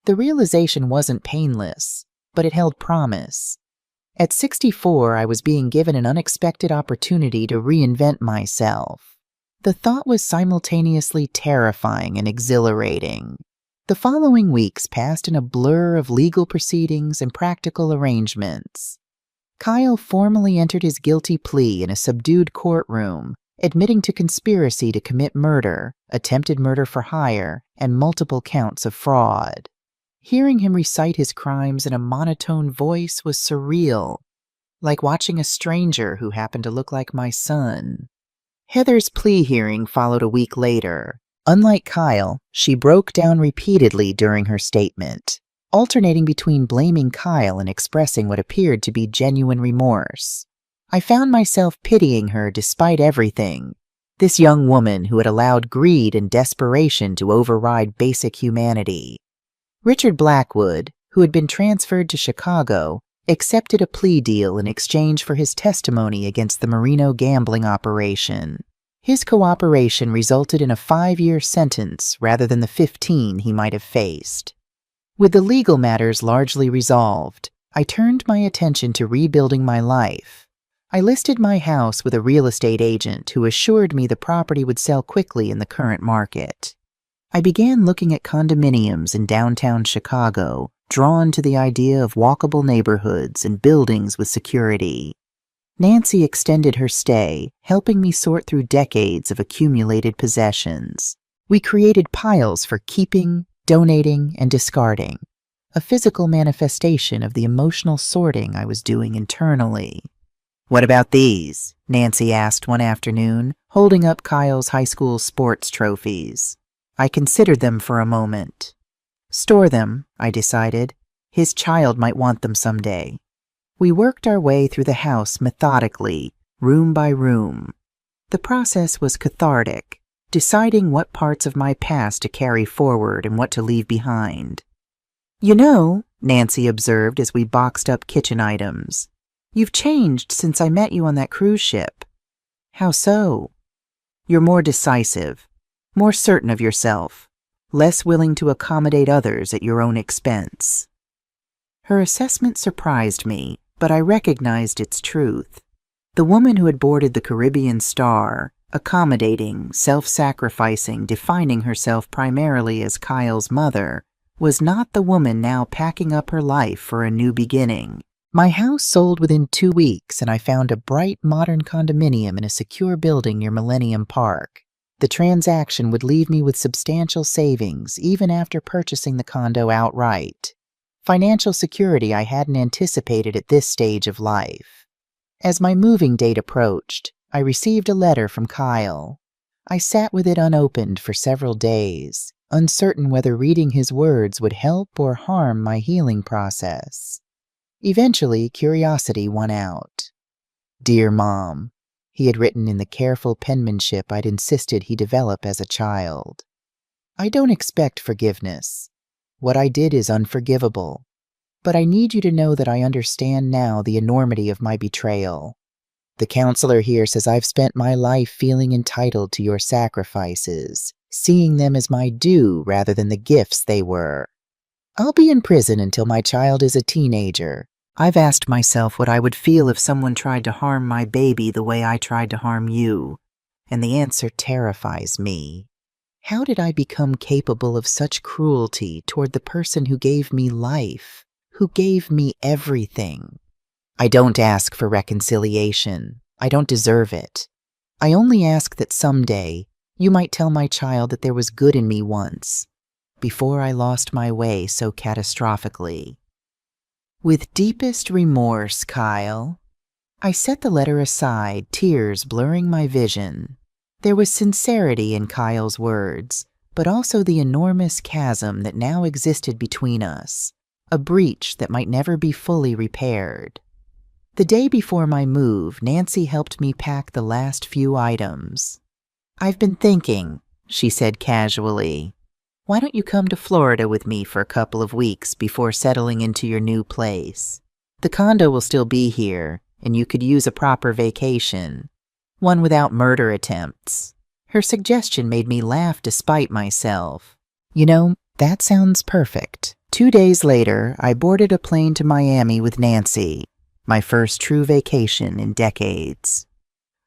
The realization wasn't painless, but it held promise. At 64, I was being given an unexpected opportunity to reinvent myself. The thought was simultaneously terrifying and exhilarating. The following weeks passed in a blur of legal proceedings and practical arrangements. Kyle formally entered his guilty plea in a subdued courtroom, admitting to conspiracy to commit murder, attempted murder for hire, and multiple counts of fraud. Hearing him recite his crimes in a monotone voice was surreal, like watching a stranger who happened to look like my son. Heather's plea hearing followed a week later. Unlike Kyle, she broke down repeatedly during her statement, alternating between blaming Kyle and expressing what appeared to be genuine remorse. I found myself pitying her despite everything, this young woman who had allowed greed and desperation to override basic humanity. Richard Blackwood, who had been transferred to Chicago, accepted a plea deal in exchange for his testimony against the Marino gambling operation. His cooperation resulted in a 5-year sentence rather than the 15 he might have faced. With the legal matters largely resolved, I turned my attention to rebuilding my life. I listed my house with a real estate agent who assured me the property would sell quickly in the current market. I began looking at condominiums in downtown Chicago, drawn to the idea of walkable neighborhoods and buildings with security. Nancy extended her stay, helping me sort through decades of accumulated possessions. We created piles for keeping, donating, and discarding, a physical manifestation of the emotional sorting I was doing internally. "What about these?" Nancy asked one afternoon, holding up Kyle's high school sports trophies. I considered them for a moment. "Store them," I decided. "His child might want them someday." We worked our way through the house methodically, room by room. The process was cathartic, deciding what parts of my past to carry forward and what to leave behind. "You know," Nancy observed as we boxed up kitchen items, "you've changed since I met you on that cruise ship." "How so?" "You're more decisive, more certain of yourself, less willing to accommodate others at your own expense." Her assessment surprised me, but I recognized its truth. The woman who had boarded the Caribbean Star, accommodating, self-sacrificing, defining herself primarily as Kyle's mother, was not the woman now packing up her life for a new beginning. My house sold within 2 weeks, and I found a bright, modern condominium in a secure building near Millennium Park. The transaction would leave me with substantial savings, even after purchasing the condo outright. Financial security I hadn't anticipated at this stage of life. As my moving date approached, I received a letter from Kyle. I sat with it unopened for several days, uncertain whether reading his words would help or harm my healing process. Eventually, curiosity won out. "Dear Mom," he had written in the careful penmanship I'd insisted he develop as a child. "I don't expect forgiveness. What I did is unforgivable. But I need you to know that I understand now the enormity of my betrayal. The counselor here says I've spent my life feeling entitled to your sacrifices, seeing them as my due rather than the gifts they were. I'll be in prison until my child is a teenager. I've asked myself what I would feel if someone tried to harm my baby the way I tried to harm you, and the answer terrifies me. How did I become capable of such cruelty toward the person who gave me life, who gave me everything? I don't ask for reconciliation. I don't deserve it. I only ask that someday you might tell my child that there was good in me once, before I lost my way so catastrophically. With deepest remorse, Kyle." I set the letter aside, tears blurring my vision. There was sincerity in Kyle's words, but also the enormous chasm that now existed between us, a breach that might never be fully repaired. The day before my move, Nancy helped me pack the last few items. "I've been thinking," she said casually. "Why don't you come to Florida with me for a couple of weeks before settling into your new place? The condo will still be here, and you could use a proper vacation. One without murder attempts." Her suggestion made me laugh despite myself. "You know, that sounds perfect." 2 days later, I boarded a plane to Miami with Nancy, my first true vacation in decades.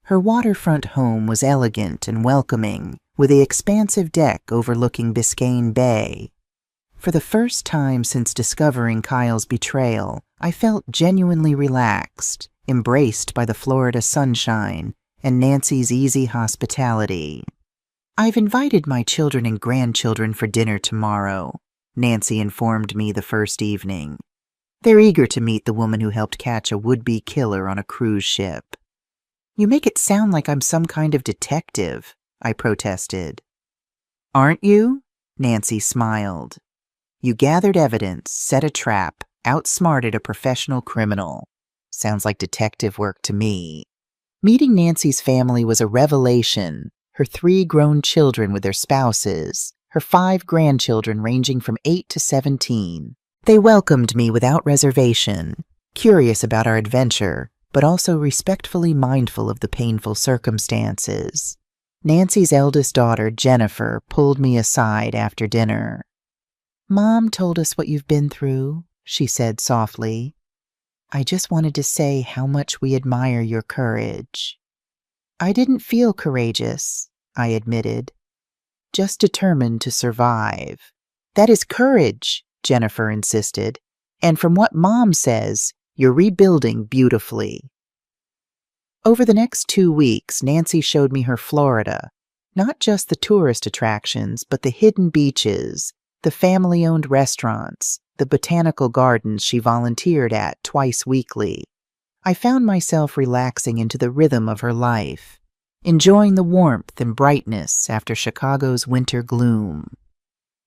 Her waterfront home was elegant and welcoming, with the expansive deck overlooking Biscayne Bay. For the first time since discovering Kyle's betrayal, I felt genuinely relaxed, embraced by the Florida sunshine and Nancy's easy hospitality. "I've invited my children and grandchildren for dinner tomorrow," Nancy informed me the first evening. "They're eager to meet the woman who helped catch a would-be killer on a cruise ship." "You make it sound like I'm some kind of detective," I protested. "Aren't you?" Nancy smiled. "You gathered evidence, set a trap, outsmarted a professional criminal. Sounds like detective work to me." Meeting Nancy's family was a revelation. Her 3 grown children with their spouses, her 5 grandchildren ranging from 8 to 17. They welcomed me without reservation, curious about our adventure, but also respectfully mindful of the painful circumstances. Nancy's eldest daughter, Jennifer, pulled me aside after dinner. "Mom told us what you've been through," she said softly. "I just wanted to say how much we admire your courage." "I didn't feel courageous," I admitted. "Just determined to survive." "That is courage," Jennifer insisted. "And from what Mom says, you're rebuilding beautifully." Over the next 2 weeks, Nancy showed me her Florida, not just the tourist attractions, but the hidden beaches, the family-owned restaurants, the botanical gardens she volunteered at twice weekly. I found myself relaxing into the rhythm of her life, enjoying the warmth and brightness after Chicago's winter gloom.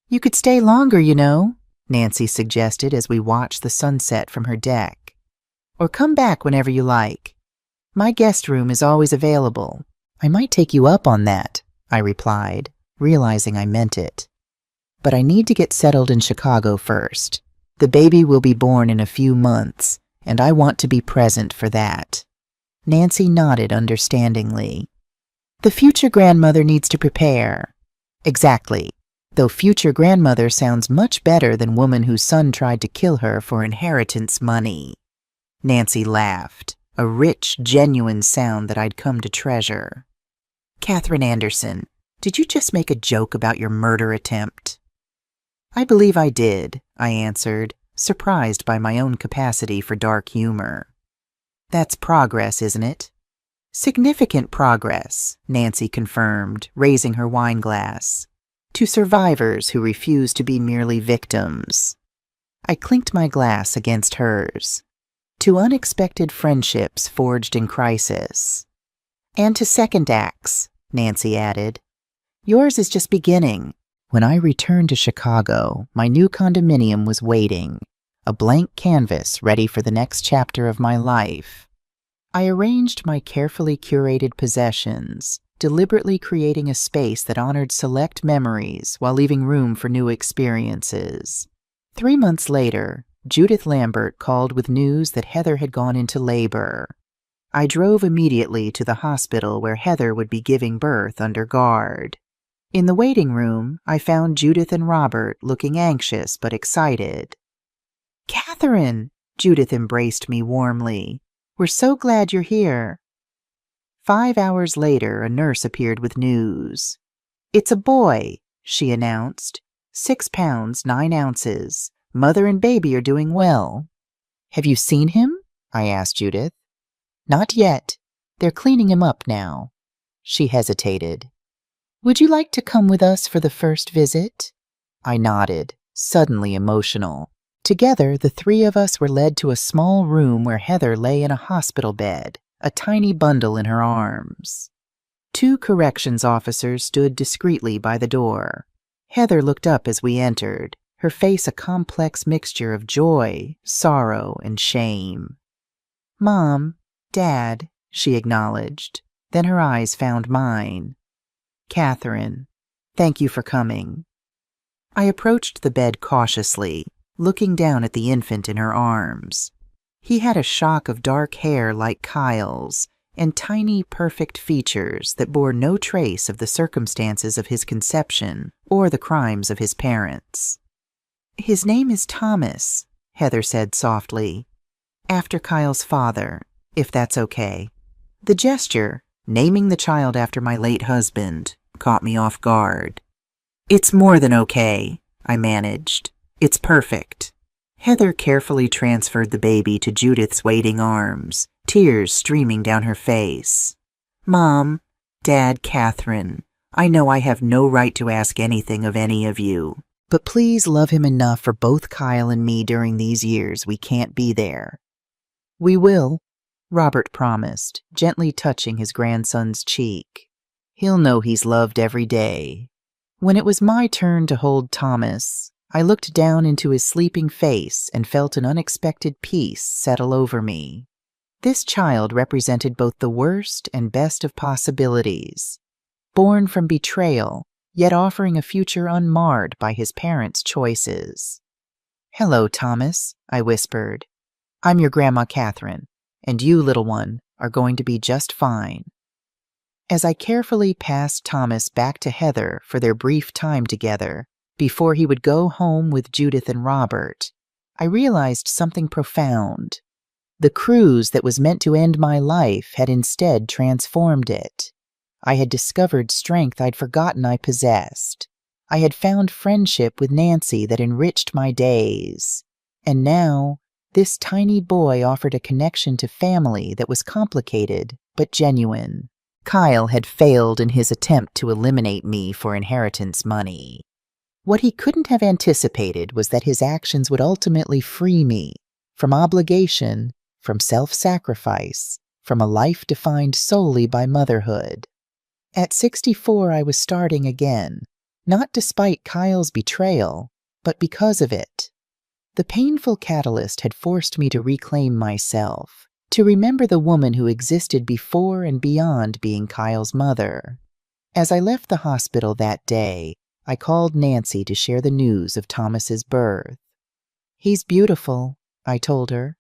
"You could stay longer, you know," Nancy suggested as we watched the sunset from her deck. "Or come back whenever you like. My guest room is always available." "I might take you up on that," I replied, realizing I meant it. "But I need to get settled in Chicago first. The baby will be born in a few months, and I want to be present for that." Nancy nodded understandingly. "The future grandmother needs to prepare." "Exactly, though future grandmother sounds much better than woman whose son tried to kill her for inheritance money." Nancy laughed, a rich, genuine sound that I'd come to treasure. Catherine Anderson, did you just make a joke about your murder attempt? I believe I did, I answered, surprised by my own capacity for dark humor. That's progress, isn't it? Significant progress, Nancy confirmed, raising her wine glass. To survivors who refuse to be merely victims. I clinked my glass against hers. To unexpected friendships forged in crisis. And to second acts, Nancy added. Yours is just beginning. When I returned to Chicago, my new condominium was waiting, a blank canvas ready for the next chapter of my life. I arranged my carefully curated possessions, deliberately creating a space that honored select memories while leaving room for new experiences. 3 months later, Judith Lambert called with news that Heather had gone into labor. I drove immediately to the hospital where Heather would be giving birth under guard. In the waiting room, I found Judith and Robert looking anxious but excited. Catherine, Judith embraced me warmly. We're so glad you're here. 5 hours later, a nurse appeared with news. It's a boy, she announced. 6 pounds, 9 ounces. Mother and baby are doing well. Have you seen him? I asked Judith. Not yet. They're cleaning him up now. She hesitated. Would you like to come with us for the first visit? I nodded, suddenly emotional. Together, the 3 of us were led to a small room where Heather lay in a hospital bed, a tiny bundle in her arms. 2 corrections officers stood discreetly by the door. Heather looked up as we entered, her face a complex mixture of joy, sorrow, and shame. Mom, Dad, she acknowledged. Then her eyes found mine. Catherine, thank you for coming. I approached the bed cautiously, looking down at the infant in her arms. He had a shock of dark hair like Kyle's, and tiny, perfect features that bore no trace of the circumstances of his conception or the crimes of his parents. His name is Thomas, Heather said softly, after Kyle's father, if that's okay. The gesture, naming the child after my late husband, caught me off guard. It's more than okay, I managed. It's perfect. Heather carefully transferred the baby to Judith's waiting arms, tears streaming down her face. Mom, Dad, Catherine, I know I have no right to ask anything of any of you, but please love him enough for both Kyle and me during these years we can't be there. We will, Robert promised, gently touching his grandson's cheek. He'll know he's loved every day. When it was my turn to hold Thomas, I looked down into his sleeping face and felt an unexpected peace settle over me. This child represented both the worst and best of possibilities. Born from betrayal, yet offering a future unmarred by his parents' choices. Hello, Thomas, I whispered. I'm your Grandma Catherine, and you, little one, are going to be just fine. As I carefully passed Thomas back to Heather for their brief time together, before he would go home with Judith and Robert, I realized something profound. The cruise that was meant to end my life had instead transformed it. I had discovered strength I'd forgotten I possessed. I had found friendship with Nancy that enriched my days. And now, this tiny boy offered a connection to family that was complicated but genuine. Kyle had failed in his attempt to eliminate me for inheritance money. What he couldn't have anticipated was that his actions would ultimately free me from obligation, from self-sacrifice, from a life defined solely by motherhood. At 64, I was starting again, not despite Kyle's betrayal, but because of it. The painful catalyst had forced me to reclaim myself, to remember the woman who existed before and beyond being Kyle's mother. As I left the hospital that day, I called Nancy to share the news of Thomas's birth. He's beautiful, I told her,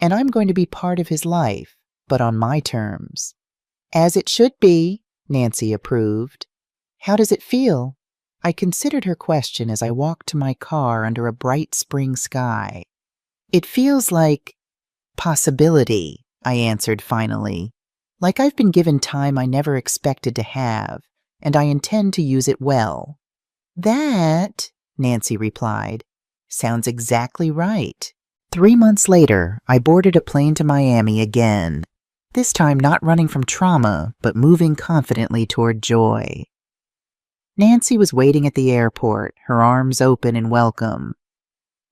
and I'm going to be part of his life, but on my terms. As it should be, Nancy approved. How does it feel? I considered her question as I walked to my car under a bright spring sky. It feels like Possibility, I answered finally. Like I've been given time I never expected to have, and I intend to use it well. That, Nancy replied, sounds exactly right. 3 months later, I boarded a plane to Miami again, this time not running from trauma, but moving confidently toward joy. Nancy was waiting at the airport, her arms open in welcome.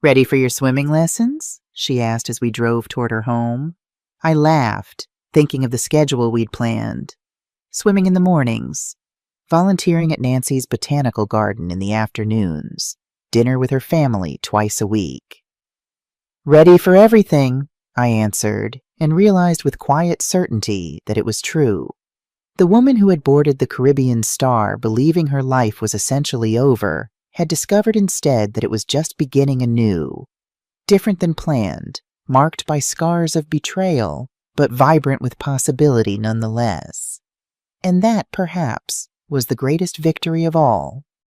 "Ready for your swimming lessons?" she asked as we drove toward her home. I laughed, thinking of the schedule we'd planned. Swimming in the mornings, volunteering at Nancy's botanical garden in the afternoons, dinner with her family twice a week. "Ready for everything," I answered, and realized with quiet certainty that it was true. The woman who had boarded the Caribbean Star, believing her life was essentially over, had discovered instead that it was just beginning anew, different than planned, marked by scars of betrayal, but vibrant with possibility nonetheless. And that, perhaps, was the greatest victory of all.